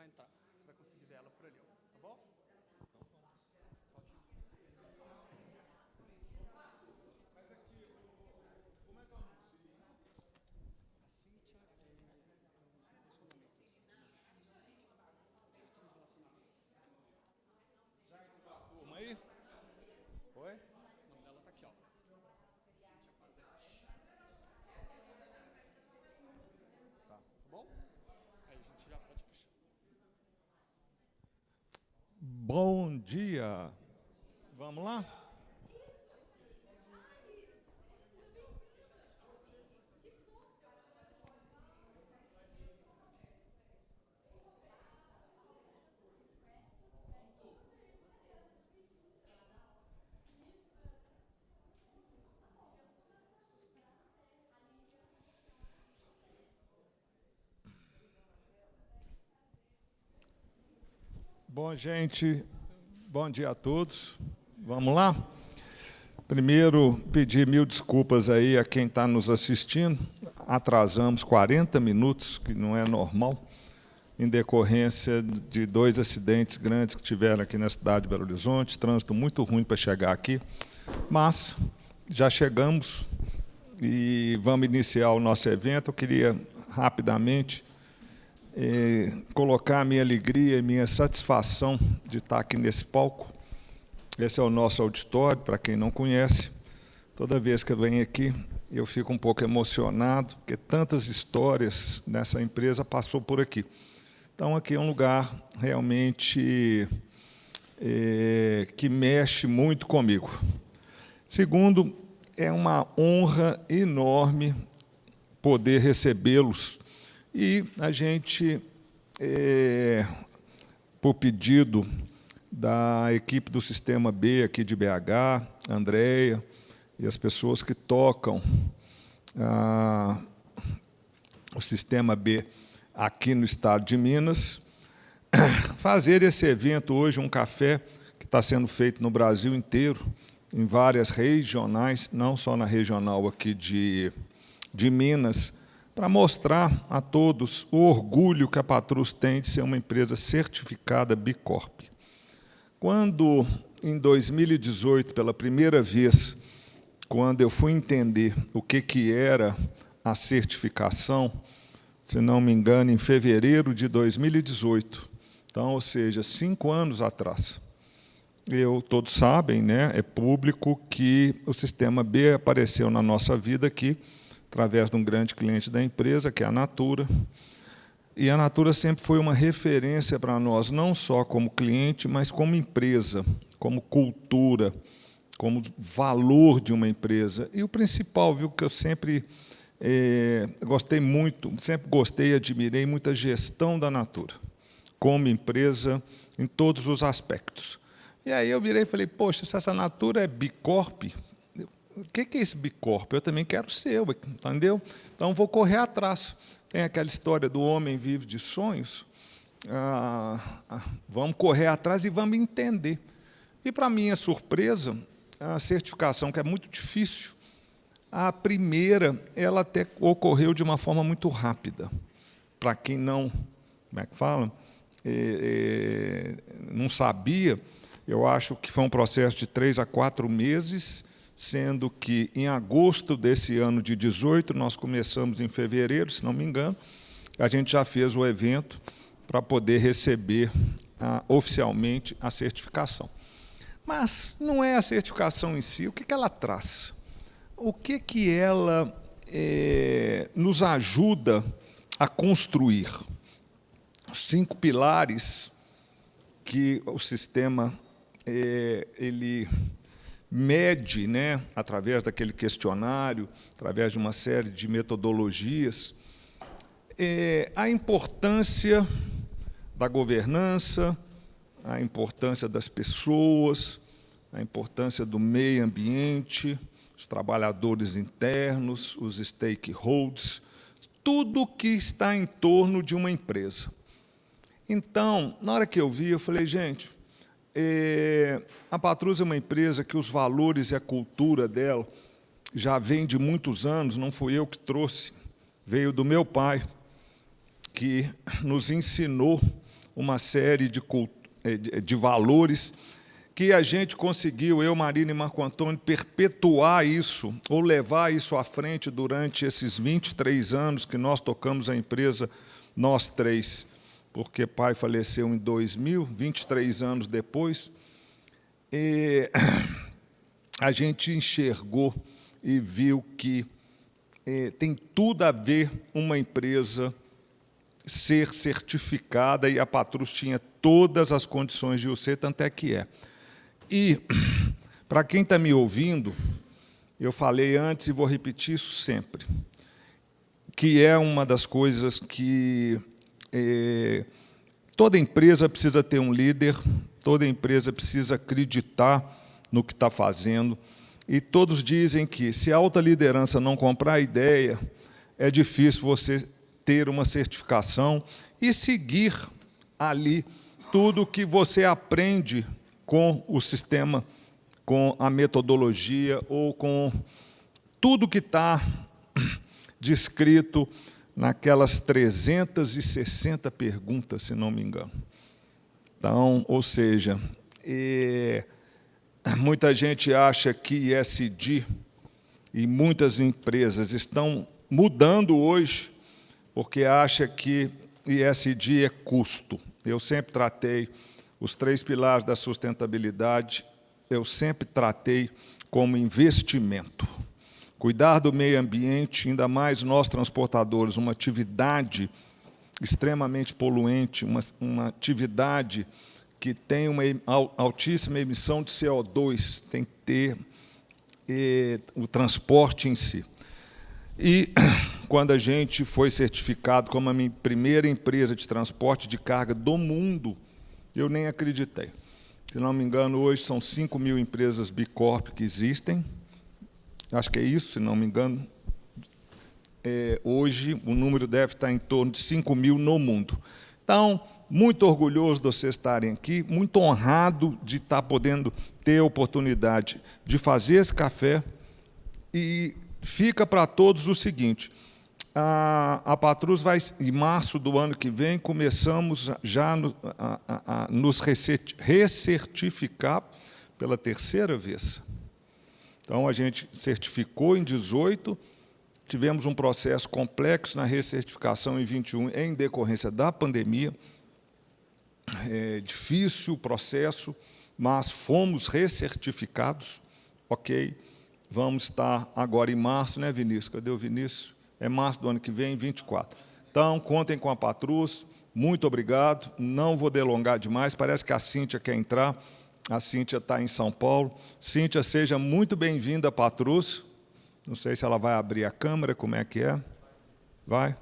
vai entrar. Você vai conseguir ver ela por ali, ó, tá bom? Pode ir. Mas aqui, como é que eu anuncio? A Cíntia é de relacionamento do sistema. Diretor de relacionamento. Já entrou a turma aí? Oi? O nome dela tá aqui, ó. Cíntia Pazete. Tá. Tá bom? Aí a gente já pode puxar. Bom dia. Vamos lá? Bom, gente, bom dia a todos. Vamos lá? Primeiro, pedir mil desculpas aí a quem está nos assistindo. Atrasamos 40 minutos, que não é normal, em decorrência de 2 acidentes grandes que tiveram aqui na cidade de Belo Horizonte, trânsito muito ruim para chegar aqui, mas já chegamos e vamos iniciar o nosso evento. Eu queria rapidamente colocar a minha alegria e minha satisfação de estar aqui nesse palco. Esse é o nosso auditório, para quem não conhece. Toda vez que eu venho aqui, eu fico um pouco emocionado, porque tantas histórias nessa empresa passou por aqui. Então, aqui é um lugar realmente que mexe muito comigo. Segundo, é uma honra enorme poder recebê-los. E a gente, por pedido da equipe do Sistema B aqui de BH, Andréia, e as pessoas que tocam o Sistema B aqui no estado de Minas, fazer esse evento hoje, um café que está sendo feito no Brasil inteiro, em várias regionais, não só na regional aqui de Minas, para mostrar a todos o orgulho que a Patrus tem de ser uma empresa certificada B Corp. Quando, em 2018, pela primeira vez, quando eu fui entender o que era a certificação, se não me engano, em fevereiro de 2018, então, ou seja, 5 anos atrás, todos sabem, né, é público que o Sistema B apareceu na nossa vida aqui, através de um grande cliente da empresa, que é a Natura. E a Natura sempre foi uma referência para nós, não só como cliente, mas como empresa, como cultura, como valor de uma empresa. E o principal, viu, que eu sempre gostei muito, sempre gostei e admirei muito a gestão da Natura, como empresa, em todos os aspectos. E aí eu virei e falei, poxa, se essa Natura é B Corp, o que é esse B Corp? Eu também quero ser, entendeu? Então, vou correr atrás. Tem aquela história do homem vive de sonhos. Vamos correr atrás e vamos entender. E, para minha surpresa, a certificação, que é muito difícil, a primeira, ela até ocorreu de uma forma muito rápida. Para quem não, como é que fala? Não sabia, eu acho que foi um processo de 3 a 4 meses, sendo que, em agosto desse ano de 18, nós começamos em fevereiro, se não me engano, a gente já fez o evento para poder receber oficialmente a certificação. Mas não é a certificação em si, o que ela traz? O que ela nos ajuda a construir? Os 5 pilares que o sistema ele mede, né, através daquele questionário, através de uma série de metodologias, a importância da governança, a importância das pessoas, a importância do meio ambiente, os trabalhadores internos, os stakeholders, tudo que está em torno de uma empresa. Então, na hora que eu vi, eu falei, gente, a Patrus é uma empresa que os valores e a cultura dela já vem de muitos anos, não fui eu que trouxe, veio do meu pai, que nos ensinou uma série de valores que a gente conseguiu, eu, Marina e Marco Antônio, perpetuar isso, ou levar isso à frente durante esses 23 anos que nós tocamos a empresa, nós três, porque pai faleceu em 2000, 23 anos depois, e a gente enxergou e viu que tem tudo a ver uma empresa ser certificada, e a Patrus tinha todas as condições de o ser, tanto é que é. E, para quem está me ouvindo, eu falei antes e vou repetir isso sempre, que é uma das coisas que toda empresa precisa ter um líder, toda empresa precisa acreditar no que está fazendo, e todos dizem que, se a alta liderança não comprar a ideia, é difícil você ter uma certificação e seguir ali tudo que você aprende com o sistema, com a metodologia, ou com tudo que está descrito naquelas 360 perguntas, se não me engano. Então, ou seja, muita gente acha que ESG, e muitas empresas estão mudando hoje, porque acha que ESG é custo. Eu sempre tratei os 3 pilares da sustentabilidade, eu sempre tratei como investimento. Cuidar do meio ambiente, ainda mais nós transportadores, uma atividade extremamente poluente, uma atividade que tem uma altíssima emissão de CO2, tem que ter o transporte em si. E, quando a gente foi certificado como a minha primeira empresa de transporte de carga do mundo, eu nem acreditei. Se não me engano, hoje são 5.000 empresas Bicorp que existem. Acho que é isso, se não me engano. Hoje, o número deve estar em torno de 5.000 no mundo. Então, muito orgulhoso de vocês estarem aqui, muito honrado de estar podendo ter a oportunidade de fazer esse café. E fica para todos o seguinte: a Patrus vai, em março do ano que vem, começamos já a nos recertificar pela 3ª vez. Então, a gente certificou em 18, tivemos um processo complexo na recertificação em 21, em decorrência da pandemia. É difícil o processo, mas fomos recertificados, ok? Vamos estar agora em março, né, Vinícius? Cadê o Vinícius? É março do ano que vem, 24. Então, contem com a Patrus, muito obrigado. Não vou delongar demais, parece que a Cíntia quer entrar. A Cíntia está em São Paulo. Cíntia, seja muito bem-vinda à Patrus. Não sei se ela vai abrir a câmera, como é que é. Vai.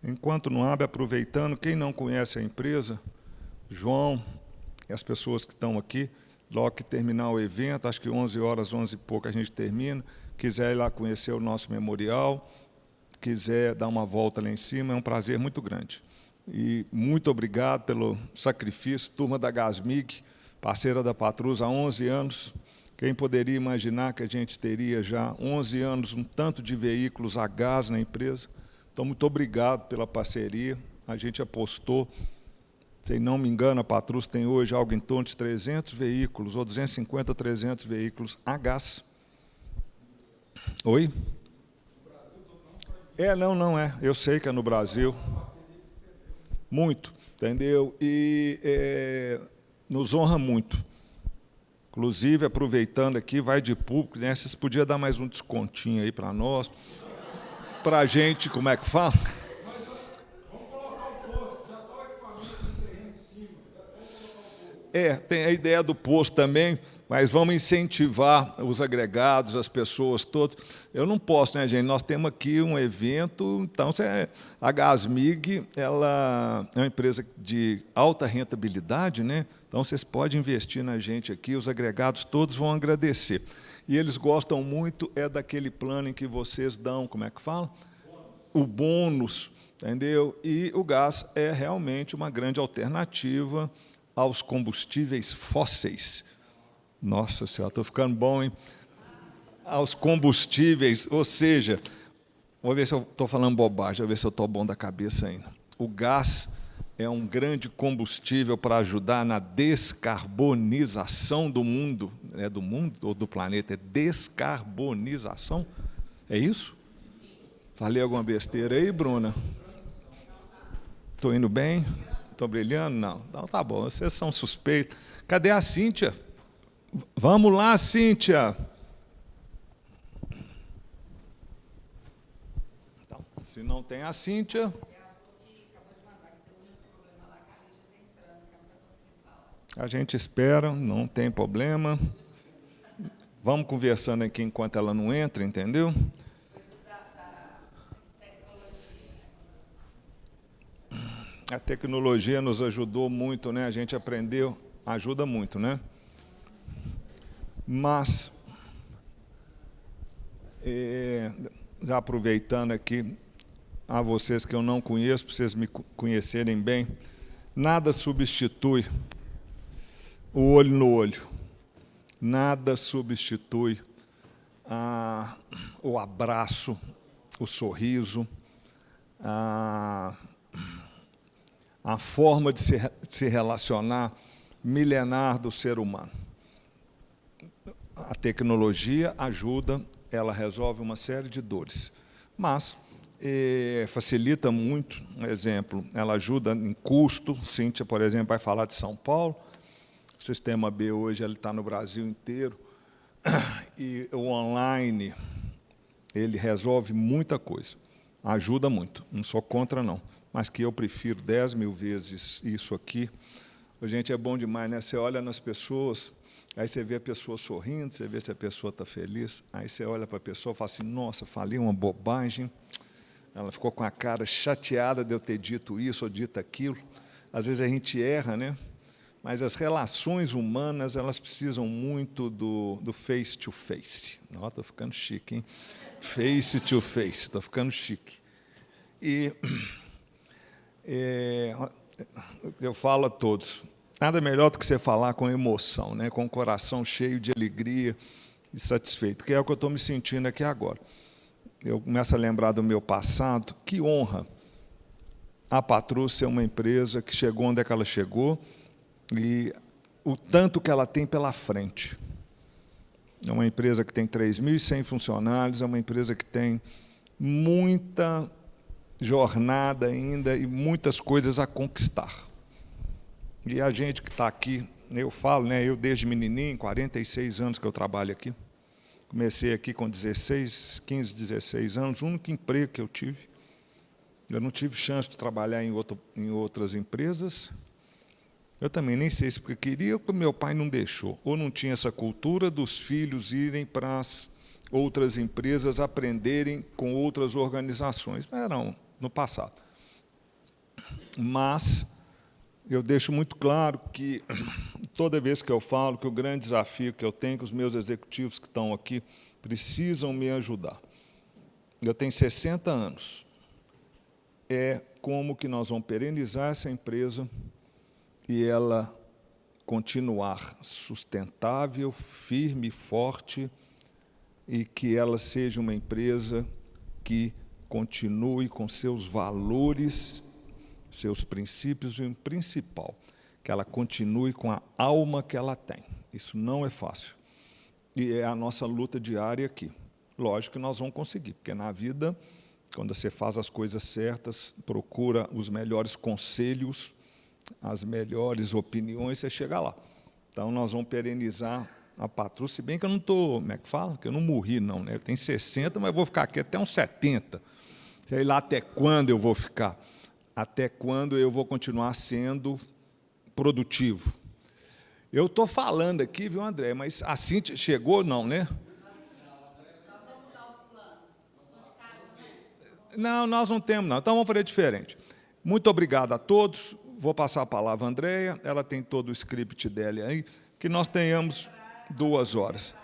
Enquanto não abre, aproveitando, quem não conhece a empresa, João e as pessoas que estão aqui, logo que terminar o evento, acho que 11 horas, 11 e pouco a gente termina, quiser ir lá conhecer o nosso memorial, quiser dar uma volta lá em cima, é um prazer muito grande. E muito obrigado pelo sacrifício, turma da Gasmig, parceira da Patrus há 11 anos. Quem poderia imaginar que a gente teria já 11 anos um tanto de veículos a gás na empresa? Então, muito obrigado pela parceria, a gente apostou. Se não me engano, a Patrus tem hoje algo em torno de 300 veículos, ou 250, 300 veículos a gás. Oi? Não é. Eu sei que é no Brasil. Muito, entendeu? E nos honra muito. Inclusive, aproveitando aqui, vai de público, né? Vocês podiam dar mais um descontinho aí para nós, para a gente, como é que fala? Tem a ideia do posto também, mas vamos incentivar os agregados, as pessoas todas. Eu não posso, né, gente? Nós temos aqui um evento, então a Gasmig, ela é uma empresa de alta rentabilidade, né? Então vocês podem investir na gente aqui, os agregados todos vão agradecer. E eles gostam muito daquele plano em que vocês dão, como é que fala? O bônus, entendeu? E o gás é realmente uma grande alternativa aos combustíveis fósseis. Nossa Senhora, estou ficando bom, hein? Aos combustíveis, ou seja, vou ver se eu estou falando bobagem, vou ver se eu estou bom da cabeça ainda. O gás é um grande combustível para ajudar na descarbonização do mundo. É do mundo ou do planeta? É descarbonização? É isso? Falei alguma besteira aí, Bruna? Estou indo bem? Estou brilhando? Não. Então tá bom, vocês são suspeitos. Cadê a Cíntia? Vamos lá, Cíntia. Então, se não tem a Cíntia... A gente espera, não tem problema. Vamos conversando aqui enquanto ela não entra, entendeu? A tecnologia nos ajudou muito, né? A gente aprendeu, ajuda muito, né? Mas, já aproveitando aqui, a vocês que eu não conheço, para vocês me conhecerem bem, nada substitui o olho no olho. Nada substitui o abraço, o sorriso, a forma de se relacionar milenar do ser humano. A tecnologia ajuda, ela resolve uma série de dores, mas facilita muito. Um exemplo, ela ajuda em custo. Cíntia, por exemplo, vai falar de São Paulo. O Sistema B hoje ele está no Brasil inteiro, e o online ele resolve muita coisa, ajuda muito, não sou contra não, mas que eu prefiro 10 mil vezes isso aqui. Gente, é bom demais, né? Você olha nas pessoas, aí você vê a pessoa sorrindo, você vê se a pessoa está feliz, aí você olha para a pessoa e fala assim, nossa, falei uma bobagem, ela ficou com a cara chateada de eu ter dito isso ou dito aquilo. Às vezes a gente erra, né? Mas as relações humanas, elas precisam muito do face-to-face. Ó, estou ficando chique, hein? Face-to-face, estou ficando chique. E eu falo a todos, nada melhor do que você falar com emoção, né? Com o coração cheio de alegria e satisfeito, que é o que eu estou me sentindo aqui agora. Eu começo a lembrar do meu passado, que honra a Patrus ser uma empresa que chegou onde é que ela chegou, e o tanto que ela tem pela frente. É uma empresa que tem 3.100 funcionários, é uma empresa que tem muita jornada ainda e muitas coisas a conquistar. E a gente que está aqui, eu falo, né, eu desde menininho, 46 anos que eu trabalho aqui, comecei aqui com 15, 16 anos, o único emprego que eu tive. Eu não tive chance de trabalhar em outras empresas. Eu também nem sei se porque queria, ou porque meu pai não deixou, ou não tinha essa cultura dos filhos irem para as outras empresas, aprenderem com outras organizações. Eram no passado. Mas eu deixo muito claro que, toda vez que eu falo, que o grande desafio que eu tenho, que os meus executivos que estão aqui precisam me ajudar. Eu tenho 60 anos. É como que nós vamos perenizar essa empresa e ela continuar sustentável, firme, forte, e que ela seja uma empresa que continue com seus valores, seus princípios, e o principal, que ela continue com a alma que ela tem. Isso não é fácil. E é a nossa luta diária aqui. Lógico que nós vamos conseguir, porque na vida, quando você faz as coisas certas, procura os melhores conselhos, as melhores opiniões, você chega lá. Então, nós vamos perenizar a Patrus, se bem que eu não estou, como é que fala? Que eu não morri, não, né? Eu tenho 60, mas vou ficar aqui até uns 70. Sei lá até quando eu vou ficar. Até quando eu vou continuar sendo produtivo. Eu estou falando aqui, viu, André? Mas a Cíntia chegou, não, né? Nós vamos mudar os planos. Nós somos de casa, né? Não, nós não temos, não. Então, vamos fazer diferente. Muito obrigado a todos. Vou passar a palavra à Andréia, ela tem todo o script dela aí, que nós tenhamos 2 horas.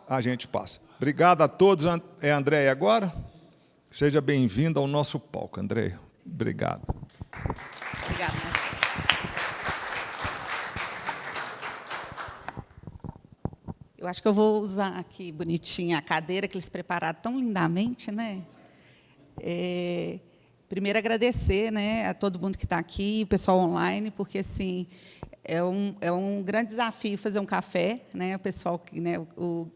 A gente passa. Obrigado a todos. É a Andréia agora? Seja bem-vinda ao nosso palco, Andréia. Obrigado. Obrigada, Eu acho que eu vou usar aqui bonitinha a cadeira que eles prepararam tão lindamente, né? Primeiro agradecer, né, a todo mundo que está aqui, o pessoal online, porque assim é um grande desafio fazer um café, né? O pessoal que, né, o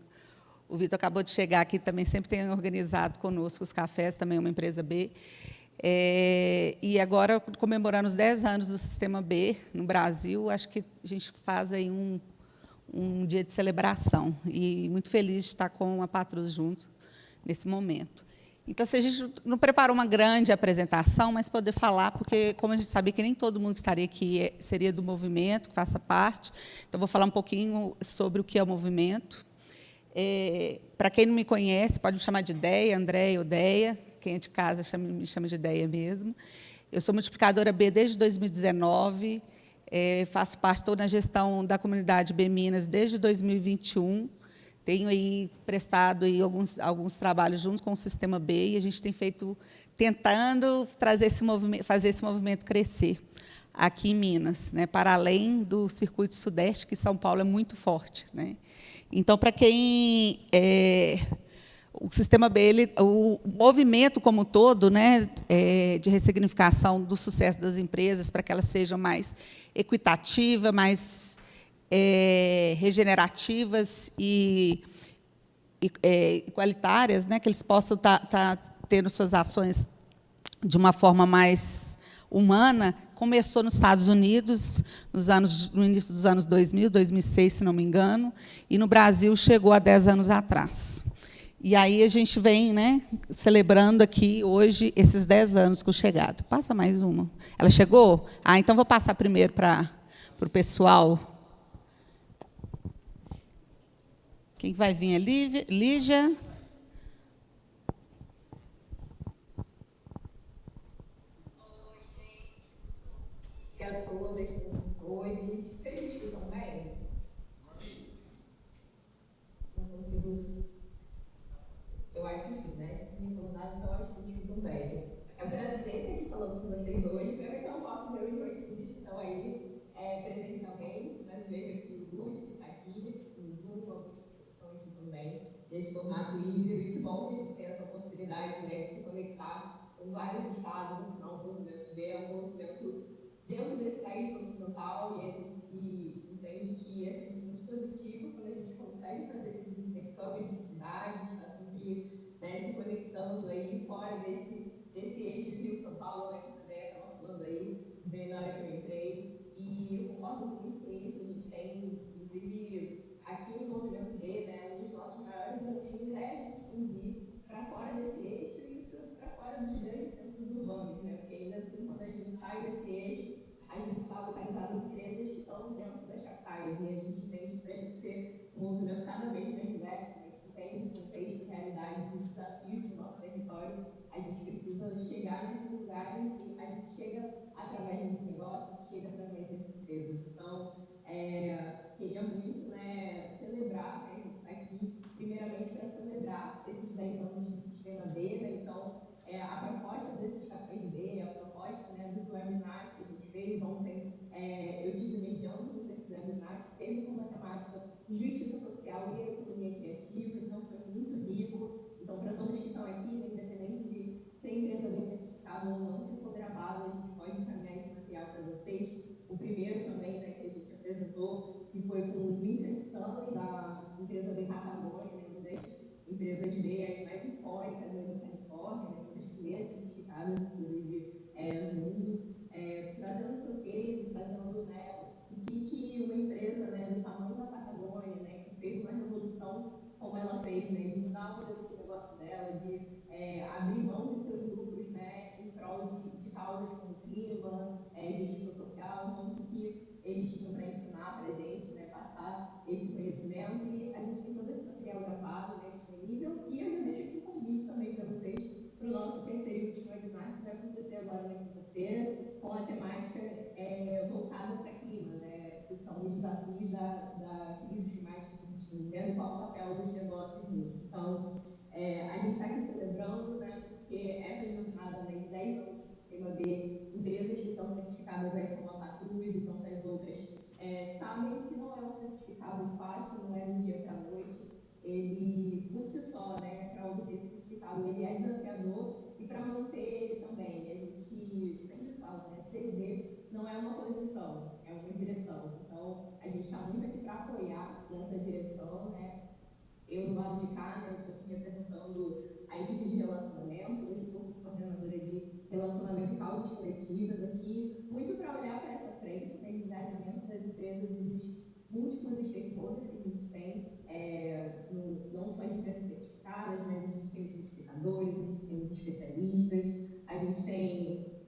Vitor acabou de chegar aqui, também sempre tem organizado conosco os cafés, também é uma empresa B. E agora, comemorando os 10 anos do Sistema B no Brasil, acho que a gente faz aí um dia de celebração. E muito feliz de estar com a Patrus juntos nesse momento. Então, assim, a gente não preparou uma grande apresentação, mas poder falar, porque, como a gente sabia que nem todo mundo que estaria aqui seria do movimento, que faça parte, então, vou falar um pouquinho sobre o que é o movimento. Para quem não me conhece, pode me chamar de Deia, Andréia ou Deia, quem é de casa me chama de Deia mesmo. Eu sou multiplicadora B desde 2019, faço parte toda a gestão da comunidade B Minas desde 2021, tenho aí prestado aí alguns trabalhos junto com o Sistema B e a gente tem feito, tentando trazer esse movimento, fazer esse movimento crescer aqui em Minas, né, para além do Circuito Sudeste, que São Paulo é muito forte, né. Então, para quem o Sistema B, o movimento como um todo, né, de ressignificação do sucesso das empresas para que elas sejam mais equitativas, mais regenerativas e igualitárias, né, que eles possam estar tendo suas ações de uma forma mais humana, começou nos Estados Unidos no início dos anos 2000, 2006, se não me engano, e no Brasil chegou há 10 anos atrás. E aí a gente vem, né, celebrando aqui hoje esses 10 anos com chegada. Passa mais uma. Ela chegou? Então vou passar primeiro para o pessoal. Quem vai vir é Lígia. A todas, todos. Vocês me escutam bem? Sim. Não consigo. Eu acho que sim, né? Se não me falou nada, então eu acho que me escutam bem. É um prazer estar aqui falando com vocês hoje. Pena que eu não posso ver os meus filhos que estão aí presencialmente, mas vejo aqui o Lúcio, que está aqui no Zoom, algumas pessoas que estão aqui também, nesse formato híbrido. E que bom que a gente tem essa oportunidade, né, de se conectar com vários estados. Afinal, o movimento B é um movimento dentro desse país continental, e a gente entende que é sempre muito positivo quando a gente consegue fazer esses intercâmbios de cidades, está sempre, né, se conectando aí fora desse eixo Rio-São Paulo, né, como a Déia estava falando aí, bem na hora que eu entrei, e eu concordo muito com isso. A gente tem, inclusive, aqui no Movimento B, né, um dos nossos maiores desafios é a gente expandir para fora desse eixo e para fora dos grandes centros urbanos, né? Porque ainda assim, quando a gente sai desse eixo, a gente está localizado em empresas que estão dentro das capitais, e a gente entende que para a gente ser um movimento cada vez mais diverso, né, que entende o contexto, realidades e os desafios do nosso território, a gente precisa chegar nesses lugares, e a gente chega através dos negócios, chega através das empresas. Então, queria muito, né, celebrar, né, a gente está aqui primeiramente para celebrar esses 10 anos do Sistema B, né? Então, a proposta desses cafés B, a proposta, né, dos webinars que a gente fez ontem, eu tive mediando um desses webinars que teve como temática justiça social e a economia criativa, então foi muito rico. Então, para todos que estão aqui, né, independente de ser empresa B certificada ou não, ficou gravado, a gente pode encaminhar esse material para vocês. O primeiro também, né, que a gente apresentou, que foi com o Vincent Stanley, da empresa B Patagônia, né, uma das empresas B aí mais icônicas aí da Califórnia, né, uma das primeiras certificadas, inclusive, no mundo, trazendo o seu case, trazendo, né, o que uma empresa, né, do tamanho da Patagônia, né, que fez uma revolução como ela fez, né, de mudar o modelo de negócio dela, de abrir mão dos seus lucros, né, em prol de causas como clima, justiça social. Então, o que eles tinham para ensinar para a gente, né, passar esse conhecimento, e a gente tem todo esse material gravado, né, disponível, e eu já deixo aqui o convite também para vocês para o nosso terceiro e último webinar, que vai acontecer agora na quinta-feira, com a temática voltada para clima, né, que são os desafios da crise climática que a gente está vivendo e qual é o papel dos negócios nisso. Então, a gente está aqui celebrando, né, porque essa jornada, né, de 10 anos do Sistema B, empresas que estão certificadas aí como a Patrus e tantas outras, sabem que não é um certificado fácil, não é do dia para a noite. realmente, ele, por si só, né, para obter esse certificado, ele é desafiador e para manter ele também. A gente sempre fala, né, CV não é uma posição, é uma direção. Então, a gente está muito aqui para apoiar nessa direção, né? Eu, do lado de cá, né, estou aqui representando a equipe de relacionamento, hoje estou coordenadora de relacionamento e causas coletivas aqui, muito para olhar para essa frente, né, de engajamento das empresas e dos múltiplos stakeholders que a gente tem, não só as empresas certificadas, mas a gente tem os multiplicadores, a gente tem os especialistas, a gente tem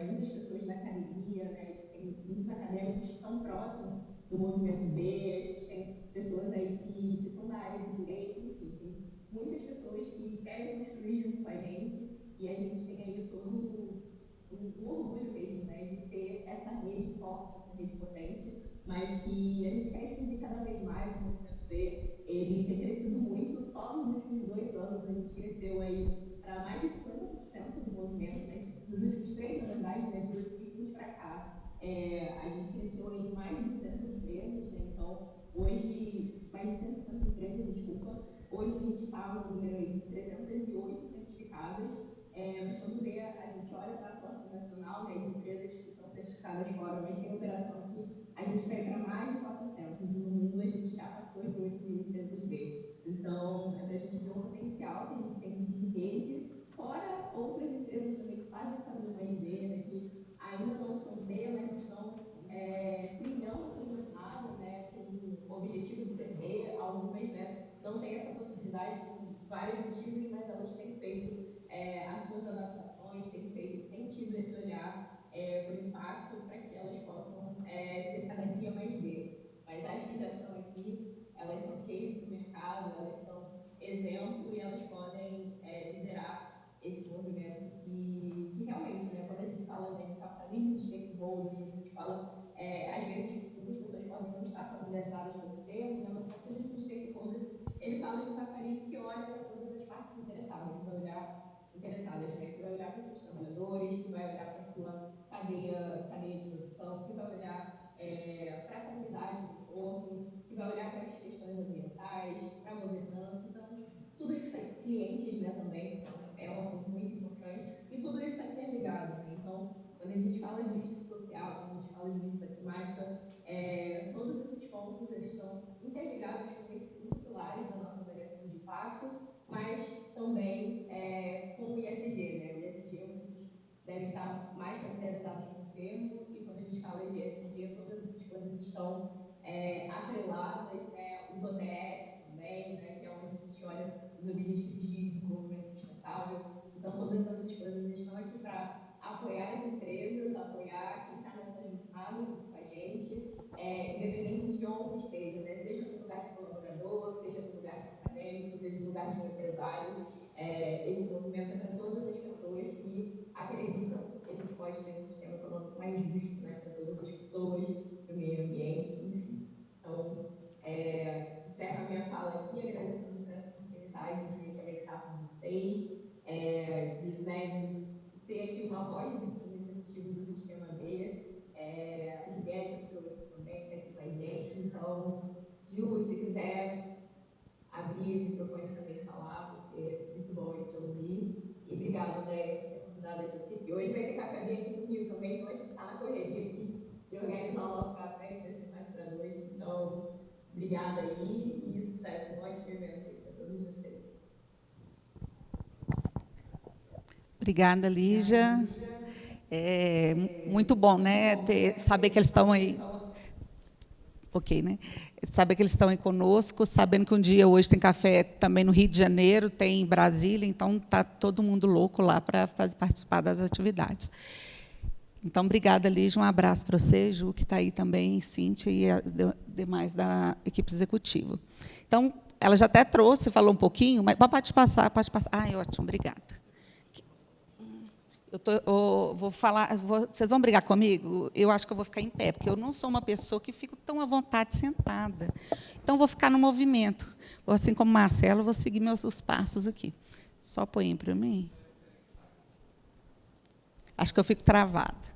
muitas pessoas da academia, né, a gente tem muitos acadêmicos que estão próximos do movimento B, a gente tem pessoas aí que são da área do direito, enfim, tem muitas pessoas que querem construir junto com a gente e a gente tem aí todo um orgulho mesmo, né, de ter essa rede forte, essa rede potente, mas que a gente quer expandir cada vez mais. O movimento B, ele tem crescido muito, só nos últimos 2 anos a gente cresceu aí para mais de 50% do movimento, né, nos últimos 3, na verdade, né, de 2020 para cá, a gente cresceu aí em mais de 200 empresas, né, então hoje, mais de 150 empresas, desculpa, hoje a gente está no número aí de 308 certificadas, mas quando a gente olha para a atuação nacional, né, de empresas que são certificadas fora, mas tem operação aqui, a gente vai para mais de 400, e no mundo a gente já passou de 8 mil empresas B. Então, é para a gente ver o potencial que a gente tem de rede, fora outras empresas também que fazem o caminho mais B, né, que ainda não são B, mas estão trilhando a sua jornada, né, com o objetivo de ser B. Algumas, né, não têm essa possibilidade por vários motivos, mas elas têm feito as suas adaptações, têm tido esse olhar para o impacto para que elas possam ser cada dia mais B. Mas as que já estão aqui, elas são case do mercado, elas são exemplo e elas podem liderar esse movimento que realmente, né, quando a gente fala, né, de capitalismo de stakeholders, a gente fala, às vezes muitas pessoas podem não estar familiarizadas com esse termo, né, mas o capitalismo de stakeholders, ele fala de um capitalismo que olha para todas as partes interessadas, que vai olhar para os seus trabalhadores, que vai olhar para a sua cadeia de produção, que vai olhar para a comunidade do entorno, que vai olhar para as questões ambientais, para a governança. Então, tudo isso tem clientes, né, também, que são uma coisa muito importante, e tudo isso está interligado, né? Então, quando a gente fala de justiça social, quando a gente fala de justiça climática, todos esses pontos eles estão interligados com esses 5 pilares da nossa avaliação de impacto, mas também com o ISG, né? O ISG, muitos devem estar mais familiarizados com o termo, e quando a gente fala de ISG, todas essas coisas estão atreladas, né? Os ODS também, né? Que é onde a gente olha os Objetivos de Desenvolvimento Sustentável. Então, todas essas coisas estão aqui para apoiar as empresas, apoiar quem está nessa jornada junto com a gente, independente de onde esteja, né? Seja no lugar de colaborador, seja no lugar de acadêmico, seja no lugar de um empresário. Esse movimento é para todas as pessoas que acreditam que a gente pode ter um sistema econômico mais justo, né, para todas as pessoas, para o meio ambiente, enfim. Então, encerro a minha fala aqui, agradecendo por essa oportunidade de me conectar com vocês, de ser aqui uma voz do time executivo do Sistema B. A Juliette também está aqui com a gente. Então, Ju, se quiser abrir o microfone também e falar, vai ser muito bom te ouvir. E obrigada, André, por ter convidado a gente aqui. Hoje vai ter café bem aqui no Rio também, então a gente está na correria aqui de organizar o nosso café, que vai ser mais para a noite. Então, obrigada aí e sucesso. Um ótimo evento aí para todos vocês. Obrigada, Lígia. Muito bom, né, saber que eles estão aí. Ok, né? Saber que eles estão aí conosco, sabendo que um dia hoje tem café também no Rio de Janeiro, tem em Brasília, então está todo mundo louco lá para participar das atividades. Então, obrigada, Lígia, um abraço para você, Ju, que está aí também, Cíntia e demais da equipe executiva. Então, ela já até trouxe, falou um pouquinho, mas pode passar. Ótimo, obrigada. Vou falar, vocês vão brigar comigo? Eu acho que eu vou ficar em pé, porque eu não sou uma pessoa que fico tão à vontade sentada. Então, vou ficar no movimento. Assim como Marcelo, vou seguir os passos aqui. Só põe para mim. Acho que eu fico travada.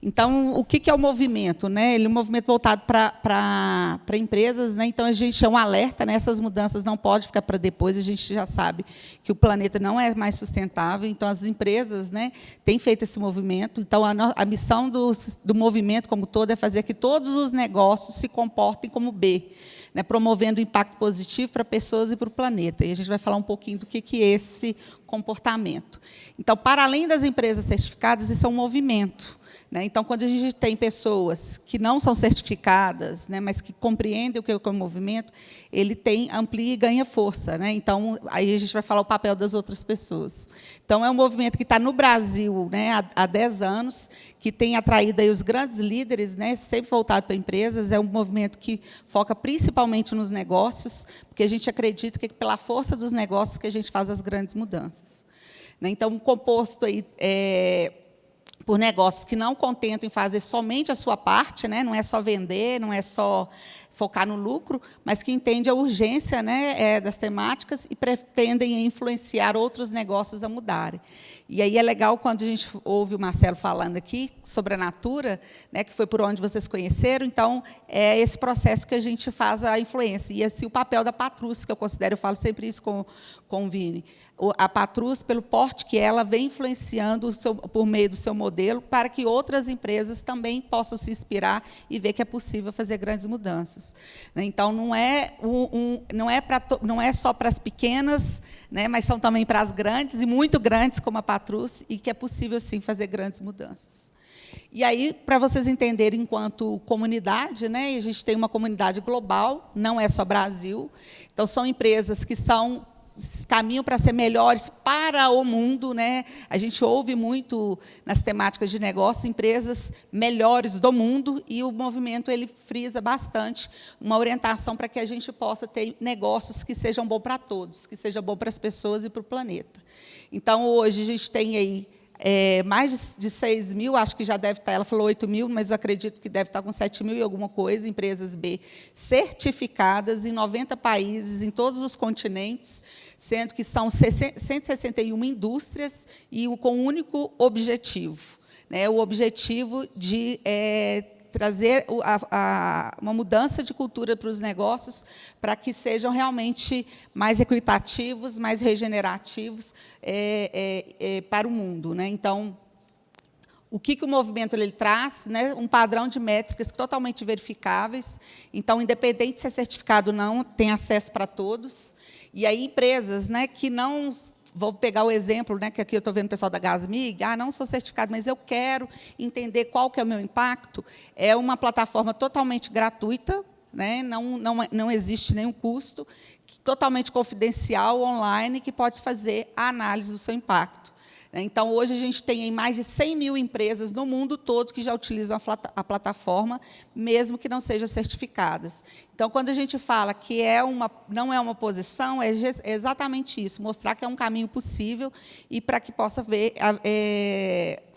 Então, o que é o movimento, né? Ele é um movimento voltado para empresas, né? Então, a gente é um alerta, né? Essas mudanças não podem ficar para depois, a gente já sabe que o planeta não é mais sustentável, então as empresas, né, têm feito esse movimento. Então, a missão do movimento como todo é fazer que todos os negócios se comportem como B, né, promovendo impacto positivo para pessoas e para o planeta. E a gente vai falar um pouquinho do que é esse comportamento. Então, para além das empresas certificadas, isso é um movimento. Então, quando a gente tem pessoas que não são certificadas, mas que compreendem o que é o movimento, ele amplia e ganha força. Então, aí a gente vai falar o papel das outras pessoas. Então, é um movimento que está no Brasil, há 10 anos, que tem atraído aí os grandes líderes, sempre voltado para empresas. É um movimento que foca principalmente nos negócios, porque a gente acredita que é pela força dos negócios que a gente faz as grandes mudanças. Então, composto aí, por negócios que não contentam em fazer somente a sua parte, não é só vender, não é só focar no lucro, mas que entendem a urgência das temáticas e pretendem influenciar outros negócios a mudarem. E aí é legal quando a gente ouve o Marcelo falando aqui sobre a Natura, que foi por onde vocês conheceram. Então, é esse processo que a gente faz a influência. E assim, o papel da Patrus, que eu considero, eu falo sempre isso com o Vini, a Patrus, pelo porte que ela vem influenciando por meio do seu modelo, para que outras empresas também possam se inspirar e ver que é possível fazer grandes mudanças. Então, não é só para as pequenas, mas são também para as grandes, e muito grandes, como a Patrus, e que é possível, sim, fazer grandes mudanças. E aí, para vocês entenderem, enquanto comunidade, a gente tem uma comunidade global, não é só Brasil. Então, são empresas que caminham para ser melhores para o mundo. A gente ouve muito nas temáticas de negócio, empresas melhores do mundo, e o movimento ele frisa bastante uma orientação para que a gente possa ter negócios que sejam bons para todos, que sejam bons para as pessoas e para o planeta. Então, hoje, a gente tem aí mais de 6 mil, acho que já deve estar, ela falou 8 mil, mas eu acredito que deve estar com 7 mil e alguma coisa, empresas B certificadas em 90 países, em todos os continentes, sendo que são 161 indústrias e com um único objetivo, o objetivo de trazer uma mudança de cultura para os negócios, para que sejam realmente mais equitativos, mais regenerativos para o mundo. Então, o que o movimento ele traz? Um padrão de métricas totalmente verificáveis. Então, independente de ser certificado ou não, tem acesso para todos. E aí, empresas que não... Vou pegar o exemplo, que aqui eu estou vendo o pessoal da Gasmig, não sou certificado, mas eu quero entender qual que é o meu impacto. É uma plataforma totalmente gratuita, não existe nenhum custo, totalmente confidencial, online, que pode fazer a análise do seu impacto. Então, hoje, a gente tem mais de 100 mil empresas no mundo todo que já utilizam a plataforma, mesmo que não sejam certificadas. Então, quando a gente fala que não é uma posição, é exatamente isso, mostrar que é um caminho possível e para que possa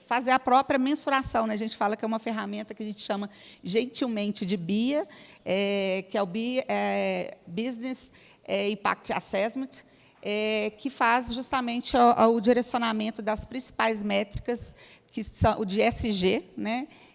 fazer a própria mensuração. A gente fala que é uma ferramenta que a gente chama gentilmente de BIA, que é o Business Impact Assessment, que faz justamente o direcionamento das principais métricas, que são o de ESG,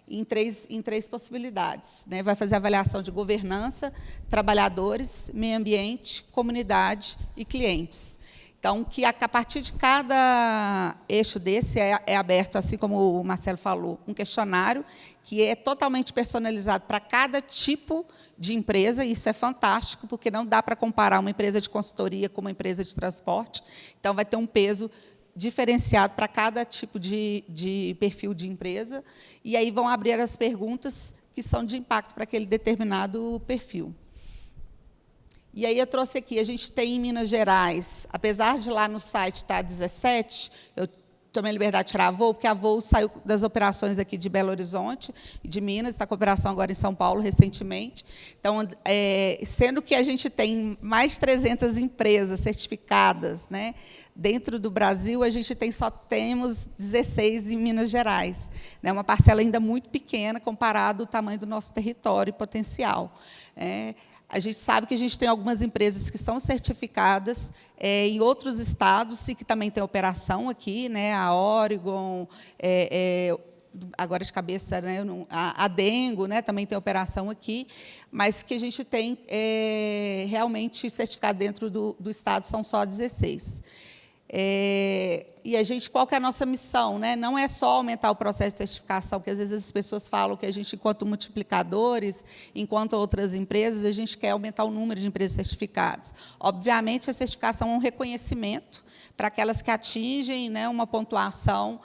em três possibilidades. Vai fazer avaliação de governança, trabalhadores, meio ambiente, comunidade e clientes. Então, que a partir de cada eixo desse é aberto, assim como o Marcelo falou, um questionário que é totalmente personalizado para cada tipo de empresa. Isso é fantástico, porque não dá para comparar uma empresa de consultoria com uma empresa de transporte. Então, vai ter um peso diferenciado para cada tipo de perfil de empresa. E aí vão abrir as perguntas que são de impacto para aquele determinado perfil. E aí eu trouxe aqui, a gente tem em Minas Gerais, apesar de lá no site estar 17, eu tomei a liberdade de tirar a Voo, porque a Voo saiu das operações aqui de Belo Horizonte, de Minas, está com operação agora em São Paulo, recentemente. Então, sendo que a gente tem mais de 300 empresas certificadas, dentro do Brasil, a gente só temos 16 em Minas Gerais. Uma parcela ainda muito pequena, comparado ao tamanho do nosso território e potencial. A gente sabe que a gente tem algumas empresas que são certificadas em outros estados e que também tem operação aqui, a Oregon, agora de cabeça, né, a Dengo, né, também tem operação aqui, mas que a gente tem realmente certificado dentro do Estado, são só 16. E a gente, qual que é a nossa missão? Né? Não é só aumentar o processo de certificação, que às vezes as pessoas falam que a gente, enquanto multiplicadores, enquanto outras empresas, a gente quer aumentar o número de empresas certificadas. Obviamente, a certificação é um reconhecimento para aquelas que atingem, né, uma pontuação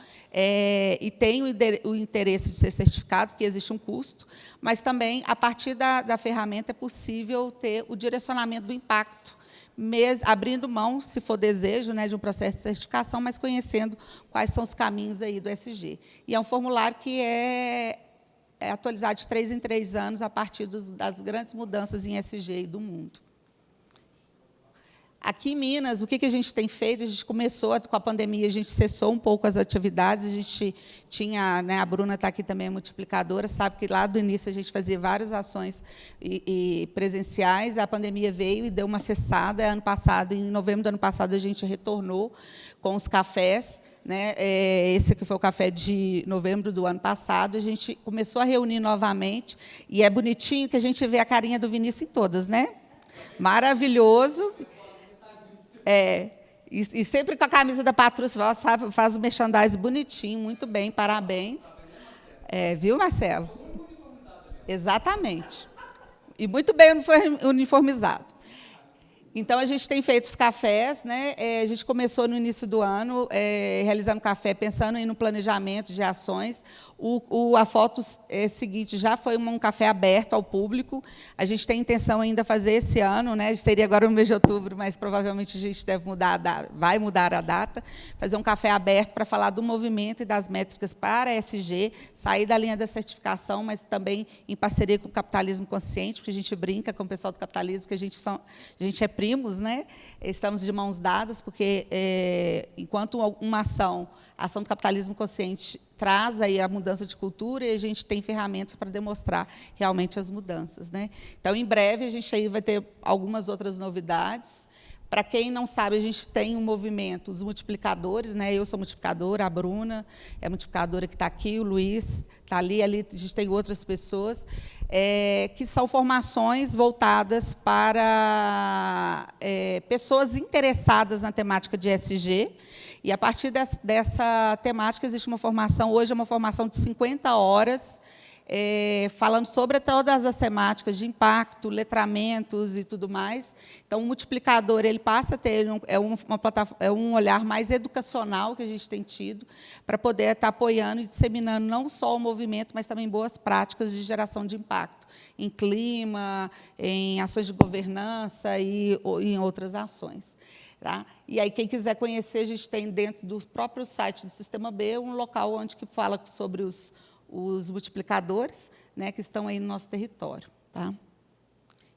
e têm o interesse de ser certificado, porque existe um custo, mas também, a partir da ferramenta, é possível ter o direcionamento do impacto, abrindo mão, se for desejo, né, de um processo de certificação, mas conhecendo quais são os caminhos aí do ESG. E é um formulário que é atualizado de 3 em 3 anos, a partir das grandes mudanças em ESG do mundo. Aqui em Minas, o que a gente tem feito? A gente começou, com a pandemia, a gente cessou um pouco as atividades, a gente tinha, né, a Bruna está aqui também, a multiplicadora, sabe que lá do início a gente fazia várias ações presenciais, a pandemia veio e deu uma cessada. Ano passado, em novembro do ano passado, a gente retornou com os cafés, né? Esse aqui foi o café de novembro do ano passado, a gente começou a reunir novamente, e é bonitinho que a gente vê a carinha do Vinícius em todas, né? Maravilhoso. E sempre com a camisa da Patrúcia, faz o merchandising bonitinho, muito bem, parabéns. Viu, Marcelo? Exatamente. E muito bem uniformizado. Então, a gente tem feito os cafés, né? A gente começou no início do ano, realizando café, pensando no planejamento de ações. A foto seguinte já foi um café aberto ao público. A gente tem intenção ainda de fazer esse ano, né? A gente teria agora no mês de outubro, mas provavelmente a gente vai mudar a data, fazer um café aberto para falar do movimento e das métricas para a ESG, sair da linha da certificação, mas também em parceria com o Capitalismo Consciente, porque a gente brinca com o pessoal do capitalismo, que a gente é primos, né? Estamos de mãos dadas, porque, enquanto uma a ação do Capitalismo Consciente traz aí a mudança de cultura, e a gente tem ferramentas para demonstrar realmente as mudanças, né? Então, em breve, a gente aí vai ter algumas outras novidades. Para quem não sabe, a gente tem um movimento, os multiplicadores, né? Eu sou multiplicadora, a Bruna é multiplicadora que está aqui, o Luiz está ali a gente tem outras pessoas, que são formações voltadas para pessoas interessadas na temática de ESG, e, a partir dessa temática, existe uma formação, hoje é uma formação de 50 horas, falando sobre todas as temáticas de impacto, letramentos e tudo mais. Então, o multiplicador ele passa a ter um olhar mais educacional que a gente tem tido, para poder estar apoiando e disseminando não só o movimento, mas também boas práticas de geração de impacto, em clima, em ações de governança e em outras ações. Tá? E aí, quem quiser conhecer, a gente tem dentro do próprio site do Sistema B um local onde que fala sobre os multiplicadores, né, que estão aí no nosso território. Tá?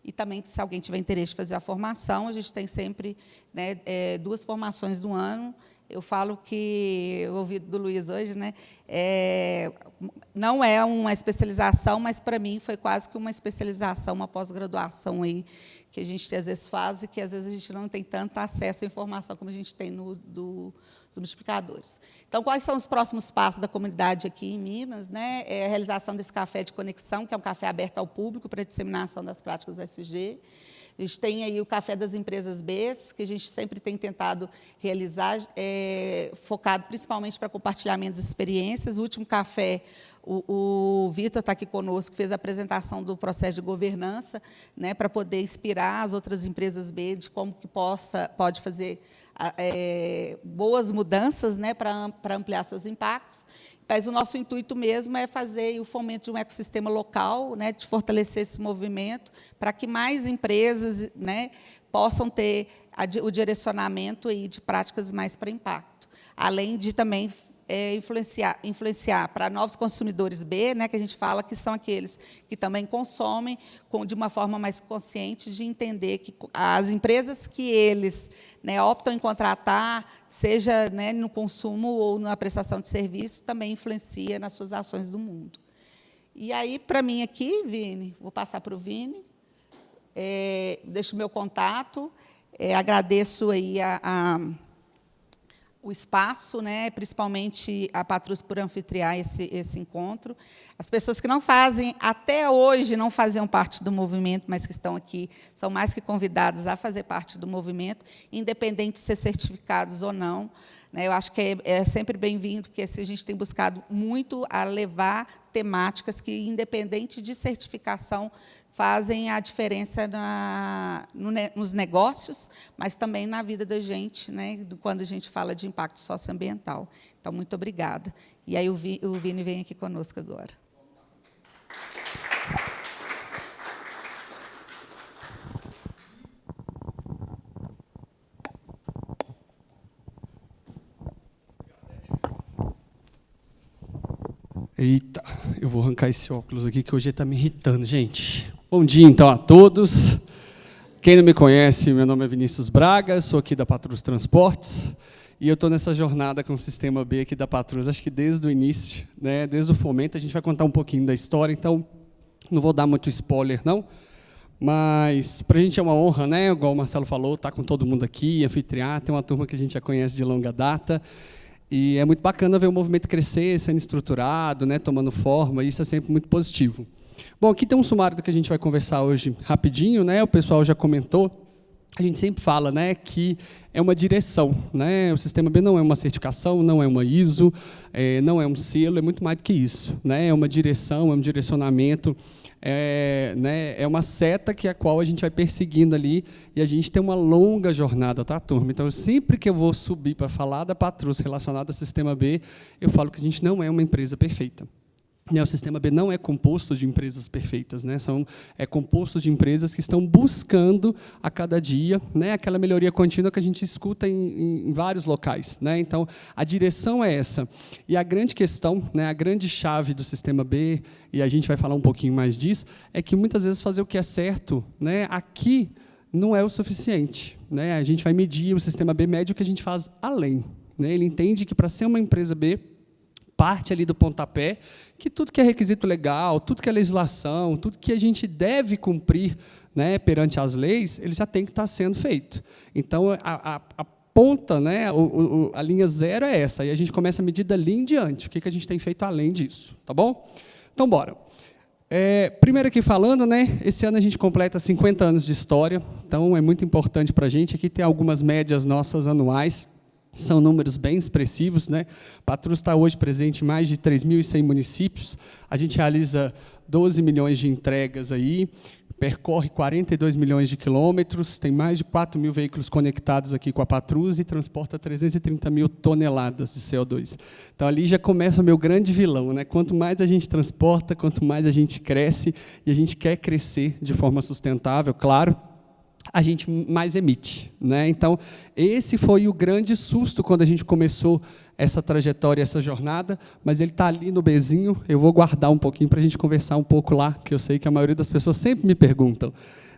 E também, se alguém tiver interesse de fazer a formação, a gente tem sempre, né, 2 formações no ano. Eu falo que, eu ouvi do Luiz hoje, né, não é uma especialização, mas, para mim, foi quase que uma especialização, uma pós-graduação aí, que a gente, às vezes, faz e que, às vezes, a gente não tem tanto acesso à informação como a gente tem dos multiplicadores. Então, quais são os próximos passos da comunidade aqui em Minas? Né? A realização desse café de conexão, que é um café aberto ao público para a disseminação das práticas ESG. A gente tem aí o Café das Empresas B, que a gente sempre tem tentado realizar, focado principalmente para compartilhamento de experiências. O último café, o Vitor está aqui conosco, fez a apresentação do processo de governança, né, para poder inspirar as outras empresas B de como que pode fazer boas mudanças, né, para ampliar seus impactos. Mas o nosso intuito mesmo é fazer o fomento de um ecossistema local, né, de fortalecer esse movimento, para que mais empresas, né, possam ter o direcionamento aí de práticas mais para impacto, além de também influenciar para novos consumidores B, né, que a gente fala que são aqueles que também consomem de uma forma mais consciente, de entender que as empresas que eles, né, optam em contratar, seja, né, no consumo ou na prestação de serviço, também influencia nas suas ações do mundo. E aí, para mim aqui, Vini, vou passar para o Vini, deixo o meu contato, agradeço aí o espaço, né, principalmente a Patrus por anfitriar esse encontro. As pessoas que não fazem, até hoje, não faziam parte do movimento, mas que estão aqui, são mais que convidadas a fazer parte do movimento, independente de ser certificados ou não. Eu acho que é sempre bem-vindo, porque assim, a gente tem buscado muito a levar temáticas que, independente de certificação, fazem a diferença nos negócios, mas também na vida da gente, né, quando a gente fala de impacto socioambiental. Então, muito obrigada. E aí o Vini vem aqui conosco agora. Eita, eu vou arrancar esse óculos aqui, que hoje está me irritando, gente. Bom dia, então, a todos. Quem não me conhece, meu nome é Vinícius Braga, sou aqui da Patrus Transportes, e eu estou nessa jornada com o Sistema B aqui da Patrus, acho que desde o início, né, desde o fomento. A gente vai contar um pouquinho da história, então não vou dar muito spoiler, não, mas para a gente é uma honra, né, igual o Marcelo falou, estar com todo mundo aqui, anfitriar, tem uma turma que a gente já conhece de longa data, e é muito bacana ver o movimento crescer, sendo estruturado, né, tomando forma, e isso é sempre muito positivo. Bom, aqui tem um sumário do que a gente vai conversar hoje rapidinho, né? O pessoal já comentou. A gente sempre fala, né, que é uma direção, né? O Sistema B não é uma certificação, não é uma ISO, não é um selo, é muito mais do que isso, né? É uma direção, é um direcionamento, né, é uma seta que a qual a gente vai perseguindo ali, e a gente tem uma longa jornada, tá, turma? Então, sempre que eu vou subir para falar da Patrus relacionada ao Sistema B, eu falo que a gente não é uma empresa perfeita. O Sistema B não é composto de empresas perfeitas, né? É composto de empresas que estão buscando a cada dia, né, aquela melhoria contínua que a gente escuta em vários locais, né? Então, a direção é essa. E a grande questão, né, a grande chave do Sistema B, e a gente vai falar um pouquinho mais disso, é que muitas vezes fazer o que é certo, né, aqui não é o suficiente, né? A gente vai medir, o Sistema B mede o que a gente faz além, né? Ele entende que, para ser uma empresa B, parte ali do pontapé, que tudo que é requisito legal, tudo que é legislação, tudo que a gente deve cumprir, né, perante as leis, ele já tem que estar sendo feito. Então, a ponta, né, a linha zero é essa, e a gente começa a medir dali em diante, o que a gente tem feito além disso, tá bom? Então, bora. Primeiro aqui falando, né, esse ano a gente completa 50 anos de história, então é muito importante para a gente. Aqui tem algumas médias nossas anuais, são números bem expressivos, né? Patrus está hoje presente em mais de 3.100 municípios. A gente realiza 12 milhões de entregas aí, percorre 42 milhões de quilômetros, tem mais de 4 mil veículos conectados aqui com a Patrus e transporta 330 mil toneladas de CO2. Então, ali já começa o meu grande vilão, né? Quanto mais a gente transporta, quanto mais a gente cresce, e a gente quer crescer de forma sustentável, claro, a gente mais emite, né? Então, esse foi o grande susto quando a gente começou essa trajetória, essa jornada, mas ele está ali no Bzinho, eu vou guardar um pouquinho para a gente conversar um pouco lá, que eu sei que a maioria das pessoas sempre me perguntam.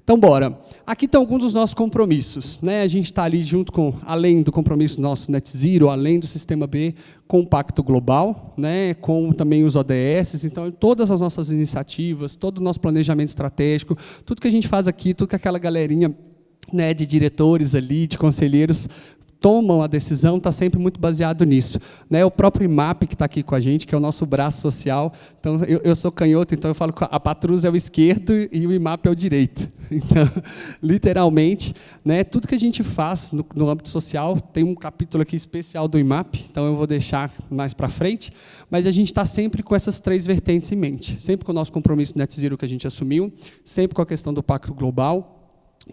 Então, bora. Aqui estão alguns dos nossos compromissos, né? A gente está ali junto com, além do compromisso nosso Net Zero, além do Sistema B, com o Pacto Global, né? Com também os ODS, então, todas as nossas iniciativas, todo o nosso planejamento estratégico, tudo que a gente faz aqui, tudo que aquela galerinha, né, de diretores ali, de conselheiros, tomam a decisão, está sempre muito baseado nisso, né? O próprio IMAP, que está aqui com a gente, que é o nosso braço social. Então, eu sou canhoto, então eu falo que a Patrus é o esquerdo e o IMAP é o direito. Então, literalmente, né, tudo que a gente faz no âmbito social, tem um capítulo aqui especial do IMAP, então eu vou deixar mais para frente, mas a gente está sempre com essas três vertentes em mente, sempre com o nosso compromisso Net Zero que a gente assumiu, sempre com a questão do Pacto Global,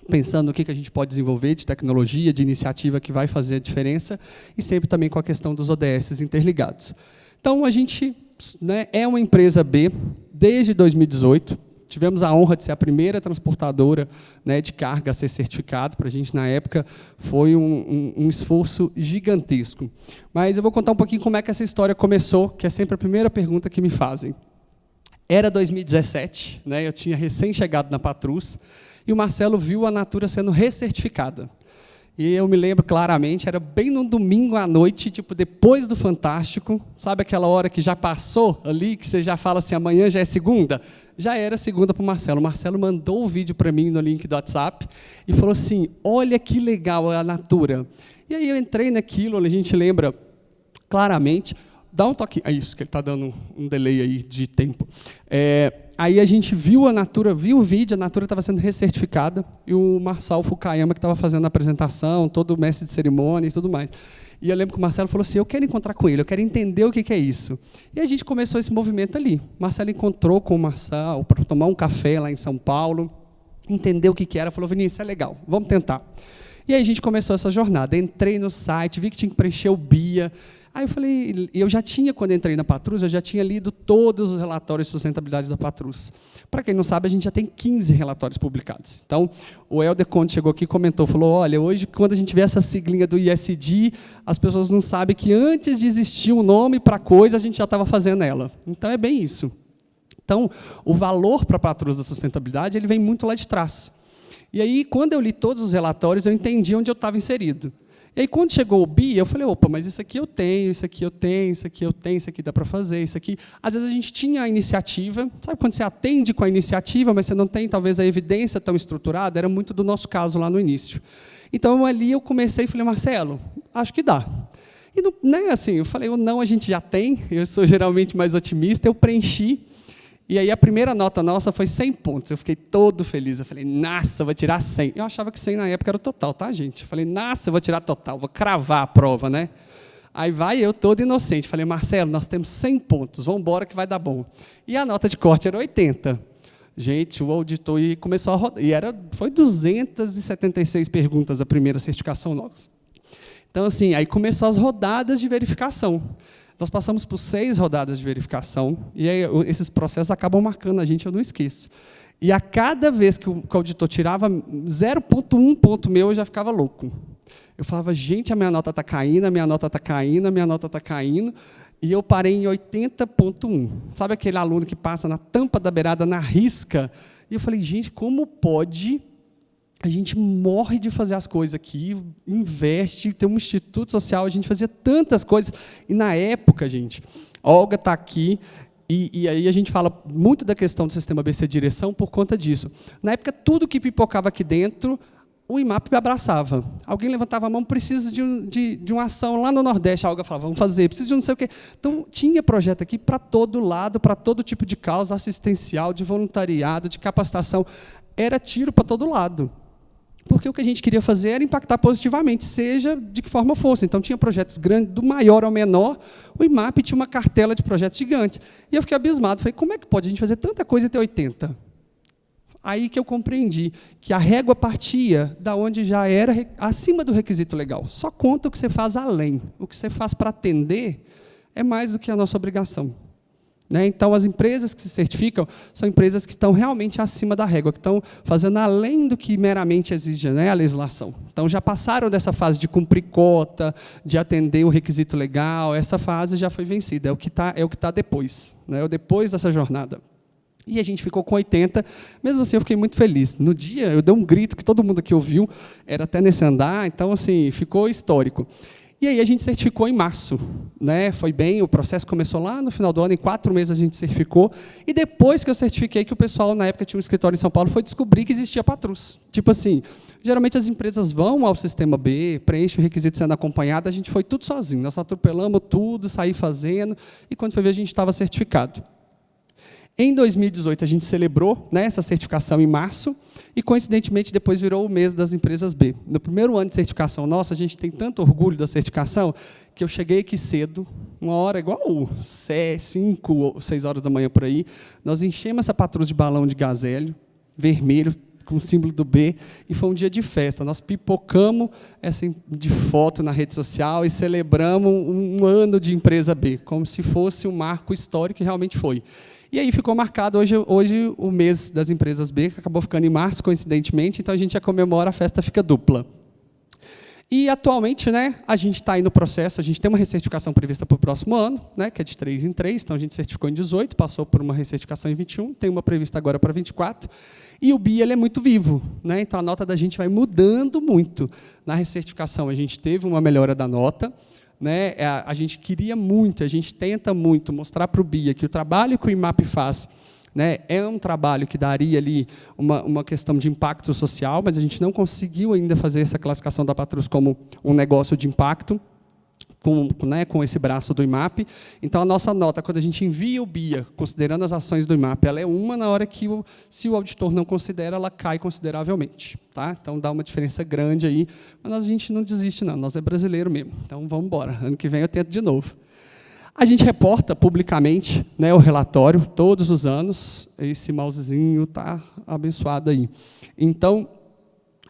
pensando no que a gente pode desenvolver de tecnologia, de iniciativa que vai fazer a diferença, e sempre também com a questão dos ODS interligados. Então, a gente, né, é uma empresa B desde 2018, tivemos a honra de ser a primeira transportadora, né, de carga a ser certificado, para a gente, na época, foi um esforço gigantesco. Mas eu vou contar um pouquinho como é que essa história começou, que é sempre a primeira pergunta que me fazem. Era 2017, né, eu tinha recém-chegado na Patrus, e o Marcelo viu a Natura sendo recertificada. E eu me lembro claramente, era bem no domingo à noite, tipo, depois do Fantástico, sabe aquela hora que já passou ali, que você já fala assim, amanhã já é segunda? Já era segunda para o Marcelo. O Marcelo mandou o vídeo para mim no link do WhatsApp e falou assim, olha que legal a Natura. E aí eu entrei naquilo, a gente lembra claramente, dá um toque, é isso, que ele está dando um delay aí de tempo. Aí a gente viu a Natura, viu o vídeo, a Natura estava sendo recertificada, e o Marçal Fukayama, que estava fazendo a apresentação, todo o mestre de cerimônia e tudo mais. E eu lembro que o Marcelo falou assim, eu quero encontrar com ele, eu quero entender o que é isso. E a gente começou esse movimento ali. Marcelo encontrou com o Marçal para tomar um café lá em São Paulo, entendeu o que era, falou, Vinícius, é legal, vamos tentar. E aí a gente começou essa jornada. Entrei no site, vi que tinha que preencher o BIA. Aí eu falei, eu já tinha, quando entrei na Patrus, eu já tinha lido todos os relatórios de sustentabilidade da Patrus. Para quem não sabe, a gente já tem 15 relatórios publicados. Então, o Helder Conde chegou aqui e comentou, falou, olha, hoje, quando a gente vê essa siglinha do ISD, as pessoas não sabem que antes de existir um nome para a coisa, a gente já estava fazendo ela. Então, é bem isso. Então, o valor para a Patrus da sustentabilidade, ele vem muito lá de trás. E aí, quando eu li todos os relatórios, eu entendi onde eu estava inserido. E aí, quando chegou o BI, eu falei, opa, mas isso aqui eu tenho, isso aqui eu tenho, isso aqui eu tenho, isso aqui dá para fazer, isso aqui... Às vezes a gente tinha a iniciativa, sabe quando você atende com a iniciativa, mas você não tem, talvez, a evidência tão estruturada? Era muito do nosso caso lá no início. Então, ali eu comecei e falei, Marcelo, acho que dá. E não é assim, eu falei, não, a gente já tem, eu sou geralmente mais otimista, eu preenchi. E aí a primeira nota nossa foi 100 pontos. Eu fiquei todo feliz. Eu falei, nossa, vou tirar 100. Eu achava que 100 na época era o total, tá, gente? Eu falei, nossa, vou tirar total, vou cravar a prova, né? Aí vai eu todo inocente. Falei, Marcelo, nós temos 100 pontos, vamos embora que vai dar bom. E a nota de corte era 80. Gente, o auditor começou a rodar. E foi 276 perguntas a primeira certificação nossa. Então, assim, aí começou as rodadas de verificação. Nós passamos por 6 rodadas de verificação, e aí esses processos acabam marcando a gente, eu não esqueço. E a cada vez que o auditor tirava 0,1 ponto meu, eu já ficava louco. Eu falava, gente, a minha nota está caindo, a minha nota está caindo, a minha nota está caindo, e eu parei em 80,1. Sabe aquele aluno que passa na tampa da beirada, na risca? E eu falei, gente, como pode... A gente morre de fazer as coisas aqui, investe, tem um instituto social, a gente fazia tantas coisas. E, na época, gente, a Olga está aqui, e aí a gente fala muito da questão do sistema BC Direção por conta disso. Na época, tudo que pipocava aqui dentro, o IMAP me abraçava. Alguém levantava a mão, preciso de uma ação lá no Nordeste. A Olga falava, vamos fazer, preciso de não sei o quê. Então, tinha projeto aqui para todo lado, para todo tipo de causa, assistencial, de voluntariado, de capacitação. Era tiro para todo lado. Porque o que a gente queria fazer era impactar positivamente, seja de que forma fosse. Então, tinha projetos grandes, do maior ao menor, o IMAP tinha uma cartela de projetos gigantes. E eu fiquei abismado, falei, como é que pode a gente fazer tanta coisa e ter 80? Aí que eu compreendi que a régua partia da onde já era acima do requisito legal. Só conta o que você faz além. O que você faz para atender é mais do que a nossa obrigação. Então, as empresas que se certificam são empresas que estão realmente acima da régua, que estão fazendo além do que meramente exige, a legislação. Então, já passaram dessa fase de cumprir cota, de atender o requisito legal, essa fase já foi vencida, é o que está depois, é o depois dessa jornada. E a gente ficou com 80, mesmo assim eu fiquei muito feliz. No dia, eu dei um grito que todo mundo aqui ouviu, era até nesse andar, então, assim, ficou histórico. E aí a gente certificou em março, Foi bem, o processo começou lá no final do ano, em 4 meses a gente certificou, e depois que eu certifiquei, que o pessoal, na época, tinha um escritório em São Paulo, foi descobrir que existia Patrus. Tipo assim, geralmente as empresas vão ao sistema B, preenchem o requisito sendo acompanhado, a gente foi tudo sozinho, nós atropelamos tudo, saí fazendo, e quando foi ver, a gente estava certificado. Em 2018, a gente celebrou essa certificação em março, e, coincidentemente, depois virou o mês das empresas B. No primeiro ano de certificação nossa, a gente tem tanto orgulho da certificação, que eu cheguei aqui cedo, 1 hora, igual 5 ou 6 horas da manhã, por aí, nós enchemos essa Patrus de balão de gazélio, vermelho, com o símbolo do B, e foi um dia de festa. Nós pipocamos de foto na rede social e celebramos um ano de empresa B, como se fosse um marco histórico, e realmente foi. E aí ficou marcado hoje o mês das empresas B, que acabou ficando em março, coincidentemente, então a gente já comemora, a festa fica dupla. E, atualmente, a gente está aí no processo, a gente tem uma recertificação prevista para o próximo ano, que é de 3 em 3, então a gente certificou em 18, passou por uma recertificação em 21, tem uma prevista agora para 24, e o BI ele é muito vivo, então a nota da gente vai mudando muito. Na recertificação, a gente teve uma melhora da nota, a gente queria muito, a gente tenta muito mostrar para o BIA que o trabalho que o IMAP faz né? É um trabalho que daria ali uma questão de impacto social, mas a gente não conseguiu ainda fazer essa classificação da Patrus como um negócio de impacto, com esse braço do IMAP. Então, a nossa nota, quando a gente envia o BIA, considerando as ações do IMAP, ela é 1, na hora que, se o auditor não considera, ela cai consideravelmente. Tá? Então, dá uma diferença grande aí, mas a gente não desiste, não. Nós é brasileiro mesmo. Então, vamos embora. Ano que vem eu tento de novo. A gente reporta publicamente, né, o relatório, todos os anos. Esse mousezinho está abençoado aí. Então,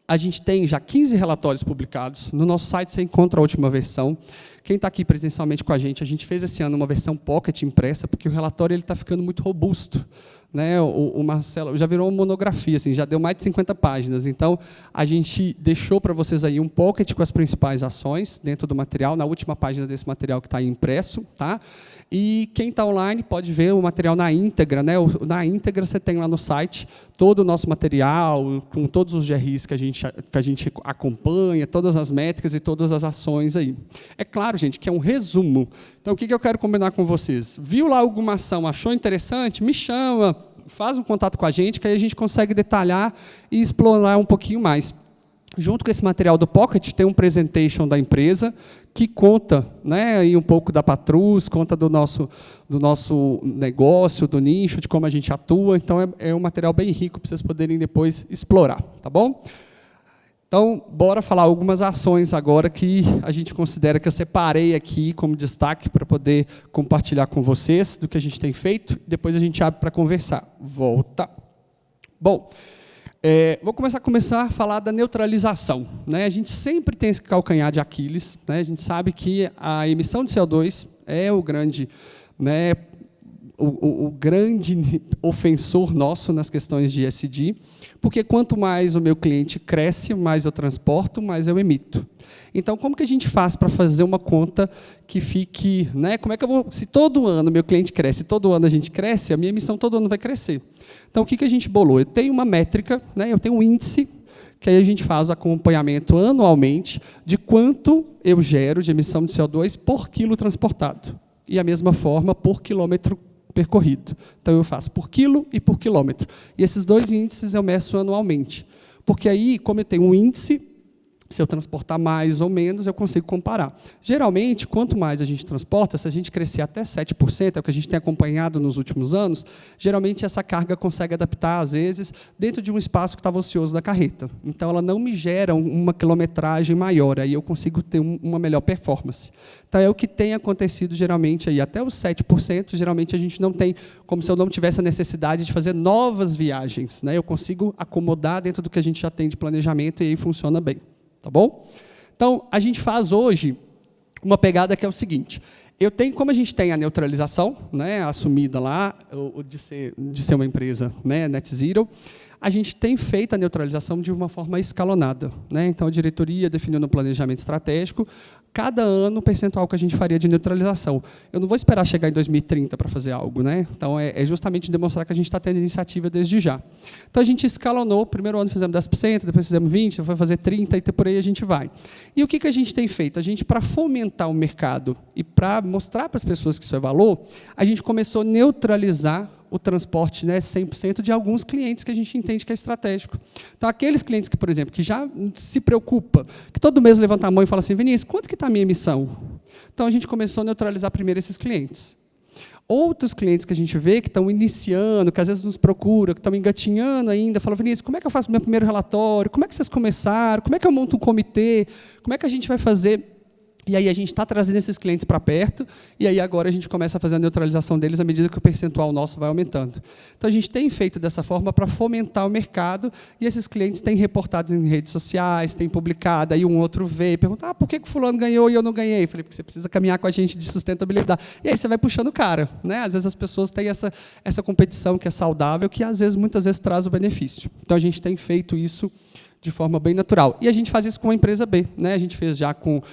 a gente tem já 15 relatórios publicados. No nosso site você encontra a última versão. Quem está aqui presencialmente com a gente fez esse ano uma versão pocket impressa, porque o relatório está ficando muito robusto. Né? O Marcelo já virou uma monografia, assim, já deu mais de 50 páginas. Então, a gente deixou para vocês aí um pocket com as principais ações dentro do material, na última página desse material que está aí impresso. Tá? E quem está online pode ver o material na íntegra. Né? Na íntegra, você tem lá no site todo o nosso material, com todos os GRIs que a gente acompanha, todas as métricas e todas as ações aí. É claro, gente, que é um resumo. Então, o que eu quero combinar com vocês? Viu lá alguma ação, achou interessante? Me chama, faz um contato com a gente, que aí a gente consegue detalhar e explorar um pouquinho mais. Junto com esse material do Pocket, tem um presentation da empresa, que conta, né, aí um pouco da Patrus, conta do nosso negócio, do nicho, de como a gente atua. Então, é um material bem rico para vocês poderem depois explorar. Tá bom? Então, bora falar algumas ações agora que a gente considera que eu separei aqui como destaque para poder compartilhar com vocês do que a gente tem feito. Depois a gente abre para conversar. Volta. Bom, vou começar a falar da neutralização. Né? A gente sempre tem esse calcanhar de Aquiles. Né? A gente sabe que a emissão de CO2 é o grande, né, o grande ofensor nosso nas questões de ESG, porque quanto mais o meu cliente cresce, mais eu transporto, mais eu emito. Então, como que a gente faz para fazer uma conta que fique... Né, como é que eu vou... Se todo ano meu cliente cresce, todo ano a gente cresce, a minha emissão todo ano vai crescer. Então, o que a gente bolou? Eu tenho uma métrica, né, eu tenho um índice, que aí a gente faz o acompanhamento anualmente de quanto eu gero de emissão de CO2 por quilo transportado. E, a mesma forma, por quilômetro percorrido. Então, eu faço por quilo e por quilômetro. E esses dois índices eu meço anualmente. Porque aí, como eu tenho um índice, se eu transportar mais ou menos, eu consigo comparar. Geralmente, quanto mais a gente transporta, se a gente crescer até 7%, é o que a gente tem acompanhado nos últimos anos, geralmente essa carga consegue adaptar, às vezes, dentro de um espaço que estava ocioso da carreta. Então, ela não me gera uma quilometragem maior, aí eu consigo ter uma melhor performance. Então, é o que tem acontecido, geralmente, aí, até os 7%, geralmente a gente não tem, como se eu não tivesse a necessidade de fazer novas viagens. Né? Eu consigo acomodar dentro do que a gente já tem de planejamento e aí funciona bem. Tá bom? Então, a gente faz hoje uma pegada que é o seguinte. Como a gente tem a neutralização, né, assumida lá, de ser uma empresa, né, net zero, a gente tem feito a neutralização de uma forma escalonada. Né? Então, a diretoria definiu no planejamento estratégico, cada ano, o percentual que a gente faria de neutralização. Eu não vou esperar chegar em 2030 para fazer algo. Né? Então, é justamente demonstrar que a gente está tendo iniciativa desde já. Então, a gente escalonou. Primeiro ano fizemos 10%, depois fizemos 20%, depois fazer 30%, e por aí a gente vai. E o que a gente tem feito? A gente, para fomentar o mercado e para mostrar para as pessoas que isso é valor, a gente começou a neutralizar o transporte, né, 100% de alguns clientes que a gente entende que é estratégico. Então, aqueles clientes que, por exemplo, que já se preocupa, que todo mês levanta a mão e fala assim, Vinícius, quanto que está a minha emissão? Então, a gente começou a neutralizar primeiro esses clientes. Outros clientes que a gente vê que estão iniciando, que às vezes nos procuram, que estão engatinhando ainda, falam, Vinícius, como é que eu faço o meu primeiro relatório? Como é que vocês começaram? Como é que eu monto um comitê? Como é que a gente vai fazer? E aí a gente está trazendo esses clientes para perto, e aí agora a gente começa a fazer a neutralização deles à medida que o percentual nosso vai aumentando. Então, a gente tem feito dessa forma para fomentar o mercado, e esses clientes têm reportado em redes sociais, têm publicado, aí um outro vê e pergunta, por que o fulano ganhou e eu não ganhei? Eu falei, porque você precisa caminhar com a gente de sustentabilidade. E aí você vai puxando o cara. Né? Às vezes as pessoas têm essa competição que é saudável, que muitas vezes traz o benefício. Então, a gente tem feito isso de forma bem natural. E a gente faz isso com a empresa B. Né? A gente fez já com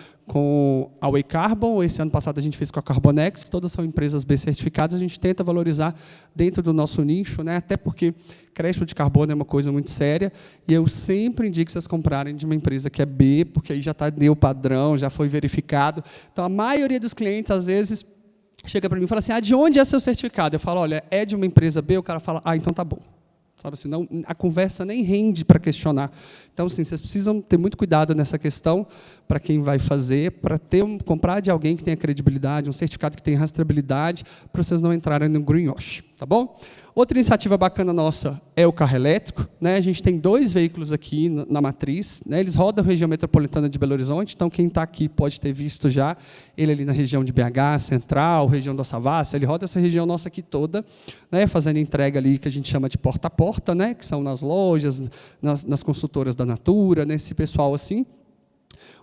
a Way Carbon, esse ano passado a gente fez com a Carbonex, todas são empresas B certificadas, a gente tenta valorizar dentro do nosso nicho, né? Até porque crédito de carbono é uma coisa muito séria, e eu sempre indico que vocês comprarem de uma empresa que é B, porque aí já deu padrão, já foi verificado. Então, a maioria dos clientes, às vezes, chega para mim e fala assim, de onde é seu certificado? Eu falo, olha, é de uma empresa B? O cara fala, então tá bom. Sabe assim, não, a conversa nem rende para questionar. Então, assim, vocês precisam ter muito cuidado nessa questão para quem vai fazer, para comprar de alguém que tenha credibilidade, um certificado que tenha rastreabilidade, para vocês não entrarem no greenwash, tá bom? Outra iniciativa bacana nossa é o carro elétrico, né? A gente tem 2 veículos aqui na matriz, né? Eles rodam a região metropolitana de Belo Horizonte, então quem está aqui pode ter visto já ele ali na região de BH, Central, região da Savassi, ele roda essa região nossa aqui toda, né? Fazendo entrega ali que a gente chama de porta a porta, né? Que são nas lojas, nas consultoras da Natura, nesse pessoal assim.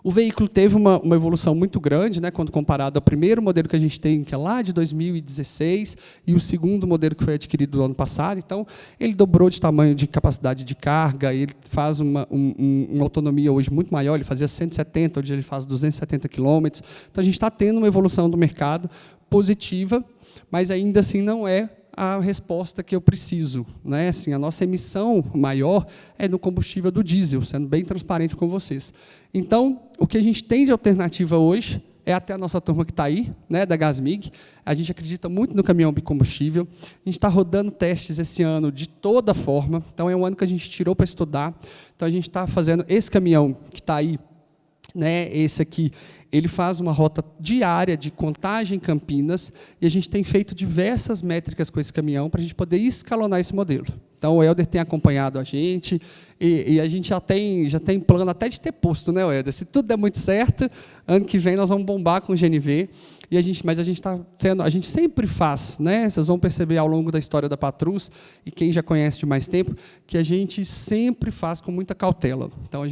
O veículo teve uma evolução muito grande, né, quando comparado ao primeiro modelo que a gente tem, que é lá de 2016, e o segundo modelo que foi adquirido no ano passado. Então, ele dobrou de tamanho de capacidade de carga, ele faz uma autonomia hoje muito maior, ele fazia 170, hoje ele faz 270 quilômetros. Então, a gente está tendo uma evolução do mercado positiva, mas ainda assim não é a resposta que eu preciso, né? Assim, a nossa emissão maior é no combustível do diesel, sendo bem transparente com vocês. Então, o que a gente tem de alternativa hoje é até a nossa turma que está aí, né, da Gasmig. A gente acredita muito no caminhão bicombustível. A gente está rodando testes esse ano de toda forma. Então, é um ano que a gente tirou para estudar. Então, a gente está fazendo esse caminhão que está aí, né, esse aqui, ele faz uma rota diária de Contagem Campinas, e a gente tem feito diversas métricas com esse caminhão para a gente poder escalonar esse modelo. Então, o Helder tem acompanhado a gente, e a gente já tem plano até de ter posto, né, Helder? Se tudo der muito certo, ano que vem nós vamos bombar com o GNV, mas a gente sempre faz, né? Vocês vão perceber ao longo da história da Patrus, e quem já conhece de mais tempo, que a gente sempre faz com muita cautela. Então,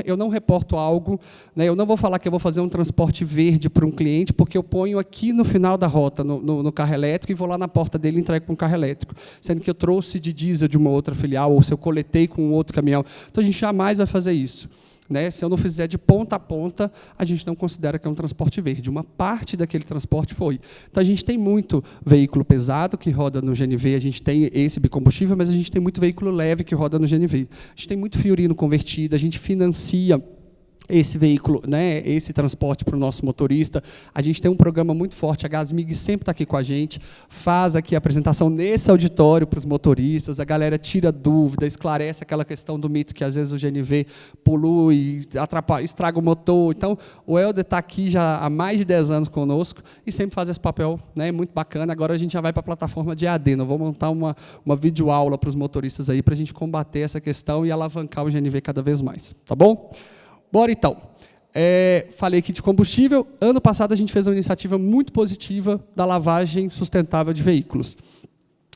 eu não reporto algo, né? Eu não vou falar que eu vou fazer um transporte verde para um cliente, porque eu ponho aqui no final da rota, no carro elétrico, e vou lá na porta dele e entrego com um carro elétrico, sendo que eu trouxe de diesel de uma outra filial, ou se eu coletei com um outro caminhão. Então, a gente jamais vai fazer isso. Né? Se eu não fizer de ponta a ponta, a gente não considera que é um transporte verde. Uma parte daquele transporte foi. Então, a gente tem muito veículo pesado que roda no GNV, a gente tem esse bicombustível, mas a gente tem muito veículo leve que roda no GNV. A gente tem muito Fiorino convertido, a gente financia esse veículo, né, esse transporte para o nosso motorista. A gente tem um programa muito forte, a Gasmig sempre está aqui com a gente, faz aqui a apresentação nesse auditório para os motoristas, a galera tira dúvida, esclarece aquela questão do mito que às vezes o GNV polui, atrapalha, estraga o motor. Então, o Helder está aqui já há mais de 10 anos conosco e sempre faz esse papel, né, muito bacana. Agora a gente já vai para a plataforma de EAD, nós vamos montar uma videoaula para os motoristas aí, para a gente combater essa questão e alavancar o GNV cada vez mais. Tá bom? Bora, então. Falei aqui de combustível. Ano passado, a gente fez uma iniciativa muito positiva da lavagem sustentável de veículos.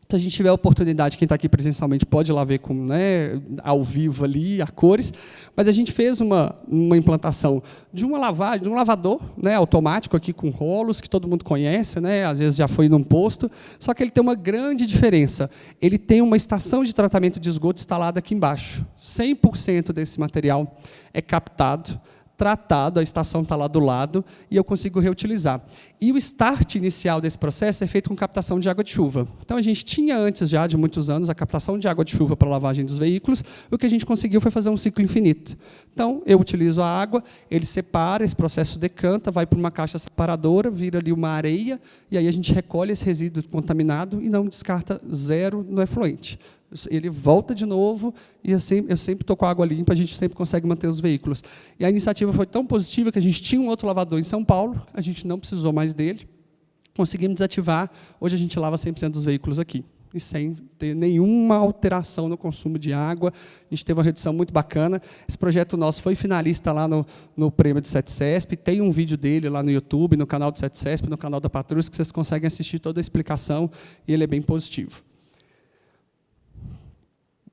Se a gente tiver a oportunidade, quem está aqui presencialmente pode ir lá ver né, ao vivo ali, a cores, mas a gente fez uma implantação de uma lavagem, de um lavador, né, automático aqui com rolos, que todo mundo conhece, né, às vezes já foi num posto, só que ele tem uma grande diferença. Ele tem uma estação de tratamento de esgoto instalada aqui embaixo. 100% desse material é captado, tratado, a estação está lá do lado, e eu consigo reutilizar. E o start inicial desse processo é feito com captação de água de chuva. Então, a gente tinha antes, já de muitos anos, a captação de água de chuva para a lavagem dos veículos, e o que a gente conseguiu foi fazer um ciclo infinito. Então, eu utilizo a água, ele separa, esse processo decanta, vai para uma caixa separadora, vira ali uma areia, e aí a gente recolhe esse resíduo contaminado e não descarta zero no efluente. Ele volta de novo, e assim, eu sempre estou com a água limpa, a gente sempre consegue manter os veículos. E a iniciativa foi tão positiva que a gente tinha um outro lavador em São Paulo, a gente não precisou mais dele, conseguimos desativar, hoje a gente lava 100% dos veículos aqui, e sem ter nenhuma alteração no consumo de água. A gente teve uma redução muito bacana. Esse projeto nosso foi finalista lá no prêmio do CETCESP, tem um vídeo dele lá no YouTube, no canal do CETCESP, no canal da Patrus, que vocês conseguem assistir toda a explicação, e ele é bem positivo.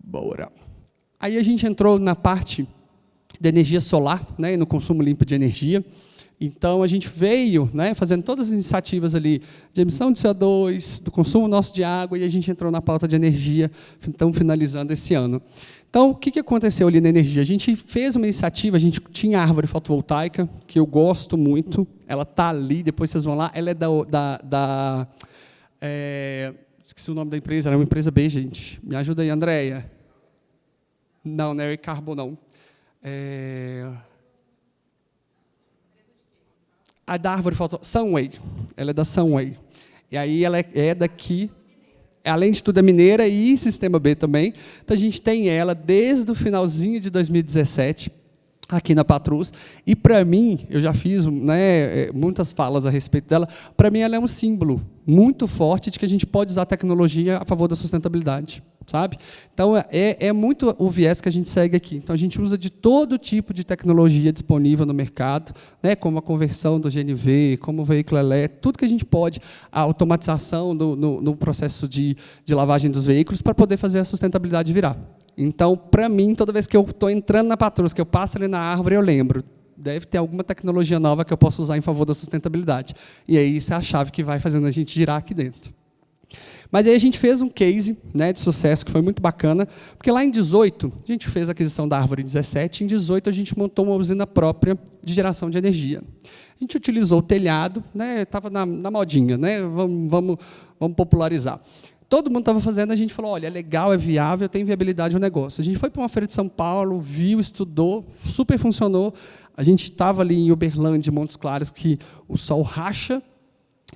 Bora. Aí a gente entrou na parte da energia solar, né, no consumo limpo de energia. Então, a gente veio, né, fazendo todas as iniciativas ali de emissão de CO2, do consumo nosso de água, e a gente entrou na pauta de energia, então, finalizando esse ano. Então, o que aconteceu ali na energia? A gente fez uma iniciativa, a gente tinha árvore fotovoltaica, que eu gosto muito, ela está ali, depois vocês vão lá, ela é esqueci o nome da empresa, era uma empresa B, gente. Me ajuda aí, Andréia. Não, não é Carbon, não. A da árvore Sunway, ela é da Sunway. E aí ela é daqui, além de tudo é mineira e Sistema B também. Então a gente tem ela desde o finalzinho de 2017, aqui na Patrus, e para mim, eu já fiz, né, muitas falas a respeito dela, para mim ela é um símbolo muito forte de que a gente pode usar a tecnologia a favor da sustentabilidade, sabe? Então, é muito o viés que a gente segue aqui. Então, a gente usa de todo tipo de tecnologia disponível no mercado, né, como a conversão do GNV, como o veículo elétrico, tudo que a gente pode, a automatização no processo de lavagem dos veículos, para poder fazer a sustentabilidade virar. Então, para mim, toda vez que eu estou entrando na Patrus, que eu passo ali na árvore, eu lembro, deve ter alguma tecnologia nova que eu possa usar em favor da sustentabilidade. E aí, isso é a chave que vai fazendo a gente girar aqui dentro. Mas aí a gente fez um case, né, de sucesso, que foi muito bacana, porque lá em 18, a gente fez a aquisição da árvore em 17, em 18 a gente montou uma usina própria de geração de energia. A gente utilizou o telhado, né, estava na modinha, né, vamos popularizar. Todo mundo estava fazendo, a gente falou, olha, é legal, é viável, tem viabilidade o negócio. A gente foi para uma feira de São Paulo, viu, estudou, super funcionou. A gente estava ali em Uberlândia, Montes Claros, que o sol racha,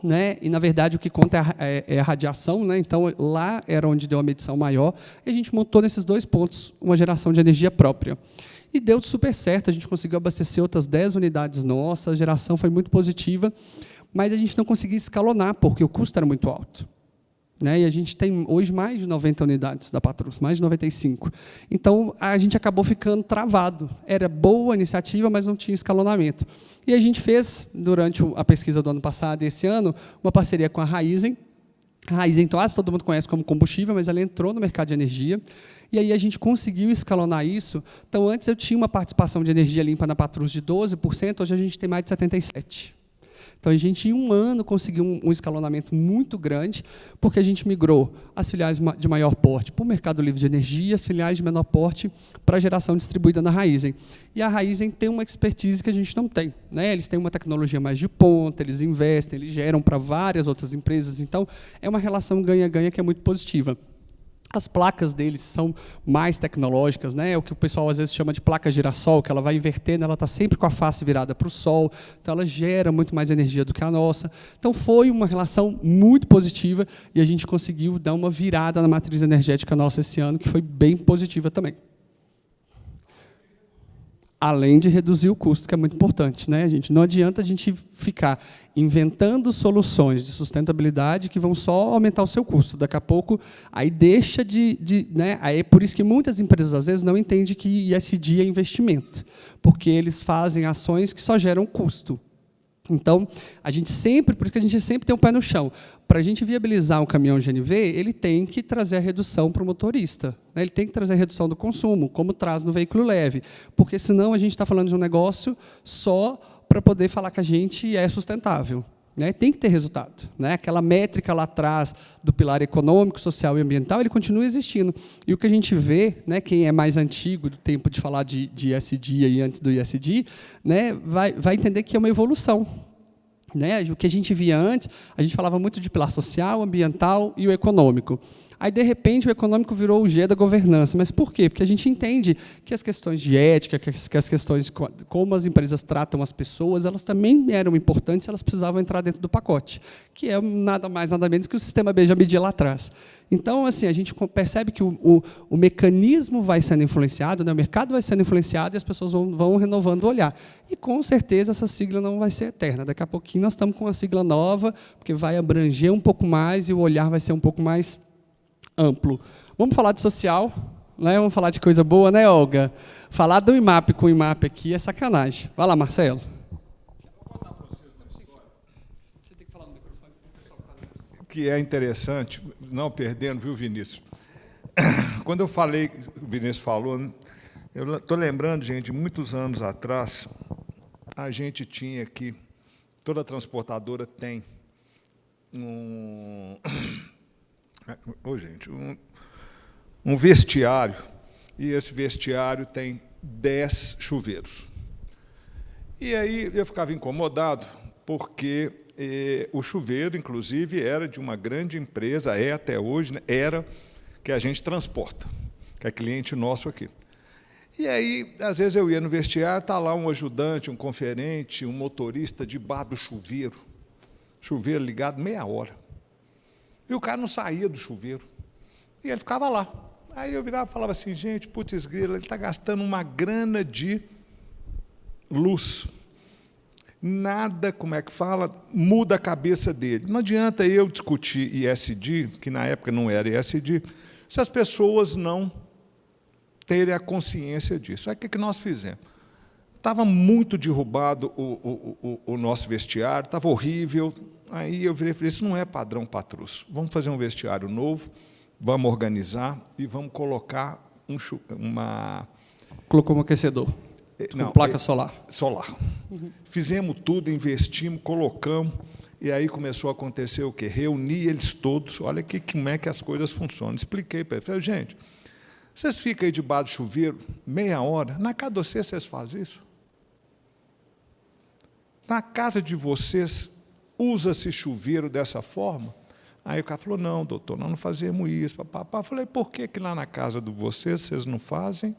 né, e, na verdade, o que conta é a radiação. Né, então, lá era onde deu a medição maior, e a gente montou nesses 2 pontos uma geração de energia própria. E deu super certo, a gente conseguiu abastecer outras 10 unidades nossas, a geração foi muito positiva, mas a gente não conseguia escalonar, porque o custo era muito alto. Né, e a gente tem hoje mais de 90 unidades da Patrus, mais de 95. Então, a gente acabou ficando travado. Era boa a iniciativa, mas não tinha escalonamento. E a gente fez, durante a pesquisa do ano passado e esse ano, uma parceria com a Raizen. A Raizen, todo mundo conhece como combustível, mas ela entrou no mercado de energia. E aí a gente conseguiu escalonar isso. Então, antes eu tinha uma participação de energia limpa na Patrus de 12%, hoje a gente tem mais de 77%. Então, a gente, em um ano, conseguiu um escalonamento muito grande, porque a gente migrou as filiais de maior porte para o mercado livre de energia, as filiais de menor porte para a geração distribuída na Raizen. E a Raizen tem uma expertise que a gente não tem. Né? Eles têm uma tecnologia mais de ponta, eles investem, eles geram para várias outras empresas. Então, é uma relação ganha-ganha que é muito positiva. As placas deles são mais tecnológicas, né? O que o pessoal às vezes chama de placa girassol, que ela vai invertendo, ela está sempre com a face virada para o sol, então ela gera muito mais energia do que a nossa. Então foi uma relação muito positiva e a gente conseguiu dar uma virada na matriz energética nossa esse ano, que foi bem positiva também. Além de reduzir o custo, que é muito importante, né, gente? Não adianta a gente ficar inventando soluções de sustentabilidade que vão só aumentar o seu custo. Daqui a pouco, aí deixa né, aí é por isso que muitas empresas, às vezes, não entendem que ESG é investimento, porque eles fazem ações que só geram custo. Então, por isso que a gente sempre tem um pé no chão. Para a gente viabilizar um caminhão GNV, ele tem que trazer a redução para o motorista. Né? Ele tem que trazer a redução do consumo, como traz no veículo leve. Porque, senão, a gente está falando de um negócio só para poder falar que a gente é sustentável. Né? Tem que ter resultado. Né? Aquela métrica lá atrás do pilar econômico, social e ambiental, ele continua existindo. E o que a gente vê, né, quem é mais antigo do tempo de falar de ESG e antes do ESG, né, vai entender que é uma evolução. Né? O que a gente via antes, a gente falava muito de pilar social, ambiental e o econômico. Aí, de repente, o econômico virou o G da governança. Mas por quê? Porque a gente entende que as questões de ética, que as questões de como as empresas tratam as pessoas, elas também eram importantes, elas precisavam entrar dentro do pacote, que é nada mais, nada menos que o Sistema B já media lá atrás. Então, assim, a gente percebe que o mecanismo vai sendo influenciado, né? O mercado vai sendo influenciado e as pessoas vão renovando o olhar. E, com certeza, essa sigla não vai ser eterna. Daqui a pouquinho nós estamos com uma sigla nova, porque vai abranger um pouco mais e o olhar vai ser um pouco mais amplo. Vamos falar de social, né? Vamos falar de coisa boa, né, Olga? Falar do IMAP com o IMAP aqui é sacanagem. Vai lá, Marcelo. O que é interessante, não perdendo, viu, Vinícius? Quando eu falei, o Vinícius falou, eu estou lembrando, gente, de muitos anos atrás, a gente tinha aqui, toda transportadora tem um vestiário, e esse vestiário tem 10 chuveiros. E aí eu ficava incomodado, porque o chuveiro, inclusive, era de uma grande empresa, até hoje, né, que a gente transporta, que é cliente nosso aqui. E aí, às vezes, eu ia no vestiário, está lá um ajudante, um conferente, um motorista debaixo do chuveiro ligado meia hora. E o cara não saía do chuveiro. E ele ficava lá. Aí eu virava e falava assim, gente, putz grila, ele está gastando uma grana de luz. Nada, como é que fala, muda a cabeça dele. Não adianta eu discutir ISD, que na época não era ISD, se as pessoas não terem a consciência disso. Aí o que nós fizemos? Estava muito derrubado o nosso vestiário, estava horrível. Aí eu virei e falei, isso não é padrão Patrus. Vamos fazer um vestiário novo, vamos organizar e vamos colocar uma... Colocou um aquecedor. Não, com placa solar. Solar. Fizemos tudo, investimos, colocamos, e aí começou a acontecer o quê? Reuni eles todos, olha como é que as coisas funcionam. Expliquei para eles, falei, gente, vocês ficam aí debaixo do chuveiro meia hora, na casa de vocês fazem isso? Na casa de vocês, usa-se chuveiro dessa forma? Aí o cara falou, não, doutor, nós não fazemos isso. Papapá. Falei, por que lá na casa de vocês não fazem?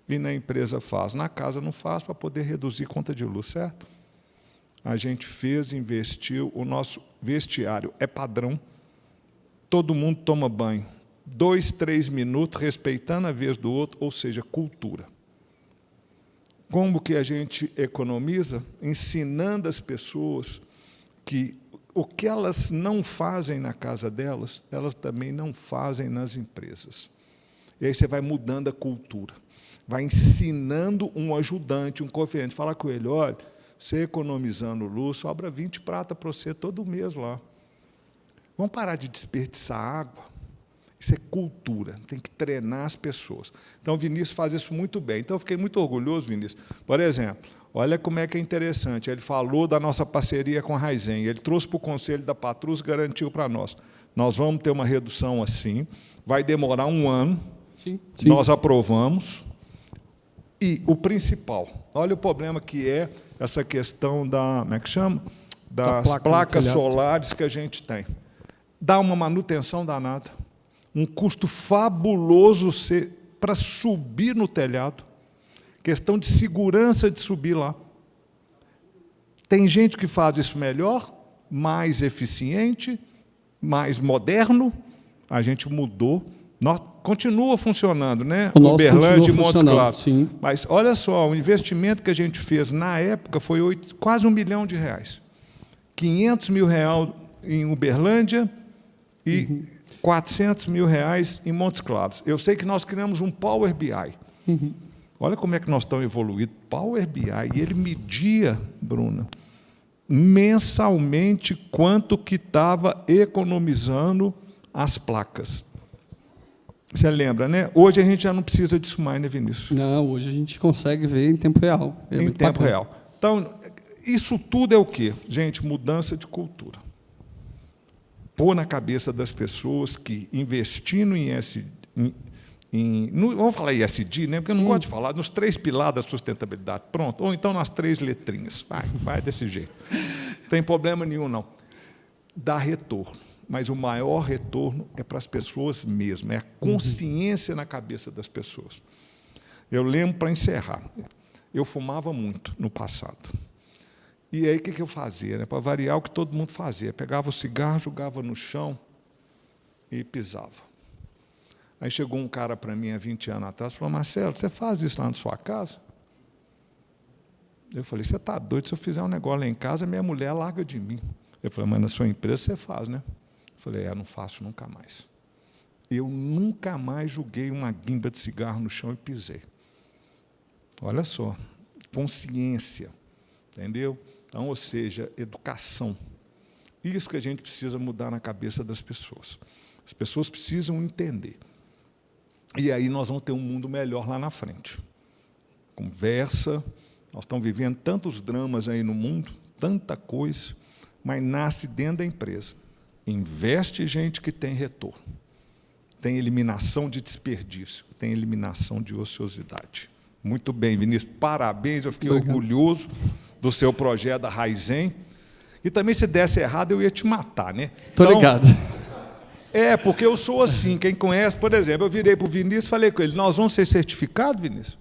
E na empresa faz. Na casa não faz para poder reduzir conta de luz, certo? A gente fez, investiu, o nosso vestiário é padrão, todo mundo toma banho, 2, 3 minutos, respeitando a vez do outro, ou seja, cultura. Como que a gente economiza? Ensinando as pessoas que o que elas não fazem na casa delas, elas também não fazem nas empresas. E aí você vai mudando a cultura. Vai ensinando um ajudante, um conferente, fala com ele, olha, você economizando luz, sobra 20 prata para você todo mês lá. Vamos parar de desperdiçar água? Isso é cultura, tem que treinar as pessoas. Então, o Vinícius faz isso muito bem. Então, eu fiquei muito orgulhoso, Vinícius. Por exemplo, olha como é que é interessante, ele falou da nossa parceria com a Raizen, ele trouxe para o Conselho da Patrus, garantiu para nós. Nós vamos ter uma redução assim, vai demorar 1 ano, Sim. Nós aprovamos. E o principal, olha o problema que é essa questão da, como é que chama? Das placas solares que a gente tem. Dá uma manutenção danada, um custo fabuloso para subir no telhado, questão de segurança de subir lá. Tem gente que faz isso melhor, mais eficiente, mais moderno, a gente mudou. Continua funcionando, né? Uberlândia e Montes Claros. Sim. Mas olha só, o investimento que a gente fez na época foi quase R$1 milhão. R$500 mil em Uberlândia e R$400 mil em Montes Claros. Eu sei que nós criamos um Power BI. Olha como é que nós estamos evoluídos. Power BI, e ele media, Bruna, mensalmente quanto que estava economizando as placas. Você lembra, né? Hoje a gente já não precisa disso mais, né, Vinícius? Não, hoje a gente consegue ver em tempo real. Em tempo real. Então, isso tudo é o quê? Gente, mudança de cultura. Pôr na cabeça das pessoas que investindo vamos falar ISD, né? Porque eu não gosto de falar nos 3 pilares da sustentabilidade. Pronto. Ou então nas 3 letrinhas. Vai desse jeito. Não tem problema nenhum, não. Dá retorno. Mas o maior retorno é para as pessoas mesmo, é a consciência na cabeça das pessoas. Eu lembro, para encerrar, eu fumava muito no passado. E aí o que eu fazia? Né? Para variar o que todo mundo fazia. Pegava o cigarro, jogava no chão e pisava. Aí chegou um cara para mim há 20 anos atrás e falou, Marcelo, você faz isso lá na sua casa? Eu falei, você está doido? Se eu fizer um negócio lá em casa, minha mulher larga de mim. Ele falou, mas na sua empresa você faz, né? Eu falei, não faço nunca mais. Eu nunca mais joguei uma guimba de cigarro no chão e pisei. Olha só, consciência, entendeu? Então, ou seja, educação. Isso que a gente precisa mudar na cabeça das pessoas. As pessoas precisam entender. E aí nós vamos ter um mundo melhor lá na frente. Conversa, nós estamos vivendo tantos dramas aí no mundo, tanta coisa, mas nasce dentro da empresa. Investe gente que tem retorno. Tem eliminação de desperdício, tem eliminação de ociosidade. Muito bem, Vinícius, parabéns, eu fiquei orgulhoso do seu projeto da Raizen. E também, se desse errado, eu ia te matar, né? Estou ligado. Porque eu sou assim, quem conhece, por exemplo, eu virei para o Vinícius e falei com ele, nós vamos ser certificados, Vinícius?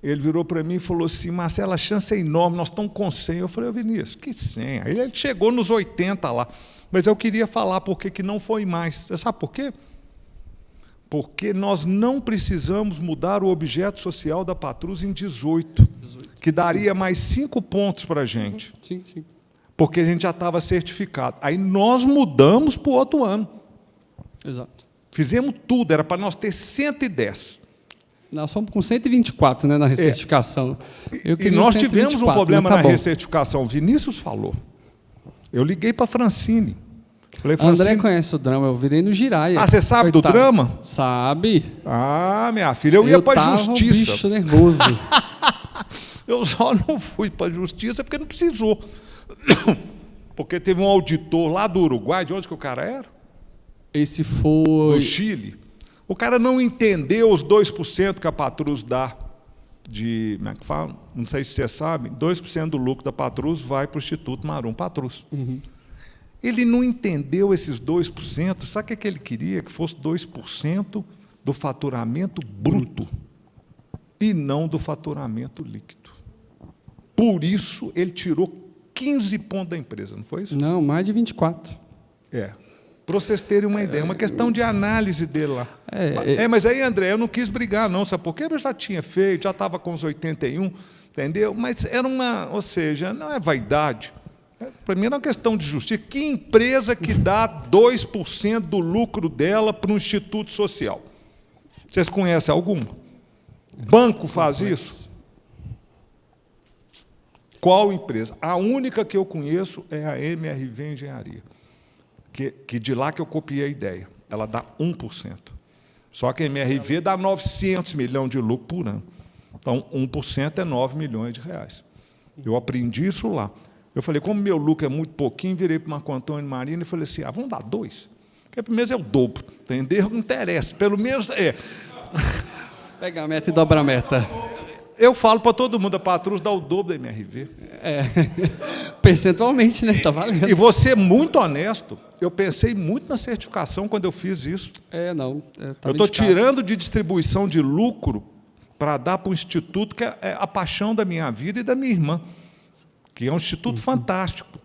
Ele virou para mim e falou assim, Marcelo, a chance é enorme, nós estamos com 100. Eu falei, Vinícius, que 100? Aí ele chegou nos 80 lá. Mas eu queria falar por que não foi mais. Você sabe por quê? Porque nós não precisamos mudar o objeto social da Patrus em 18, que daria mais 5 pontos para a gente. Sim, sim. Porque a gente já estava certificado. Aí nós mudamos para o outro ano. Exato. Fizemos tudo, era para nós ter 110. Nós fomos com 124, né, na recertificação. E nós tivemos um problema na recertificação. O Vinícius falou. Eu liguei para a Francine. Falei, Francine, André conhece o drama, eu virei no Giraia. Ah, você sabe do drama? Sabe. Ah, minha filha, eu ia para a justiça. Um bicho nervoso. Eu só não fui para a justiça porque não precisou. Porque teve um auditor lá do Uruguai, de onde que o cara era? Esse foi... Do Chile. O cara não entendeu os 2% que a Patrus dá de... Como é que fala? Não sei se você sabe, 2% do lucro da Patrus vai para o Instituto Marum Patrus. Ele não entendeu esses 2%. Sabe o que ele queria? Que fosse 2% do faturamento bruto e não do faturamento líquido. Por isso, ele tirou 15 pontos da empresa, não foi isso? Não, mais de 24. Para vocês terem uma ideia, uma questão de análise dele lá. Mas aí, André, eu não quis brigar, não, sabe por quê? Eu já tinha feito, já estava com os 81, entendeu? Mas era uma, ou seja, não é vaidade. Para mim era uma questão de justiça. Que empresa que dá 2% do lucro dela para um instituto social? Vocês conhecem alguma? Banco faz isso? Qual empresa? A única que eu conheço é a MRV Engenharia, que de lá que eu copiei a ideia. Ela dá 1%. Só que a MRV dá 900 milhões de lucro por ano. Então, 1% é 9 milhões de reais. Eu aprendi isso lá. Eu falei, como meu lucro é muito pouquinho, virei para o Marco Antônio Marina e falei assim, vamos dar 2%. Porque pelo menos é o dobro, entendeu? Não interessa, pelo menos é. Pega a meta e dobra a meta. Eu falo para todo mundo, a Patrus dá o dobro da MRV. Percentualmente, né? Está valendo. E vou ser muito honesto, eu pensei muito na certificação quando eu fiz isso. Não. Eu estou tirando de distribuição de lucro para dar para o instituto, que é a paixão da minha vida e da minha irmã, que é um instituto fantástico,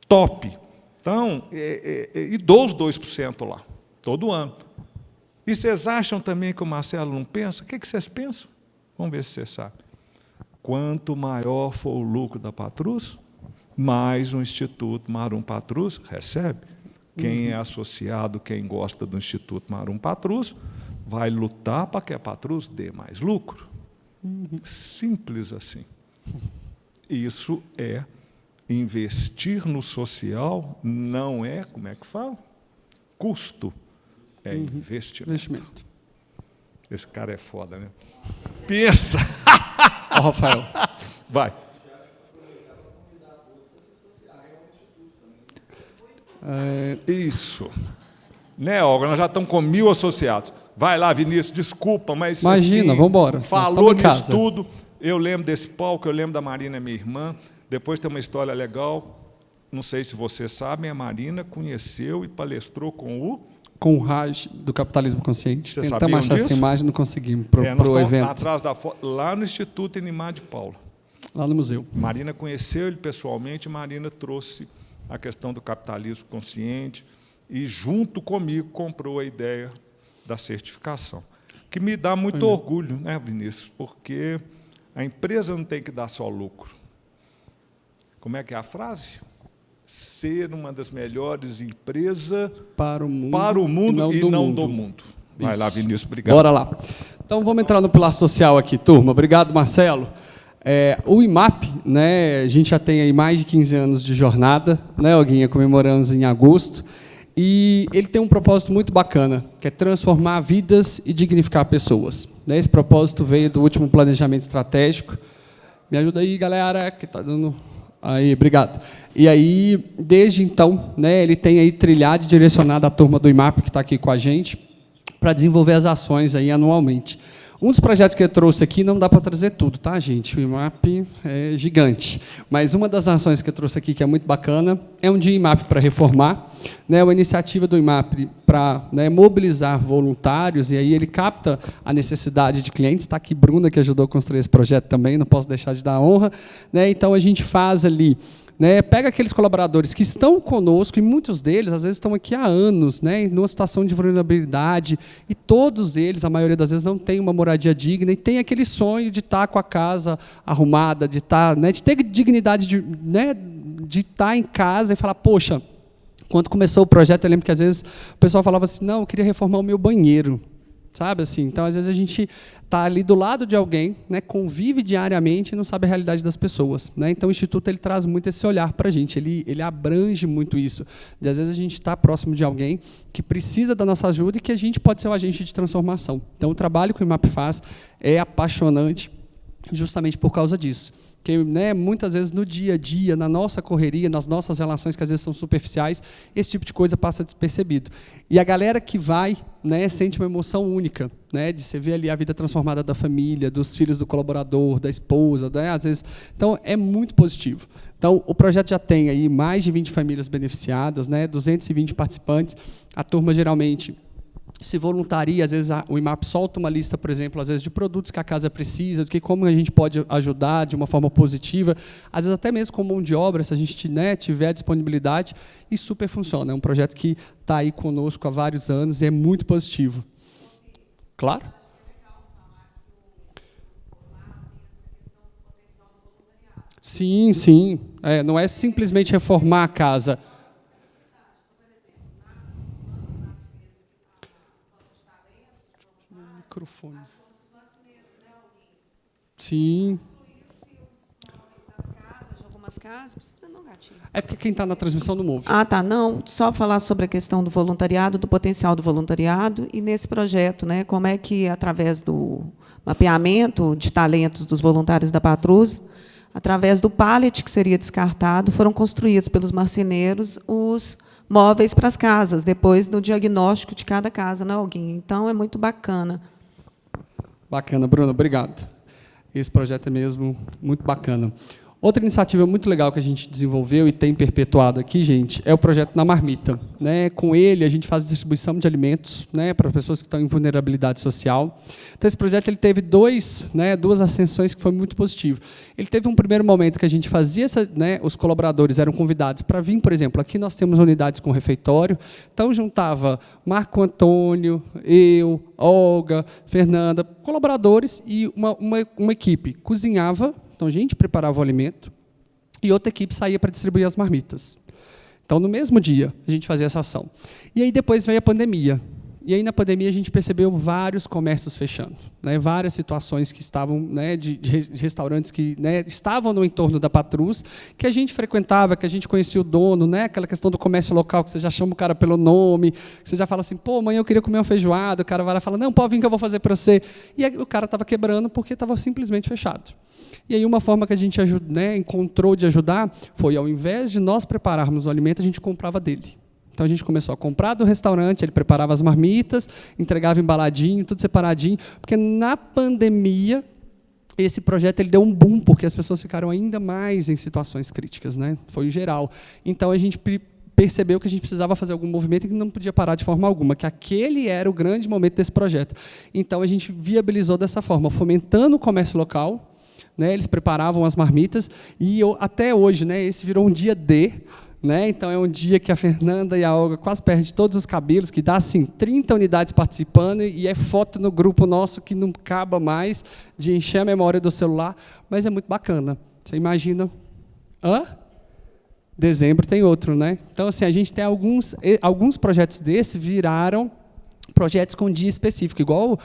top. Então, e dou os 2% lá, todo ano. E vocês acham também que o Marcelo não pensa? O que vocês pensam? Vamos ver se você sabe. Quanto maior for o lucro da Patrus, mais o Instituto Marum Patrus recebe. Quem é associado, quem gosta do Instituto Marum Patrus, vai lutar para que a Patrus dê mais lucro. Simples assim. Isso é investir no social, não é, como é que fala? Custo. É investimento. Esse cara é foda, né? Pensa. Ó, Rafael. Vai. Isso. Né, Olga? Nós já estamos com 1.000 associados. Vai lá, Vinícius, desculpa, mas... Imagina, assim, vamos embora. Falou nisso tudo. Eu lembro desse palco, eu lembro da Marina, minha irmã. Depois tem uma história legal. Não sei se vocês sabem, a Marina conheceu e palestrou com o Raj, do Capitalismo Consciente. Você tentamos achar essa imagem, não conseguimos para o evento. Atrás da foto, lá no Instituto Inimar de Paula. Lá no museu. Marina conheceu ele pessoalmente, Marina trouxe a questão do capitalismo consciente e, junto comigo, comprou a ideia da certificação, que me dá muito orgulho, né, Vinícius? Porque a empresa não tem que dar só lucro. Como é que é a frase? Ser uma das melhores empresas para o mundo e não do mundo. Vai Isso. lá, Vinícius, obrigado. Bora lá. Então, vamos entrar no pilar social aqui, turma. Obrigado, Marcelo. O IMAP, né, a gente já tem aí mais de 15 anos de jornada, né, Olguinha, comemoramos em agosto, e ele tem um propósito muito bacana, que é transformar vidas e dignificar pessoas. Esse propósito veio do último planejamento estratégico. Me ajuda aí, galera, que está dando... Aí, obrigado. E aí, desde então, né, ele tem aí trilhado e direcionado a turma do IMAP, que está aqui com a gente, para desenvolver as ações aí anualmente. Um dos projetos que eu trouxe aqui, não dá para trazer tudo, tá, gente? O IMAP é gigante. Mas uma das ações que eu trouxe aqui, que é muito bacana, é um dia IMAP para reformar. Né, uma iniciativa do IMAP para, né, mobilizar voluntários, e aí ele capta a necessidade de clientes. Está aqui Bruna, que ajudou a construir esse projeto também, não posso deixar de dar honra. Né? Então, a gente faz ali, né, pega aqueles colaboradores que estão conosco, e muitos deles, às vezes, estão aqui há anos, né, numa situação de vulnerabilidade, e todos eles, a maioria das vezes, não tem uma moradia digna, e tem aquele sonho de estar com a casa arrumada, de estar, né, de ter dignidade de estar em casa e falar, poxa, quando começou o projeto, eu lembro que, às vezes, o pessoal falava assim, não, eu queria reformar o meu banheiro. Sabe assim? Então, às vezes, a gente está ali do lado de alguém, né, convive diariamente e não sabe a realidade das pessoas. Né? Então, o Instituto ele traz muito esse olhar para a gente, ele abrange muito isso. De, às vezes, a gente está próximo de alguém que precisa da nossa ajuda e que a gente pode ser o agente de transformação. Então, o trabalho que o IMAP faz é apaixonante justamente por causa disso. Porque, né, muitas vezes, no dia a dia, na nossa correria, nas nossas relações, que às vezes são superficiais, esse tipo de coisa passa despercebido. E a galera que vai, né, sente uma emoção única, né, de você ver ali a vida transformada da família, dos filhos do colaborador, da esposa, né, às vezes. Então, é muito positivo. Então, o projeto já tem aí mais de 20 famílias beneficiadas, né, 220 participantes. A turma, geralmente, se voluntaria, às vezes o IMAP solta uma lista, por exemplo, às vezes de produtos que a casa precisa, do que como a gente pode ajudar de uma forma positiva, às vezes até mesmo com mão de obra, se a gente, né, tiver a disponibilidade, e super funciona. É um projeto que está aí conosco há vários anos e é muito positivo. Claro? Sim, sim. Não é simplesmente reformar a casa. Microfone. Sim. Algumas casas, precisa não, gatinho. É porque quem está na transmissão não ouve. Ah, tá. Não, só falar sobre a questão do voluntariado, do potencial do voluntariado, e nesse projeto, né, como é que, através do mapeamento de talentos dos voluntários da Patrus, através do pallet que seria descartado, foram construídos pelos marceneiros os móveis para as casas, depois do diagnóstico de cada casa, né, Alguinho? Então, é muito bacana. Bacana, Bruno, obrigado. Esse projeto é mesmo muito bacana. Outra iniciativa muito legal que a gente desenvolveu e tem perpetuado aqui, gente, é o projeto Na Marmita. Né? Com ele, a gente faz distribuição de alimentos, né, para pessoas que estão em vulnerabilidade social. Então, esse projeto ele teve duas ascensões que foi muito positivo. Ele teve um primeiro momento que a gente fazia, os colaboradores eram convidados para vir, por exemplo, aqui nós temos unidades com refeitório, então juntava Marco Antônio, eu, Olga, Fernanda, colaboradores e uma equipe cozinhava. Então, a gente preparava o alimento e outra equipe saía para distribuir as marmitas. Então, no mesmo dia, a gente fazia essa ação. E aí, depois veio a pandemia. E aí, na pandemia, a gente percebeu vários comércios fechando, né, várias situações que estavam, né, de restaurantes que, né, estavam no entorno da Patrus, que a gente frequentava, que a gente conhecia o dono, né, aquela questão do comércio local, que você já chama o cara pelo nome, que você já fala assim, pô, amanhã eu queria comer uma feijoada, o cara vai lá e fala, não, pode vir que eu vou fazer para você. E aí, o cara estava quebrando porque estava simplesmente fechado. E aí, uma forma que a gente encontrou de ajudar foi, ao invés de nós prepararmos o alimento, a gente comprava dele. Então, a gente começou a comprar do restaurante, ele preparava as marmitas, entregava embaladinho, tudo separadinho, porque, na pandemia, esse projeto ele deu um boom, porque as pessoas ficaram ainda mais em situações críticas, né? Foi em geral. Então, a gente percebeu que a gente precisava fazer algum movimento e que não podia parar de forma alguma, que aquele era o grande momento desse projeto. Então, a gente viabilizou dessa forma, fomentando o comércio local, né? Eles preparavam as marmitas, e até hoje, né, esse virou um dia D, né? Então, é um dia que a Fernanda e a Olga quase perdem todos os cabelos, que dá assim, 30 unidades participando, e é foto no grupo nosso que não acaba mais de encher a memória do celular, mas é muito bacana. Você imagina... Dezembro tem outro, né? Então, assim, a gente tem alguns projetos desses viraram projetos com dia específico, igual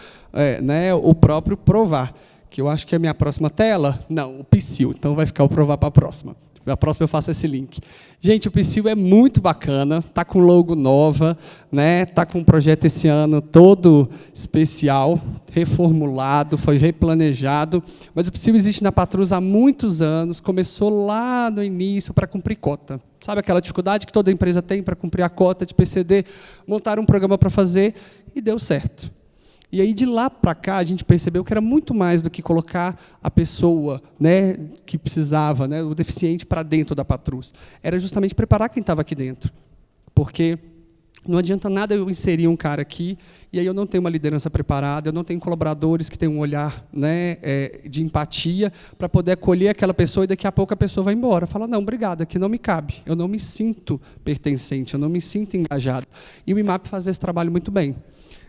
né, o próprio Provar, que eu acho que é a minha próxima tela. Não, o Psyll, então vai ficar o Provar para a próxima. A próxima eu faço esse link. Gente, o Psyll é muito bacana, está com logo nova, né? Está com um projeto esse ano todo especial, reformulado, foi replanejado, mas o Psyll existe na Patrus há muitos anos, começou lá no início para cumprir cota. Sabe aquela dificuldade que toda empresa tem para cumprir a cota de PCD? Montaram um programa para fazer e deu certo. E aí, de lá para cá, a gente percebeu que era muito mais do que colocar a pessoa, né, que precisava, né, o deficiente, para dentro da Patrus. Era justamente preparar quem estava aqui dentro. Porque Não adianta nada eu inserir um cara aqui, e aí eu não tenho uma liderança preparada, eu não tenho colaboradores que tenham um olhar, né, de empatia para poder acolher aquela pessoa, e daqui a pouco a pessoa vai embora. Fala, não, obrigado, aqui não me cabe, eu não me sinto pertencente, eu não me sinto engajado. E o IMAP faz esse trabalho muito bem.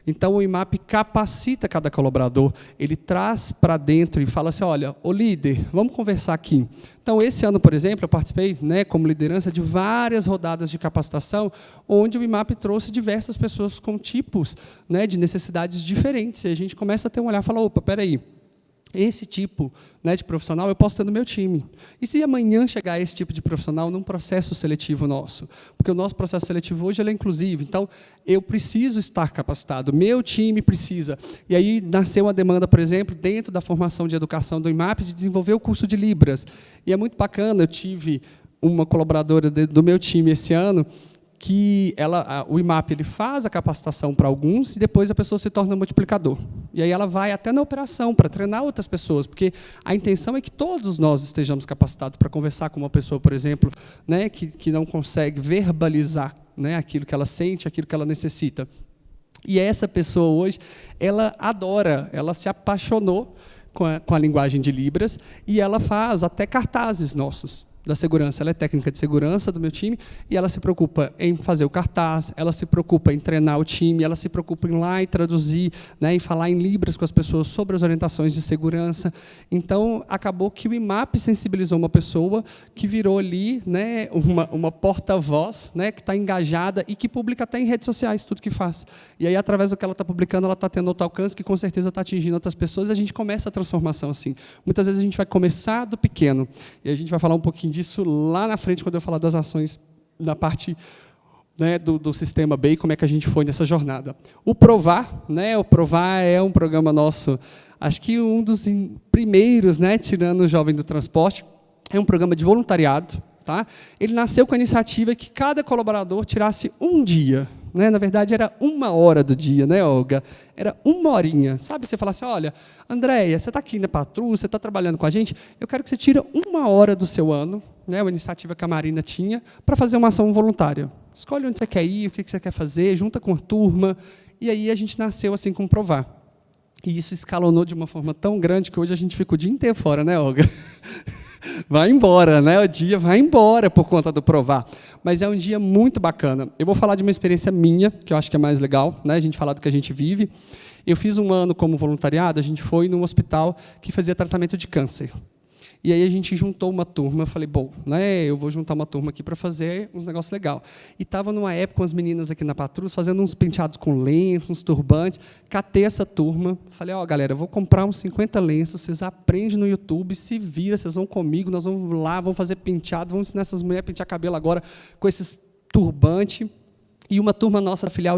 Então, o IMAP capacita cada colaborador, ele traz para dentro e fala assim, olha, ô líder, vamos conversar aqui. Então, esse ano, por exemplo, eu participei, né, como liderança de várias rodadas de capacitação, onde o IMAP trouxe diversas pessoas com tipos, né, de necessidades diferentes. E a gente começa a ter um olhar e fala, opa, espera aí, esse tipo, né, de profissional eu posso ter no meu time. E se amanhã chegar esse tipo de profissional num processo seletivo nosso? Porque o nosso processo seletivo hoje ele é inclusivo, então eu preciso estar capacitado, meu time precisa. E aí nasceu uma demanda, por exemplo, dentro da formação de educação do IMAP, de desenvolver o curso de Libras. E é muito bacana, eu tive uma colaboradora do meu time esse ano, que o IMAP ele faz a capacitação para alguns e depois a pessoa se torna multiplicador. E aí ela vai até na operação para treinar outras pessoas, porque a intenção é que todos nós estejamos capacitados para conversar com uma pessoa, por exemplo, né, que não consegue verbalizar, né, aquilo que ela sente, aquilo que ela necessita. E essa pessoa hoje, ela adora, ela se apaixonou com a linguagem de Libras e ela faz até cartazes nossos da segurança. Ela é técnica de segurança do meu time e ela se preocupa em fazer o cartaz, ela se preocupa em treinar o time, ela se preocupa em ir lá e traduzir, né, em falar em Libras com as pessoas sobre as orientações de segurança. Então, acabou que o IMAP sensibilizou uma pessoa que virou ali, né, uma porta-voz, né, que está engajada e que publica até em redes sociais tudo que faz. E aí, através do que ela está publicando, ela está tendo outro alcance que, com certeza, está atingindo outras pessoas e a gente começa a transformação assim. Muitas vezes a gente vai começar do pequeno e a gente vai falar um pouquinho disso lá na frente, quando eu falar das ações na parte, né, do sistema B e como é que a gente foi nessa jornada. O Provar, né, o Provar é um programa nosso, acho que um dos primeiros, né, tirando o Jovem do Transporte, é um programa de voluntariado. Tá? Ele nasceu com a iniciativa que cada colaborador tirasse um dia. Né? Na verdade, era 1 hora do dia, né, Olga? Era 1 horinha. Sabe, você fala assim, olha, Andréia, você está aqui na patrulha, você está trabalhando com a gente, eu quero que você tire 1 hora do seu ano, né, uma iniciativa que a Marina tinha, para fazer uma ação voluntária. Escolhe onde você quer ir, o que você quer fazer, junta com a turma, e aí a gente nasceu assim com o Provar. E isso escalonou de uma forma tão grande que hoje a gente fica o dia inteiro fora, né, Olga? Vai embora, né? O dia vai embora por conta do Provar. Mas é um dia muito bacana. Eu vou falar de uma experiência minha, que eu acho que é mais legal, né? A gente falar do que a gente vive. Eu fiz 1 ano como voluntariado, a gente foi num hospital que fazia tratamento de câncer. E aí a gente juntou uma turma, eu falei, bom, né, eu vou juntar uma turma aqui para fazer uns negócios legais. E estava numa época com as meninas aqui na patrulha, fazendo uns penteados com lenços, uns turbantes. Catei essa turma, falei, ó, galera, eu vou comprar uns 50 lenços, vocês aprendem no YouTube, se vira, vocês vão comigo, nós vamos lá, vamos fazer penteado, vamos ensinar essas mulheres a pentear cabelo agora com esses turbantes. E uma turma nossa, filial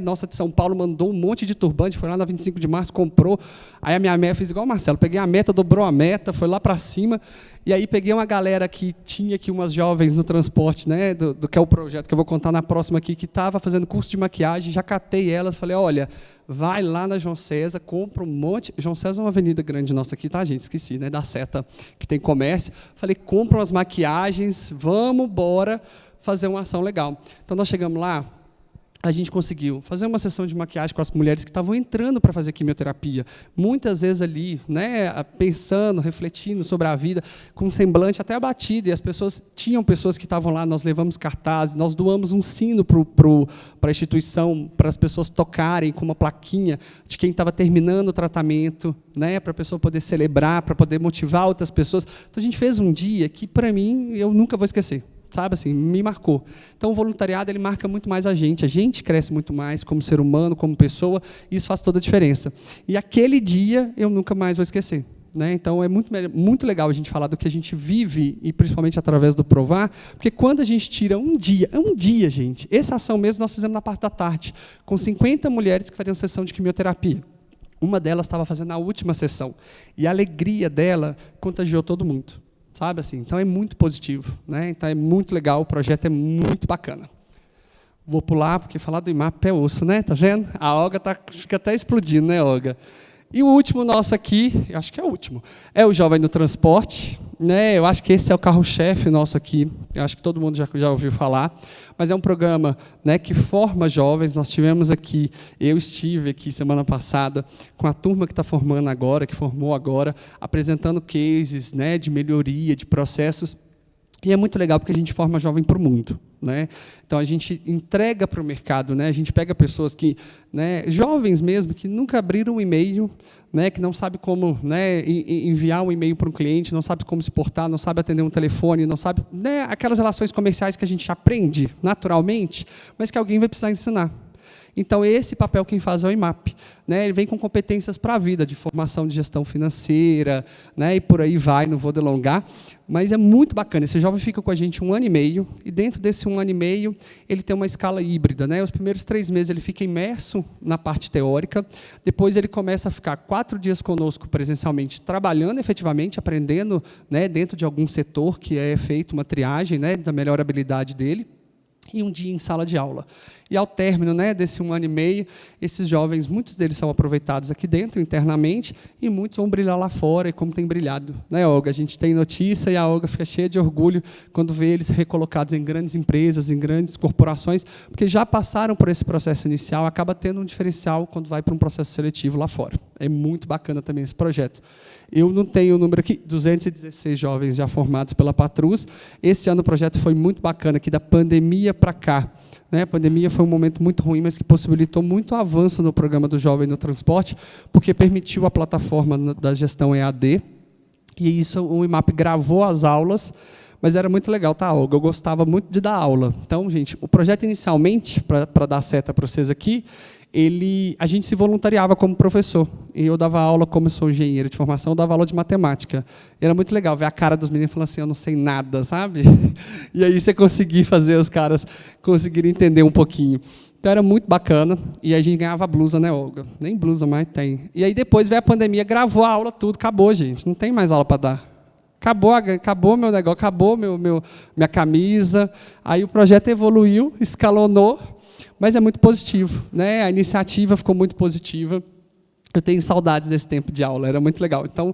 nossa de São Paulo, mandou um monte de turbante, foi lá na 25 de março, comprou. Aí a minha meta fez igual o Marcelo, peguei a meta, dobrou a meta, foi lá para cima. E aí peguei uma galera que tinha aqui umas jovens no transporte, né, do que é o projeto que eu vou contar na próxima aqui, que estava fazendo curso de maquiagem, já catei elas, falei, olha, vai lá na João César, compra um monte. João César é uma avenida grande nossa aqui, tá, gente? Esqueci, né, da seta que tem comércio. Falei, compra umas maquiagens, vamos embora fazer uma ação legal. Então nós chegamos lá, a gente conseguiu fazer uma sessão de maquiagem com as mulheres que estavam entrando para fazer quimioterapia, muitas vezes ali, né, pensando, refletindo sobre a vida, com um semblante até abatido, e as pessoas, tinham pessoas que estavam lá, nós levamos cartazes, nós doamos um sino para a instituição, para as pessoas tocarem com uma plaquinha de quem estava terminando o tratamento, né, para a pessoa poder celebrar, para poder motivar outras pessoas. Então, a gente fez um dia que, para mim, eu nunca vou esquecer. Sabe, assim, me marcou. Então, o voluntariado ele marca muito mais a gente cresce muito mais como ser humano, como pessoa, e isso faz toda a diferença. E aquele dia eu nunca mais vou esquecer. Né? Então, é muito legal a gente falar do que a gente vive, e principalmente através do Provar, porque quando a gente tira um dia, gente, essa ação mesmo nós fizemos na parte da tarde, com 50 mulheres que fariam sessão de quimioterapia. Uma delas estava fazendo a última sessão, e a alegria dela contagiou todo mundo. Sabe assim? Então é muito positivo, né? Então é muito legal, o projeto é muito bacana. Vou pular, porque falar do IMAP é osso, né? Tá vendo? A Olga fica até explodindo, né, Olga? E o último nosso aqui, eu acho que é o último, é o Jovem no Transporte. né? Eu acho que esse é o carro-chefe nosso aqui. Eu acho que todo mundo já ouviu falar. Mas é um programa, né, que forma jovens. Nós tivemos aqui, eu estive aqui semana passada com a turma que está formando agora, que formou agora, apresentando cases, né, de melhoria, de processos. E é muito legal porque a gente forma jovem para o mundo, né? Então a gente entrega para o mercado, né? A gente pega pessoas que, né, jovens mesmo, que nunca abriram um e-mail, né, que não sabe como, né, enviar um e-mail para um cliente, não sabe como se portar, não sabe atender um telefone, não sabe, né, aquelas relações comerciais que a gente aprende naturalmente, mas que alguém vai precisar ensinar. Então, esse papel quem faz é o IMAP. Né? Ele vem com competências para a vida, de formação de gestão financeira, né? E por aí vai, não vou delongar. Mas é muito bacana. Esse jovem fica com a gente 1 ano e meio, e dentro desse 1 ano e meio, ele tem uma escala híbrida. Né? Os primeiros 3 meses ele fica imerso na parte teórica, depois ele começa a ficar 4 dias conosco presencialmente, trabalhando efetivamente, aprendendo, né, dentro de algum setor que é feito uma triagem, né, da melhor habilidade dele, e 1 dia em sala de aula. E, ao término, né, desse 1 ano e meio, esses jovens, muitos deles são aproveitados aqui dentro, internamente, e muitos vão brilhar lá fora, e como tem brilhado. Né, Olga? A gente tem notícia, e a Olga fica cheia de orgulho quando vê eles recolocados em grandes empresas, em grandes corporações, porque já passaram por esse processo inicial, acaba tendo um diferencial quando vai para um processo seletivo lá fora. É muito bacana também esse projeto. Eu não tenho o número aqui, 216 jovens já formados pela Patrus. Esse ano o projeto foi muito bacana, que da pandemia para cá. Né? A pandemia foi um momento muito ruim, mas que possibilitou muito avanço no programa do Jovem no Transporte, porque permitiu a plataforma da gestão EAD, e isso o IMAP gravou as aulas, mas era muito legal, tá, Olga? Eu gostava muito de dar aula. Então, gente, o projeto inicialmente, para dar seta para vocês aqui, a gente se voluntariava como professor. E eu dava aula, como eu sou engenheiro de formação, eu dava aula de matemática. E era muito legal ver a cara dos meninos falando assim, eu não sei nada, sabe? E aí você conseguia fazer os caras conseguirem entender um pouquinho. Então era muito bacana. E aí a gente ganhava blusa, né, Olga? Nem blusa mais tem. E aí depois veio a pandemia, gravou a aula, tudo, acabou, gente. Não tem mais aula para dar. Acabou meu negócio, acabou minha camisa. Aí o projeto evoluiu, escalonou, mas é muito positivo, né? A iniciativa ficou muito positiva. Eu tenho saudades desse tempo de aula, era muito legal. Então,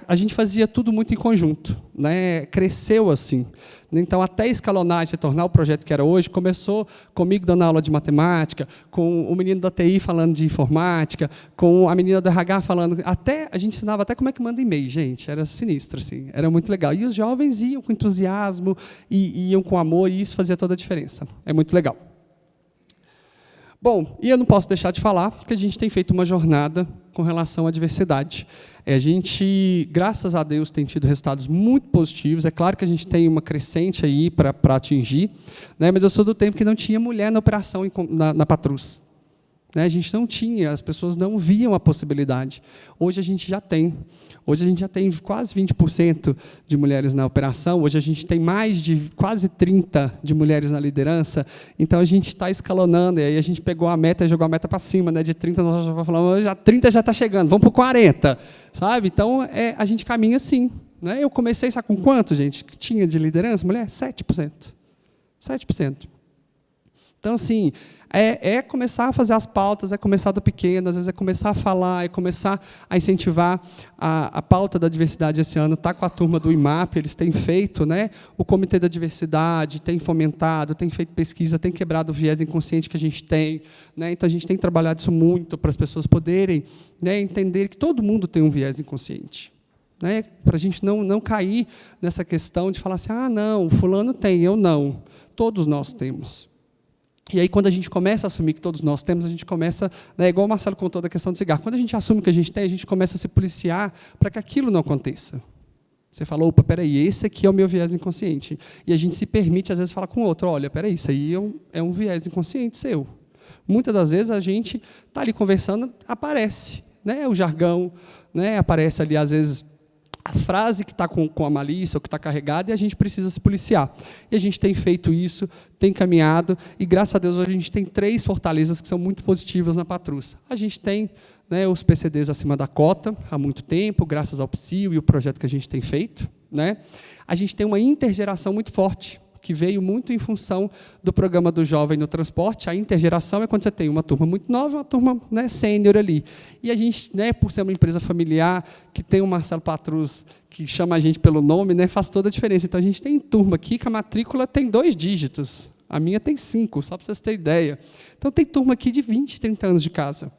a gente fazia tudo muito em conjunto, né? Cresceu assim. Então, até escalonar e se tornar o projeto que era hoje, começou comigo dando aula de matemática, com o menino da TI falando de informática, com a menina do RH falando... A gente ensinava até como é que manda e-mail, gente. Era sinistro, assim, era muito legal. E os jovens iam com entusiasmo, e iam com amor, e isso fazia toda a diferença. É muito legal. Bom, e eu não posso deixar de falar que a gente tem feito uma jornada com relação à diversidade. A gente, graças a Deus, tem tido resultados muito positivos. É claro que a gente tem uma crescente aí para atingir, né? Mas eu sou do tempo que não tinha mulher na operação na Patrus. Né? A gente não tinha, as pessoas não viam a possibilidade. Hoje a gente já tem. Hoje a gente já tem quase 20% de mulheres na operação. Hoje a gente tem mais de quase 30% de mulheres na liderança. Então a gente está escalonando. E aí a gente pegou a meta e jogou a meta para cima, né? De 30 nós já falamos, já 30 já está chegando, vamos para 40, sabe? Então a gente caminha assim. Né? Eu comecei, sabe com quanto, gente? Que tinha de liderança, mulher? 7%. 7%. Então, assim, é começar a fazer as pautas, é começar do pequeno, às vezes é começar a falar, é começar a incentivar a pauta da diversidade esse ano. Está com a turma do IMAP, eles têm feito, né, o Comitê da Diversidade, tem fomentado, tem feito pesquisa, tem quebrado o viés inconsciente que a gente tem. Né, então, a gente tem trabalhado isso muito para as pessoas poderem, né, entender que todo mundo tem um viés inconsciente. Né, para a gente não cair nessa questão de falar assim, ah, não, o fulano tem, eu não. Todos nós temos. E aí, quando a gente começa a assumir que todos nós temos, a gente começa, né, igual o Marcelo contou da questão do cigarro, quando a gente assume que a gente tem, a gente começa a se policiar para que aquilo não aconteça. Você fala, opa, peraí, esse aqui é o meu viés inconsciente. E a gente se permite, às vezes, falar com o outro, olha, peraí, isso aí é um viés inconsciente seu. Muitas das vezes, a gente está ali conversando, aparece, né, o jargão, né, aparece ali, às vezes, a frase que está com a malícia ou que está carregada, e a gente precisa se policiar. E a gente tem feito isso, tem caminhado, e, graças a Deus, hoje a gente tem 3 fortalezas que são muito positivas na Patrus. A gente tem, né, os PCDs acima da cota há muito tempo, graças ao PSIO e o projeto que a gente tem feito. Né? A gente tem uma intergeração muito forte, que veio muito em função do programa do Jovem no Transporte. A intergeração é quando você tem uma turma muito nova e uma turma, né, sênior ali. E a gente, né, por ser uma empresa familiar, que tem o Marcelo Patrus, que chama a gente pelo nome, né, faz toda a diferença. Então, a gente tem turma aqui que a matrícula tem 2 dígitos. A minha tem 5, só para vocês terem ideia. Então, tem turma aqui de 20, 30 anos de casa.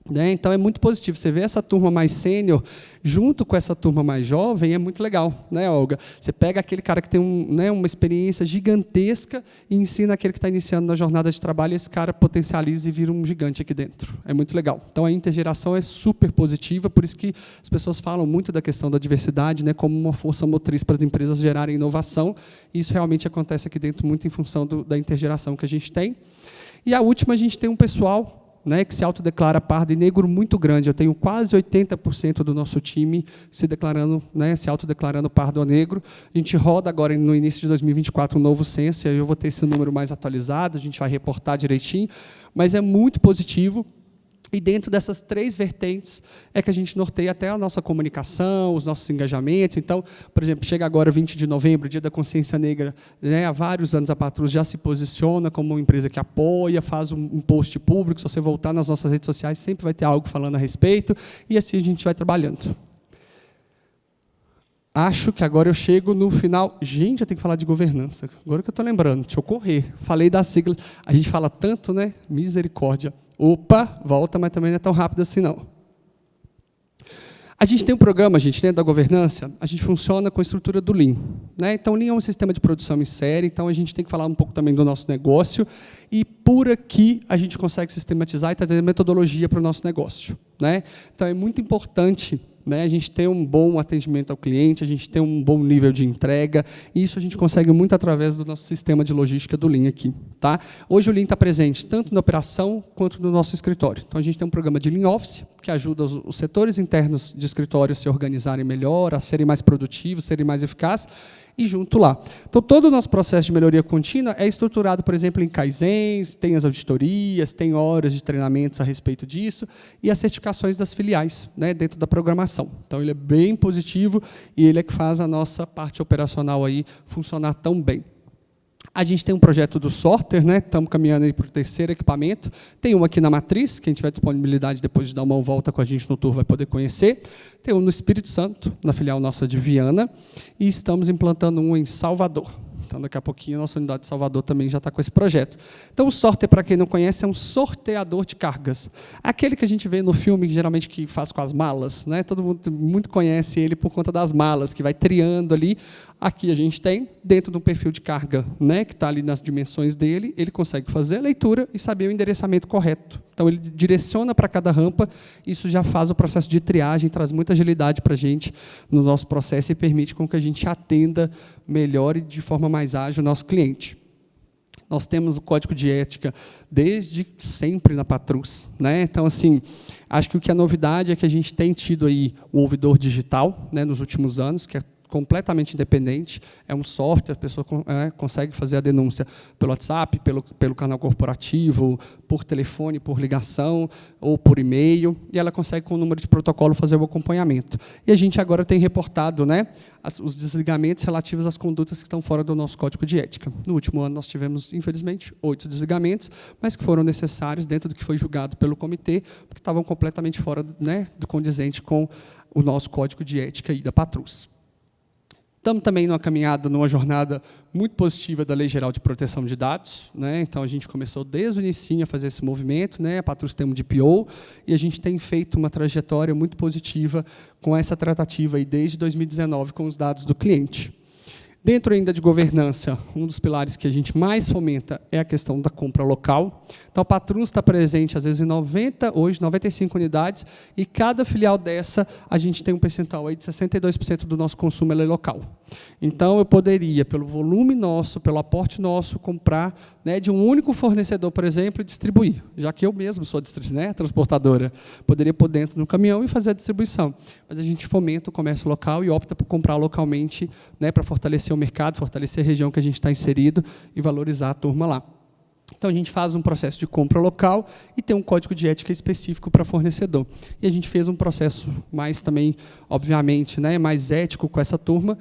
Né? Então, é muito positivo. Você vê essa turma mais sênior junto com essa turma mais jovem, é muito legal, né, Olga? Você pega aquele cara que tem né, uma experiência gigantesca e ensina aquele que está iniciando na jornada de trabalho, e esse cara potencializa e vira um gigante aqui dentro. É muito legal. Então, a intergeração é super positiva, por isso que as pessoas falam muito da questão da diversidade, né, como uma força motriz para as empresas gerarem inovação, e isso realmente acontece aqui dentro muito em função da intergeração que a gente tem. E a última, a gente tem um pessoal, né, que se autodeclara pardo e negro muito grande. Eu tenho quase 80% do nosso time se declarando, né, se autodeclarando pardo ou negro. A gente roda agora, no início de 2024, um novo censo, e aí eu vou ter esse número mais atualizado, a gente vai reportar direitinho, mas é muito positivo. E dentro dessas 3 vertentes é que a gente norteia até a nossa comunicação, os nossos engajamentos. Então, por exemplo, chega agora 20 de novembro, Dia da Consciência Negra, né, há vários anos a Patrus já se posiciona como uma empresa que apoia, faz um post público. Se você voltar nas nossas redes sociais, sempre vai ter algo falando a respeito, e assim a gente vai trabalhando. Acho que agora eu chego no final. Gente, eu tenho que falar de governança. Agora que eu estou lembrando, deixa eu correr. Falei da sigla. A gente fala tanto, né? Misericórdia. Opa, volta, mas também não é tão rápido assim, não. A gente tem um programa, gente, dentro da governança, a gente funciona com a estrutura do Lean. Né? Então, o Lean é um sistema de produção em série, então a gente tem que falar um pouco também do nosso negócio, e por aqui a gente consegue sistematizar e trazer metodologia para o nosso negócio. Né? Então, é muito importante, né, a gente ter um bom atendimento ao cliente, a gente ter um bom nível de entrega, e isso a gente consegue muito através do nosso sistema de logística do Lean aqui. Tá? Hoje o Lean está presente tanto na operação quanto no nosso escritório. Então, a gente tem um programa de Lean Office, que ajuda os setores internos de escritório a se organizarem melhor, a serem mais produtivos, serem mais eficazes, e junto lá. Então, todo o nosso processo de melhoria contínua é estruturado, por exemplo, em kaizens, tem as auditorias, tem horas de treinamentos a respeito disso, e as certificações das filiais, né, dentro da programação. Então, ele é bem positivo, e ele é que faz a nossa parte operacional aí funcionar tão bem. A gente tem um projeto do Sorter, né? Estamos caminhando para o 3º equipamento. Tem um aqui na Matriz, quem tiver disponibilidade depois de dar uma volta com a gente no tour vai poder conhecer. Tem um no Espírito Santo, na filial nossa de Viana, e estamos implantando um em Salvador. Então, daqui a pouquinho, a nossa unidade de Salvador também já está com esse projeto. Então, o Sorter, para quem não conhece, é um sorteador de cargas. Aquele que a gente vê no filme, geralmente, que faz com as malas. Né? Todo mundo muito conhece ele por conta das malas, que vai triando ali. Aqui a gente tem, dentro de um perfil de carga, né, que está ali nas dimensões dele, ele consegue fazer a leitura e saber o endereçamento correto. Então, ele direciona para cada rampa, isso já faz o processo de triagem, traz muita agilidade para a gente no nosso processo e permite com que a gente atenda melhor e de forma mais ágil o nosso cliente. Nós temos o código de ética desde sempre na Patrus. Né? Então, assim, acho que o que é novidade é que a gente tem tido aí o ouvidor digital, né, nos últimos anos, que é completamente independente, é um software, a pessoa consegue fazer a denúncia pelo WhatsApp, pelo canal corporativo, por telefone, por ligação ou por e-mail, e ela consegue, com o número de protocolo, fazer o acompanhamento. E a gente agora tem reportado, né, os desligamentos relativos às condutas que estão fora do nosso código de ética. No último ano, nós tivemos, infelizmente, 8 desligamentos, mas que foram necessários dentro do que foi julgado pelo comitê, porque estavam completamente fora, né, do condizente com o nosso código de ética aí da Patrus. Estamos também numa caminhada, numa jornada muito positiva da Lei Geral de Proteção de Dados. Né? Então, a gente começou desde o início a fazer esse movimento, né? A Patrus tem um DPO, e a gente tem feito uma trajetória muito positiva com essa tratativa aí desde 2019 com os dados do cliente. Dentro ainda de governança, um dos pilares que a gente mais fomenta é a questão da compra local. Então, a Patrus está presente, às vezes, em 95 unidades, e cada filial dessa, a gente tem um percentual aí de 62% do nosso consumo é local. Então, eu poderia, pelo volume nosso, pelo aporte nosso, comprar, né, de um único fornecedor, por exemplo, e distribuir, já que eu mesmo sou transportadora. Poderia pôr dentro do caminhão e fazer a distribuição. Mas a gente fomenta o comércio local e opta por comprar localmente, né, para fortalecer o mercado, fortalecer a região que a gente está inserido e valorizar a turma lá. Então, a gente faz um processo de compra local e tem um código de ética específico para fornecedor. E a gente fez um processo mais também, obviamente, né, mais ético com essa turma.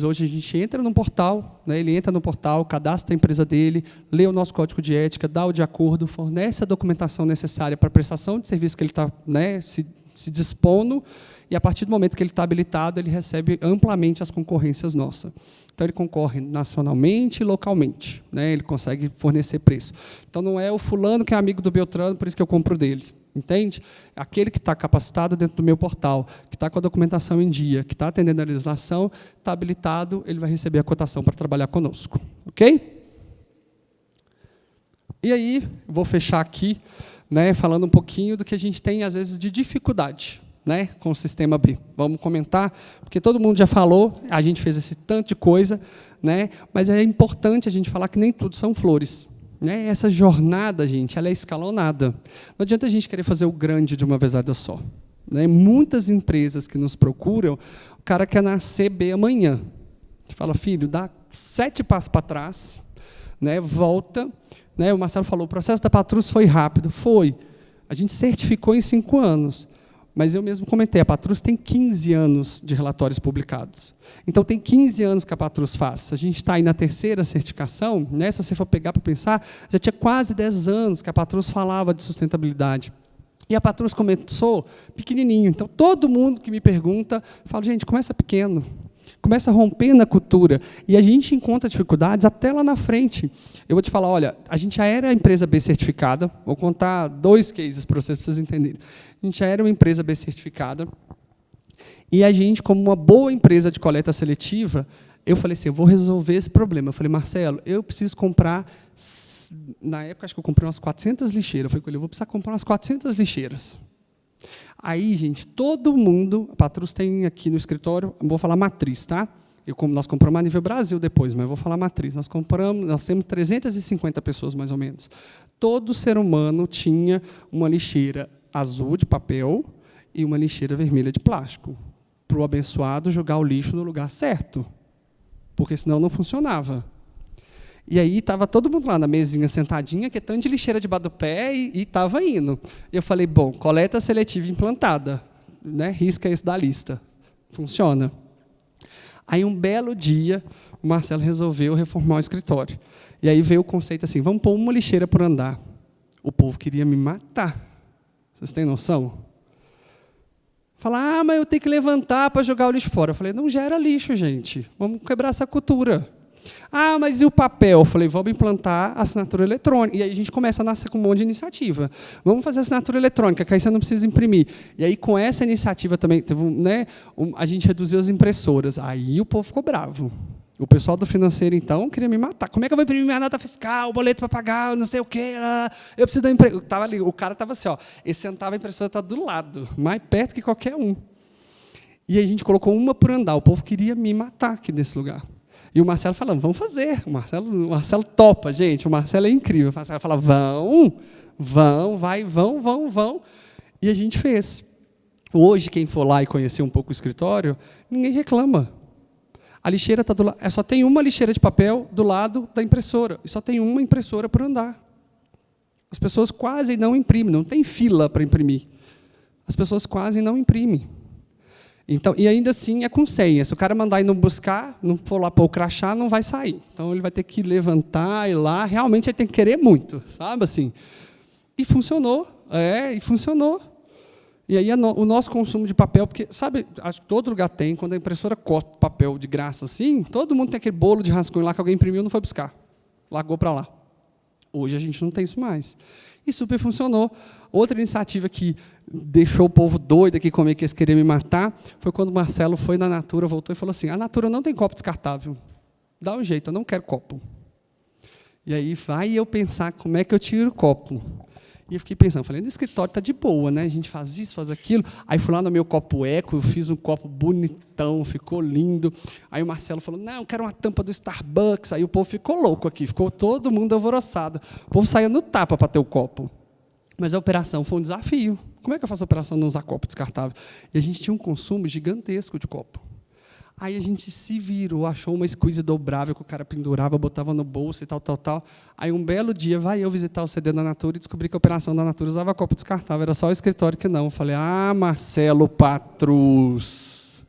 Hoje, a gente entra no portal, né, ele entra no portal, cadastra a empresa dele, lê o nosso código de ética, dá o de acordo, fornece a documentação necessária para a prestação de serviço que ele está, né, se dispondo, e, a partir do momento que ele está habilitado, ele recebe amplamente as concorrências nossas. Então, ele concorre nacionalmente e localmente, né? Ele consegue fornecer preço. Então, não é o fulano que é amigo do Beltrano, por isso que eu compro dele. Entende? Aquele que está capacitado dentro do meu portal, que está com a documentação em dia, que está atendendo a legislação, está habilitado, ele vai receber a cotação para trabalhar conosco. Ok? E aí, vou fechar aqui, né, falando um pouquinho do que a gente tem, às vezes, de dificuldade, né, com o sistema B. Vamos comentar, porque todo mundo já falou, a gente fez esse tanto de coisa, né, mas é importante a gente falar que nem tudo são flores. Né? Essa jornada, gente, ela é escalonada. Não adianta a gente querer fazer o grande de uma vez só. Né? Muitas empresas que nos procuram, o cara quer nascer B amanhã. A gente fala, filho, dá 7 passos para trás, né, volta. Né, o Marcelo falou, o processo da Patrus foi rápido. Foi. A gente certificou em 5 anos. Mas eu mesmo comentei, a Patrus tem 15 anos de relatórios publicados. Então, tem 15 anos que a Patrus faz. A gente está aí na 3ª certificação, né, se você for pegar para pensar, já tinha quase 10 anos que a Patrus falava de sustentabilidade. E a Patrus começou pequenininho. Então, todo mundo que me pergunta, fala, gente, começa pequeno. Começa a romper na cultura. E a gente encontra dificuldades até lá na frente. Eu vou te falar, olha, a gente já era empresa B certificada. Vou contar 2 cases para vocês entenderem. A gente já era uma empresa B certificada. E a gente, como uma boa empresa de coleta seletiva, eu falei assim, eu vou resolver esse problema. Eu falei, Marcelo, eu preciso comprar... Na época, acho que eu comprei umas 400 lixeiras. Eu falei, eu vou precisar comprar umas 400 lixeiras. Aí, gente, todo mundo, a Patrus tem aqui no escritório, vou falar matriz, tá? Nós compramos a nível Brasil depois, mas eu vou falar matriz. Nós temos 350 pessoas, mais ou menos. Todo ser humano tinha uma lixeira azul de papel e uma lixeira vermelha de plástico, para o abençoado jogar o lixo no lugar certo, porque senão não funcionava. E aí estava todo mundo lá na mesinha sentadinha, que é tanto de lixeira debaixo do pé, e estava indo. E eu falei, bom, coleta seletiva implantada, né? Risca esse da lista. Funciona. Aí, um belo dia, o Marcelo resolveu reformar o escritório. E aí veio o conceito assim, vamos pôr uma lixeira por andar. O povo queria me matar. Vocês têm noção? Falar, mas eu tenho que levantar para jogar o lixo fora. Eu falei, não gera lixo, gente. Vamos quebrar essa cultura. Ah, mas e o papel? Eu falei, vamos implantar a assinatura eletrônica. E aí a gente começa a nascer com um monte de iniciativa. Vamos fazer a assinatura eletrônica, que aí você não precisa imprimir. E aí, com essa iniciativa também, teve, né, a gente reduziu as impressoras. Aí o povo ficou bravo. O pessoal do financeiro, então, queria me matar. Como é que eu vou imprimir minha nota fiscal, o boleto para pagar, não sei o quê? Eu preciso da impressora. O cara estava assim, ó, ele sentava, a impressora está do lado, mais perto que qualquer um. E aí a gente colocou uma por andar. O povo queria me matar aqui nesse lugar. E o Marcelo falando, vamos fazer. O Marcelo topa, gente. O Marcelo é incrível. O Marcelo fala, vão. E a gente fez. Hoje, quem for lá e conhecer um pouco o escritório, ninguém reclama. A lixeira está do lado. Só tem uma lixeira de papel do lado da impressora. E só tem uma impressora por andar. As pessoas quase não imprimem. Não tem fila para imprimir. As pessoas quase não imprimem. Então, e ainda assim é com senha. Se o cara mandar ir não buscar, não for lá pôr o crachá, não vai sair. Então, ele vai ter que levantar, ir lá. Realmente, ele tem que querer muito, sabe? Assim. E funcionou. E funcionou. E aí, o nosso consumo de papel, porque, sabe, acho que todo lugar tem, quando a impressora corta papel de graça assim, todo mundo tem aquele bolo de rascunho lá que alguém imprimiu e não foi buscar. Largou para lá. Hoje, a gente não tem isso mais. E super funcionou. Outra iniciativa que deixou o povo doido aqui comigo, que eles queriam me matar, foi quando o Marcelo foi na Natura, voltou e falou assim, a Natura não tem copo descartável. Dá um jeito, eu não quero copo. E aí vai eu pensar como é que eu tiro o copo. E eu fiquei pensando, falei, no escritório está de boa, né? A gente faz isso, faz aquilo. Aí fui lá no meu copo eco, fiz um copo bonitão, ficou lindo. Aí o Marcelo falou, não, eu quero uma tampa do Starbucks. Aí o povo ficou louco aqui, ficou todo mundo alvoroçado. O povo saía no tapa para ter o copo. Mas a operação foi um desafio. Como é que eu faço a operação não usar copo descartável? E a gente tinha um consumo gigantesco de copo. Aí a gente se virou, achou uma squeeze dobrável que o cara pendurava, botava no bolso e tal, tal, tal. Aí um belo dia, vai eu visitar o CD da Natura e descobri que a operação da Natura usava copo descartável, era só o escritório que não. Eu falei, Marcelo Patrus,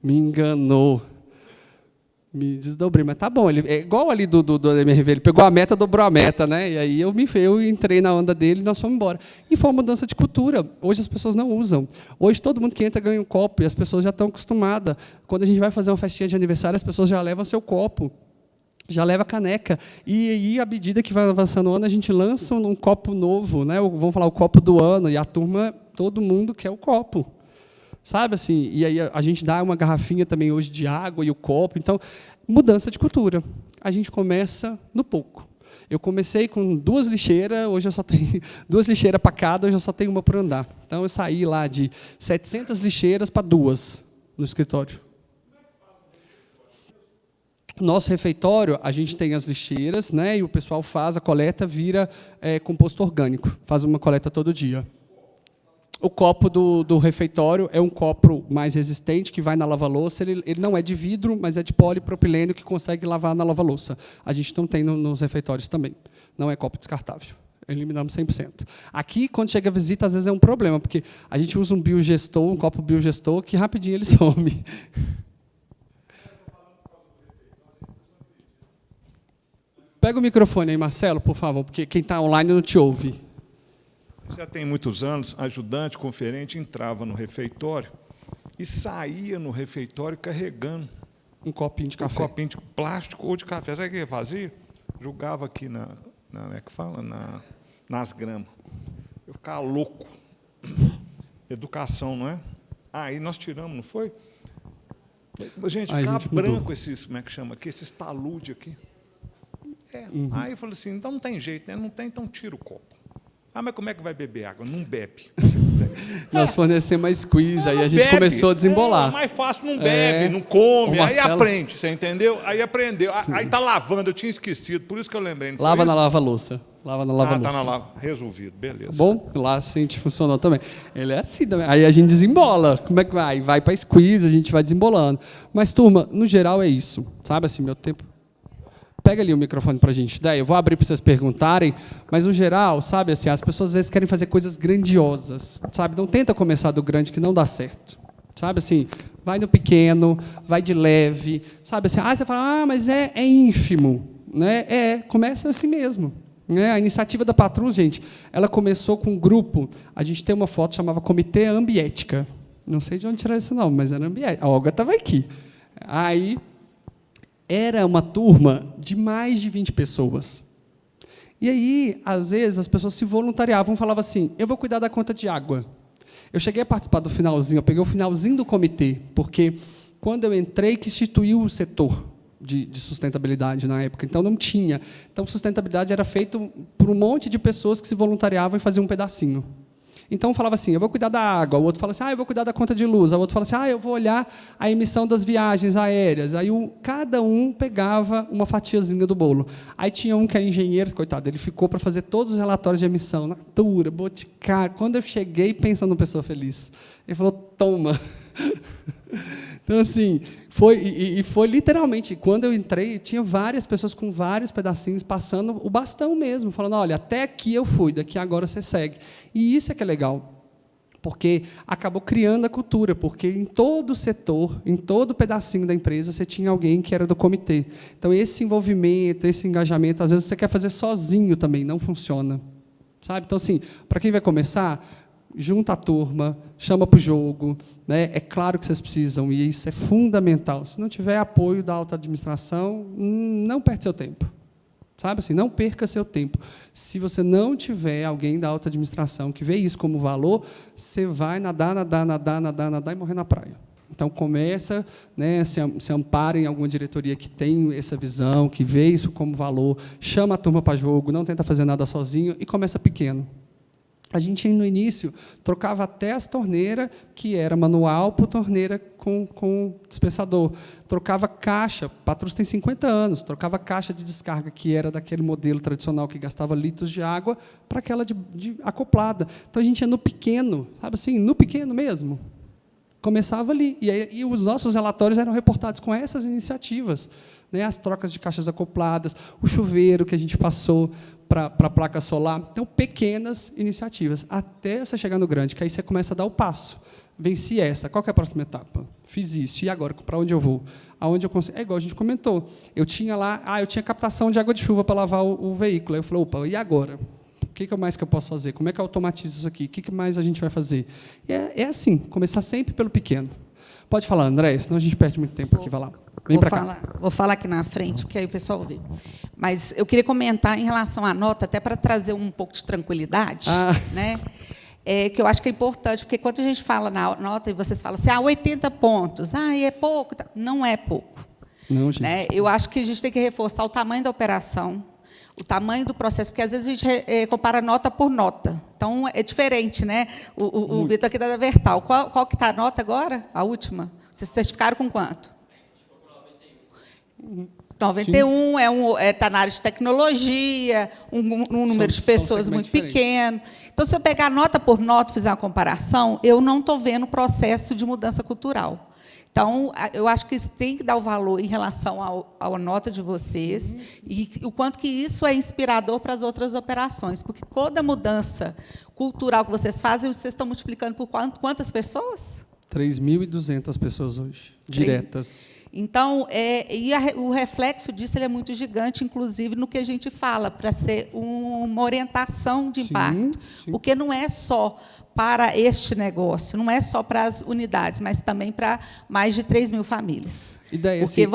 me enganou. Me desdobrei, mas tá bom, ele é igual ali do MRV, ele pegou a meta, dobrou a meta, né? E aí eu entrei na onda dele e nós fomos embora. E foi uma mudança de cultura. Hoje as pessoas não usam. Hoje todo mundo que entra ganha um copo e as pessoas já estão acostumadas. Quando a gente vai fazer uma festinha de aniversário, as pessoas já levam seu copo, já leva a caneca. E aí, à medida que vai avançando o ano, a gente lança um copo novo, né? Vamos falar o copo do ano, e a turma, todo mundo quer o copo. Sabe assim? E aí a gente dá uma garrafinha também hoje de água e o copo. Então, mudança de cultura. A gente começa no pouco. Eu comecei com 2 lixeiras, hoje eu só tenho 2 lixeiras para cada, hoje eu só tenho uma para andar. Então, eu saí lá de 700 lixeiras para 2 no escritório. Nosso refeitório, a gente tem as lixeiras, né, e o pessoal faz a coleta, vira composto orgânico, faz uma coleta todo dia. O copo do refeitório é um copo mais resistente, que vai na lava-louça. Ele não é de vidro, mas é de polipropileno, que consegue lavar na lava-louça. A gente não tem nos refeitórios também. Não é copo descartável. Eliminamos 100%. Aqui, quando chega a visita, às vezes é um problema, porque a gente usa um biogestor, um copo biogestor, que rapidinho ele some. Pega o microfone aí, Marcelo, por favor, porque quem está online não te ouve. Já tem muitos anos, ajudante, conferente, entrava no refeitório e saía no refeitório carregando um copinho de café. Um copinho de plástico ou de café. Sabe o que ele fazia? Jogava aqui como é que fala? Nas gramas. Eu ficava louco. Educação, não é? Aí nós tiramos, não foi? Gente, ficava branco esses, como é que chama aqui? Esses talude aqui. Aí eu falei assim, então não tem jeito, né? Não tem, então tira o copo. Mas como é que vai beber água? Não bebe. Nós fornecemos mais squeeze, aí a gente começou a desembolar. Mais fácil, não bebe, não come, aí Marcelo... aprende, você entendeu? Aí aprendeu. Aí está lavando, eu tinha esquecido, por isso que eu lembrei. Lava na lava-louça. Lava na lava-louça. Está na lava, resolvido, beleza. Tá bom? Lá assim funcionou também. Ele é assim também. Aí a gente desembola. Como é que vai? Vai para squeeze, a gente vai desembolando. Mas, turma, no geral é isso. Sabe assim, meu tempo... Pega ali o microfone para a gente. Daí eu vou abrir para vocês perguntarem, mas no geral, sabe assim, as pessoas às vezes querem fazer coisas grandiosas, sabe? Não tenta começar do grande que não dá certo, sabe assim? Vai no pequeno, vai de leve, sabe assim? Você fala, mas é ínfimo, né? Começa assim mesmo. Né? A iniciativa da Patrus, gente, ela começou com um grupo. A gente tem uma foto chamava Comitê Ambiética. Não sei de onde tirar esse nome, mas era ambiética. A Olga estava aqui. Aí era uma turma de mais de 20 pessoas. E aí, às vezes, as pessoas se voluntariavam, falavam assim, eu vou cuidar da conta de água. Eu cheguei a participar do finalzinho, eu peguei o finalzinho do comitê, porque quando eu entrei, que instituiu o setor de sustentabilidade na época, então não tinha. Então, sustentabilidade era feito por um monte de pessoas que se voluntariavam e faziam um pedacinho. Então, falava assim, eu vou cuidar da água, o outro fala assim, eu vou cuidar da conta de luz, o outro fala assim, eu vou olhar a emissão das viagens aéreas. Aí cada um pegava uma fatiazinha do bolo. Aí tinha um que era engenheiro, coitado, ele ficou para fazer todos os relatórios de emissão, Natura, Boticário. Quando eu cheguei, pensando numa pessoa feliz, ele falou, toma. Então, assim, foi literalmente, quando eu entrei, tinha várias pessoas com vários pedacinhos passando o bastão mesmo, falando, olha, até aqui eu fui, daqui agora você segue. E isso é que é legal, porque acabou criando a cultura, porque em todo setor, em todo pedacinho da empresa, você tinha alguém que era do comitê. Então, esse envolvimento, esse engajamento, às vezes você quer fazer sozinho também, não funciona. Sabe? Então, assim, para quem vai começar, junta a turma, chama para o jogo, né? É claro que vocês precisam, e isso é fundamental. Se não tiver apoio da alta administração, não perde seu tempo. Sabe assim, não perca seu tempo. Se você não tiver alguém da alta administração que vê isso como valor, você vai nadar e morrer na praia. Então, começa, né, se ampara em alguma diretoria que tem essa visão, que vê isso como valor, chama a turma para jogo, não tenta fazer nada sozinho e começa pequeno. A gente, no início, trocava até as torneiras, que era manual, por torneira com dispensador. Trocava caixa, Patrus tem 50 anos, trocava caixa de descarga, que era daquele modelo tradicional que gastava litros de água, para aquela de acoplada. Então, a gente ia no pequeno, sabe assim, no pequeno mesmo. Começava ali. E os nossos relatórios eram reportados com essas iniciativas, né? As trocas de caixas acopladas, o chuveiro que a gente passou para a placa solar. Então, pequenas iniciativas, até você chegar no grande, que aí você começa a dar o passo. Venci essa, qual que é a próxima etapa? Fiz isso, e agora, para onde eu vou? Aonde eu consigo? É igual a gente comentou, eu tinha lá, eu tinha captação de água de chuva para lavar o veículo. Aí eu falei, opa, e agora? O que mais que eu posso fazer? Como é que eu automatizo isso aqui? O que mais a gente vai fazer? E é assim, começar sempre pelo pequeno. Pode falar, André, senão a gente perde muito tempo aqui. Vai lá. Vem para cá. Vou falar aqui na frente, porque aí o pessoal vê. Mas eu queria comentar em relação à nota, até para trazer um pouco de tranquilidade, né? Que eu acho que é importante, porque quando a gente fala na nota, e vocês falam assim, 80 pontos, é pouco. Não é pouco. Não, gente. Né? Eu acho que a gente tem que reforçar o tamanho da operação, o tamanho do processo, porque, às vezes, a gente compara nota por nota. Então, é diferente, né? O Vitor aqui da Vertal. Qual que está a nota agora? A última? Vocês certificaram com quanto? 91, está na área de tecnologia, um número de pessoas muito pequeno. Então, se eu pegar nota por nota e fizer uma comparação, eu não estou vendo o processo de mudança cultural. Então, eu acho que tem que dar o valor em relação à nota de vocês e o quanto que isso é inspirador para as outras operações, porque toda mudança cultural que vocês fazem, vocês estão multiplicando por quantas pessoas? 3.200 pessoas hoje, diretas. Então, o reflexo disso ele é muito gigante, inclusive no que a gente fala, para ser uma orientação de impacto, porque não é só para este negócio, não é só para as unidades, mas também para mais de 3.000 famílias. E daí, assim,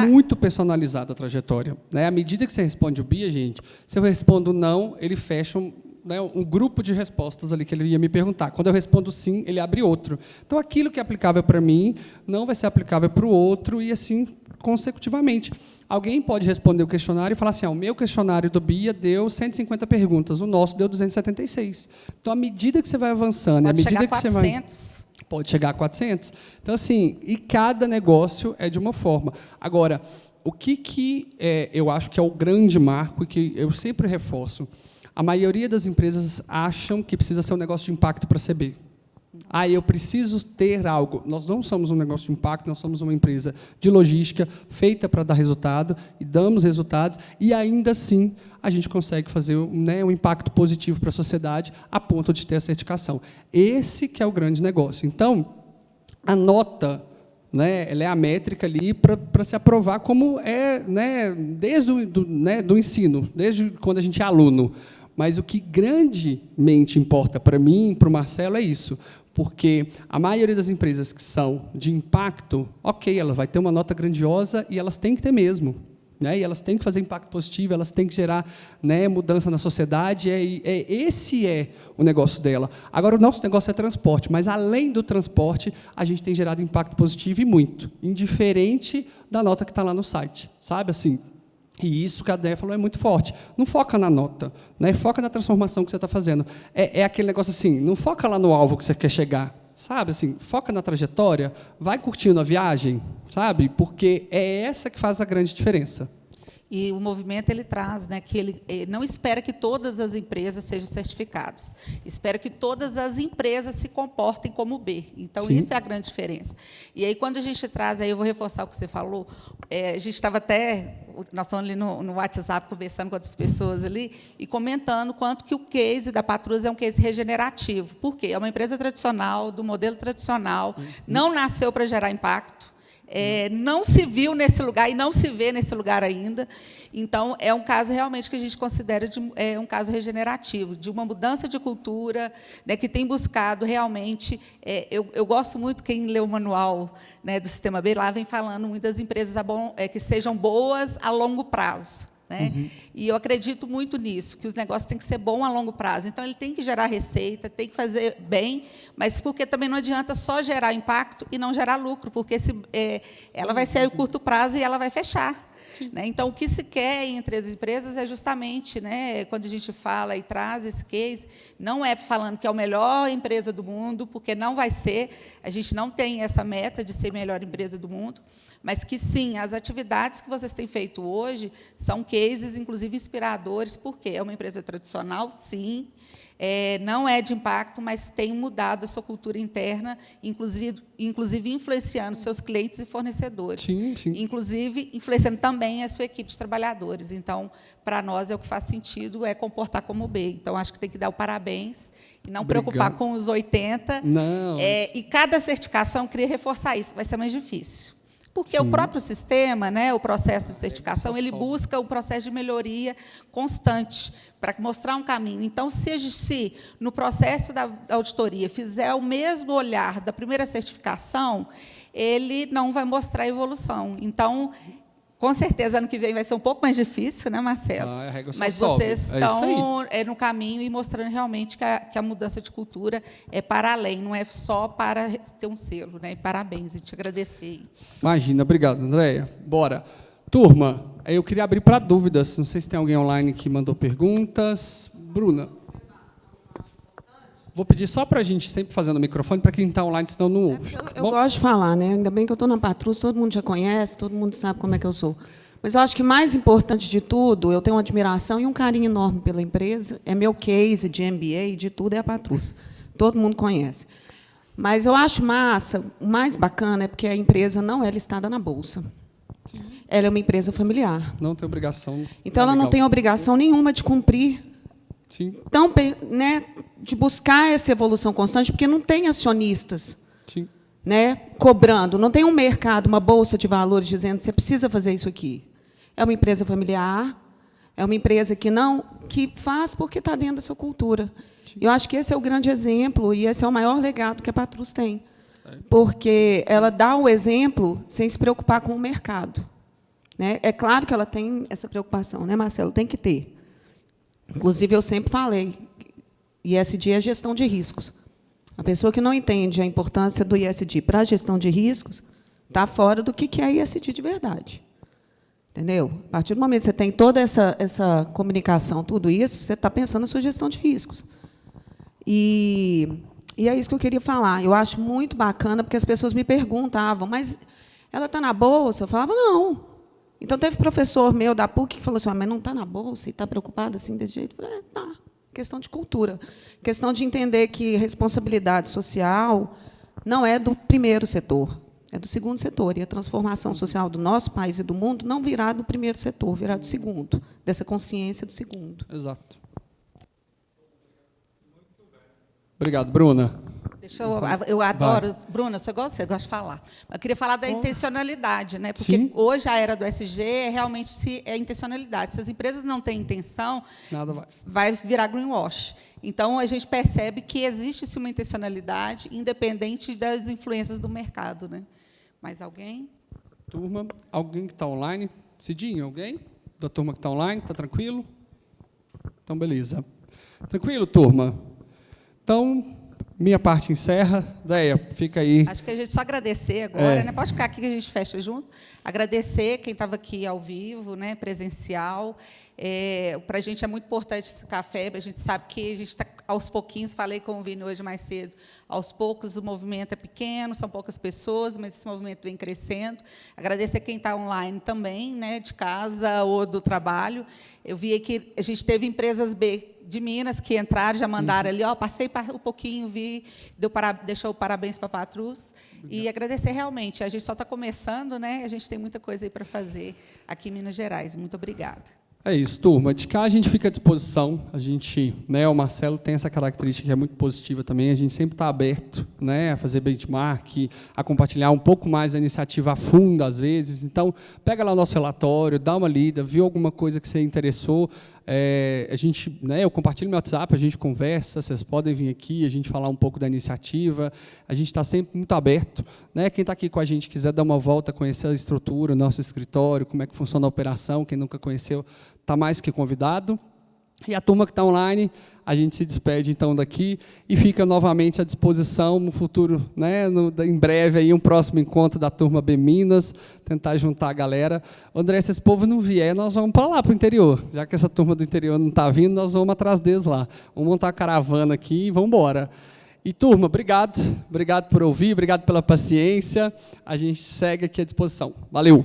muito personalizada a trajetória. Né? À medida que você responde o BIA, gente, se eu respondo não, ele fecha um grupo de respostas ali que ele ia me perguntar. Quando eu respondo sim, ele abre outro. Então, aquilo que é aplicável para mim não vai ser aplicável para o outro, e assim consecutivamente. Alguém pode responder o questionário e falar assim, o meu questionário do BIA deu 150 perguntas, o nosso deu 276. Então, à medida que você vai avançando... Pode à medida chegar a que 400. Você vai, pode chegar a 400. Então, assim, e cada negócio é de uma forma. Agora, o que eu acho que é o grande marco, e que eu sempre reforço, a maioria das empresas acham que precisa ser um negócio de impacto para ser B. Eu preciso ter algo. Nós não somos um negócio de impacto, nós somos uma empresa de logística feita para dar resultado, e damos resultados, e ainda assim a gente consegue fazer um impacto positivo para a sociedade a ponto de ter a certificação. Esse que é o grande negócio. Então, a nota, ela é a métrica ali para se aprovar como desde do ensino, desde quando a gente é aluno. Mas o que grandemente importa para mim, para o Marcelo, é isso. Porque a maioria das empresas que são de impacto, ela vai ter uma nota grandiosa e elas têm que ter mesmo. E elas têm que fazer impacto positivo, elas têm que gerar mudança na sociedade, esse é o negócio dela. Agora, o nosso negócio é transporte, mas, além do transporte, a gente tem gerado impacto positivo, e muito, indiferente da nota que está lá no site. Sabe, assim? E isso que a Déia falou é muito forte. Não foca na nota, foca na transformação que você está fazendo. É aquele negócio assim, não foca lá no alvo que você quer chegar, sabe? Assim, foca na trajetória, vai curtindo a viagem, sabe? Porque é essa que faz a grande diferença. E o movimento ele traz, que ele não espera que todas as empresas sejam certificadas, espera que todas as empresas se comportem como B. Então, Sim. Isso é a grande diferença. E aí, quando a gente traz, aí eu vou reforçar o que você falou, a gente estava nós estamos ali no WhatsApp conversando com outras pessoas ali e comentando quanto que o case da Patrus é um case regenerativo. Por quê? É uma empresa tradicional, do modelo tradicional, não nasceu para gerar impacto, não se viu nesse lugar e não se vê nesse lugar ainda. Então, é um caso realmente que a gente considera um caso regenerativo, de uma mudança de cultura, que tem buscado realmente... eu gosto muito, quem lê o manual do Sistema B, lá vem falando muitas empresas que sejam boas a longo prazo. E eu acredito muito nisso, que os negócios têm que ser bons a longo prazo. Então, ele tem que gerar receita, tem que fazer bem, mas porque também não adianta só gerar impacto e não gerar lucro, porque ela vai ser a curto prazo e ela vai fechar. Então, o que se quer entre as empresas é justamente, quando a gente fala e traz esse case, não é falando que é a melhor empresa do mundo, porque não vai ser, a gente não tem essa meta de ser a melhor empresa do mundo, mas que, sim, as atividades que vocês têm feito hoje são cases, inclusive, inspiradores, porque é uma empresa tradicional, sim, não é de impacto, mas tem mudado a sua cultura interna, inclusive influenciando seus clientes e fornecedores. Sim, sim. Inclusive, influenciando também a sua equipe de trabalhadores. Então, para nós, o que faz sentido é comportar como B. Então, acho que tem que dar o parabéns e não preocupar com os 80. Não. E cada certificação, queria reforçar isso, vai ser mais difícil. Porque Sim. o próprio sistema, né, o processo de certificação, ele busca um processo de melhoria constante para mostrar um caminho. Então, se no processo da auditoria fizer o mesmo olhar da primeira certificação, ele não vai mostrar evolução. Então, com certeza, ano que vem vai ser um pouco mais difícil, né, Marcelo? A régua só Mas sobe. vocês estão no caminho e mostrando realmente que a mudança de cultura é para além, não é só para ter um selo, né? Parabéns, e te agradecer. Imagina, obrigado, Andréia. Bora. Turma, eu queria abrir para dúvidas. Não sei se tem alguém online que mandou perguntas. Bruna. Vou pedir só para a gente sempre fazer no microfone, para quem está online, senão não ouve. Eu gosto de falar, né? Ainda bem que eu estou na Patrus, todo mundo já conhece, todo mundo sabe como é que eu sou. Mas eu acho que mais importante de tudo, eu tenho uma admiração e um carinho enorme pela empresa. É meu case de MBA, de tudo é a Patrus. Todo mundo conhece. Mas eu acho massa, o mais bacana é porque a empresa não é listada na Bolsa. Sim. Ela é uma empresa familiar. Não tem obrigação. Então, ela não tem obrigação nenhuma de cumprir. Sim. Então, né, de buscar essa evolução constante, porque não tem acionistas. Sim. Né, cobrando. Não tem um mercado, uma bolsa de valores dizendo que você precisa fazer isso aqui. É uma empresa familiar, é uma empresa que faz porque está dentro da sua cultura. Sim. Eu acho que esse é o grande exemplo e esse é o maior legado que a Patrus tem. Porque ela dá o exemplo sem se preocupar com o mercado. Né? É claro que ela tem essa preocupação, né, Marcelo? Tem que ter. Inclusive, eu sempre falei, ISD é gestão de riscos. A pessoa que não entende a importância do ISD para a gestão de riscos está fora do que é ISD de verdade. Entendeu? A partir do momento que você tem toda essa comunicação, tudo isso, você está pensando na sua gestão de riscos. E é isso que eu queria falar. Eu acho muito bacana, porque as pessoas me perguntavam, mas ela está na Bolsa? Eu falava, não. Então, teve professor meu da PUC que falou assim, mas não está na Bolsa e está preocupado assim desse jeito? Eu falei, tá. Questão de cultura. Questão de entender que responsabilidade social não é do primeiro setor, é do segundo setor. E a transformação social do nosso país e do mundo não virá do primeiro setor, virá do segundo, dessa consciência do segundo. Exato. Obrigado, Bruna. Eu adoro, Bruna, você gosta de falar. Eu queria falar da intencionalidade, né? Porque Sim. hoje a era do SG é realmente intencionalidade. Se as empresas não têm intenção, nada vai virar greenwash. Então, a gente percebe que existe uma intencionalidade, independente das influências do mercado. Né? Mais alguém? Turma, alguém que está online? Cidinho, alguém? Da turma que está online, está tranquilo? Então, beleza. Tranquilo, turma? Então, minha parte encerra. Deia, fica aí. Acho que a gente só agradecer agora, né? Pode ficar aqui que a gente fecha junto. Agradecer quem estava aqui ao vivo, né? Presencial. Para a gente é muito importante esse café, a gente sabe que a gente está, aos pouquinhos, falei com o Vini hoje mais cedo, aos poucos o movimento é pequeno, são poucas pessoas, mas esse movimento vem crescendo. Agradecer quem está online também, né, de casa ou do trabalho. Eu vi que a gente teve empresas B de Minas que entraram, já mandaram ali, passei um pouquinho, vi, deixou o parabéns para a Patrus. E agradecer realmente, a gente só está começando, né? A gente tem muita coisa aí para fazer aqui em Minas Gerais. Muito obrigada. É isso, turma. De cá a gente fica à disposição. A gente, né, o Marcelo tem essa característica que é muito positiva também. A gente sempre está aberto, né, a fazer benchmark, a compartilhar um pouco mais a iniciativa a fundo, às vezes. Então, pega lá o nosso relatório, dá uma lida, viu alguma coisa que você interessou. A gente, né, eu compartilho meu WhatsApp, a gente conversa, vocês podem vir aqui, a gente falar um pouco da iniciativa. A gente está sempre muito aberto. Né? Quem está aqui com a gente quiser dar uma volta, conhecer a estrutura, o nosso escritório, como é que funciona a operação, quem nunca conheceu, está mais que convidado. E a turma que está online, a gente se despede, então, daqui e fica novamente à disposição no futuro, né, em breve, aí, um próximo encontro da turma B Minas, tentar juntar a galera. André, se esse povo não vier, nós vamos para lá, para o interior. Já que essa turma do interior não está vindo, nós vamos atrás deles lá. Vamos montar uma caravana aqui e vamos embora. E, turma, obrigado. Obrigado por ouvir, obrigado pela paciência. A gente segue aqui à disposição. Valeu!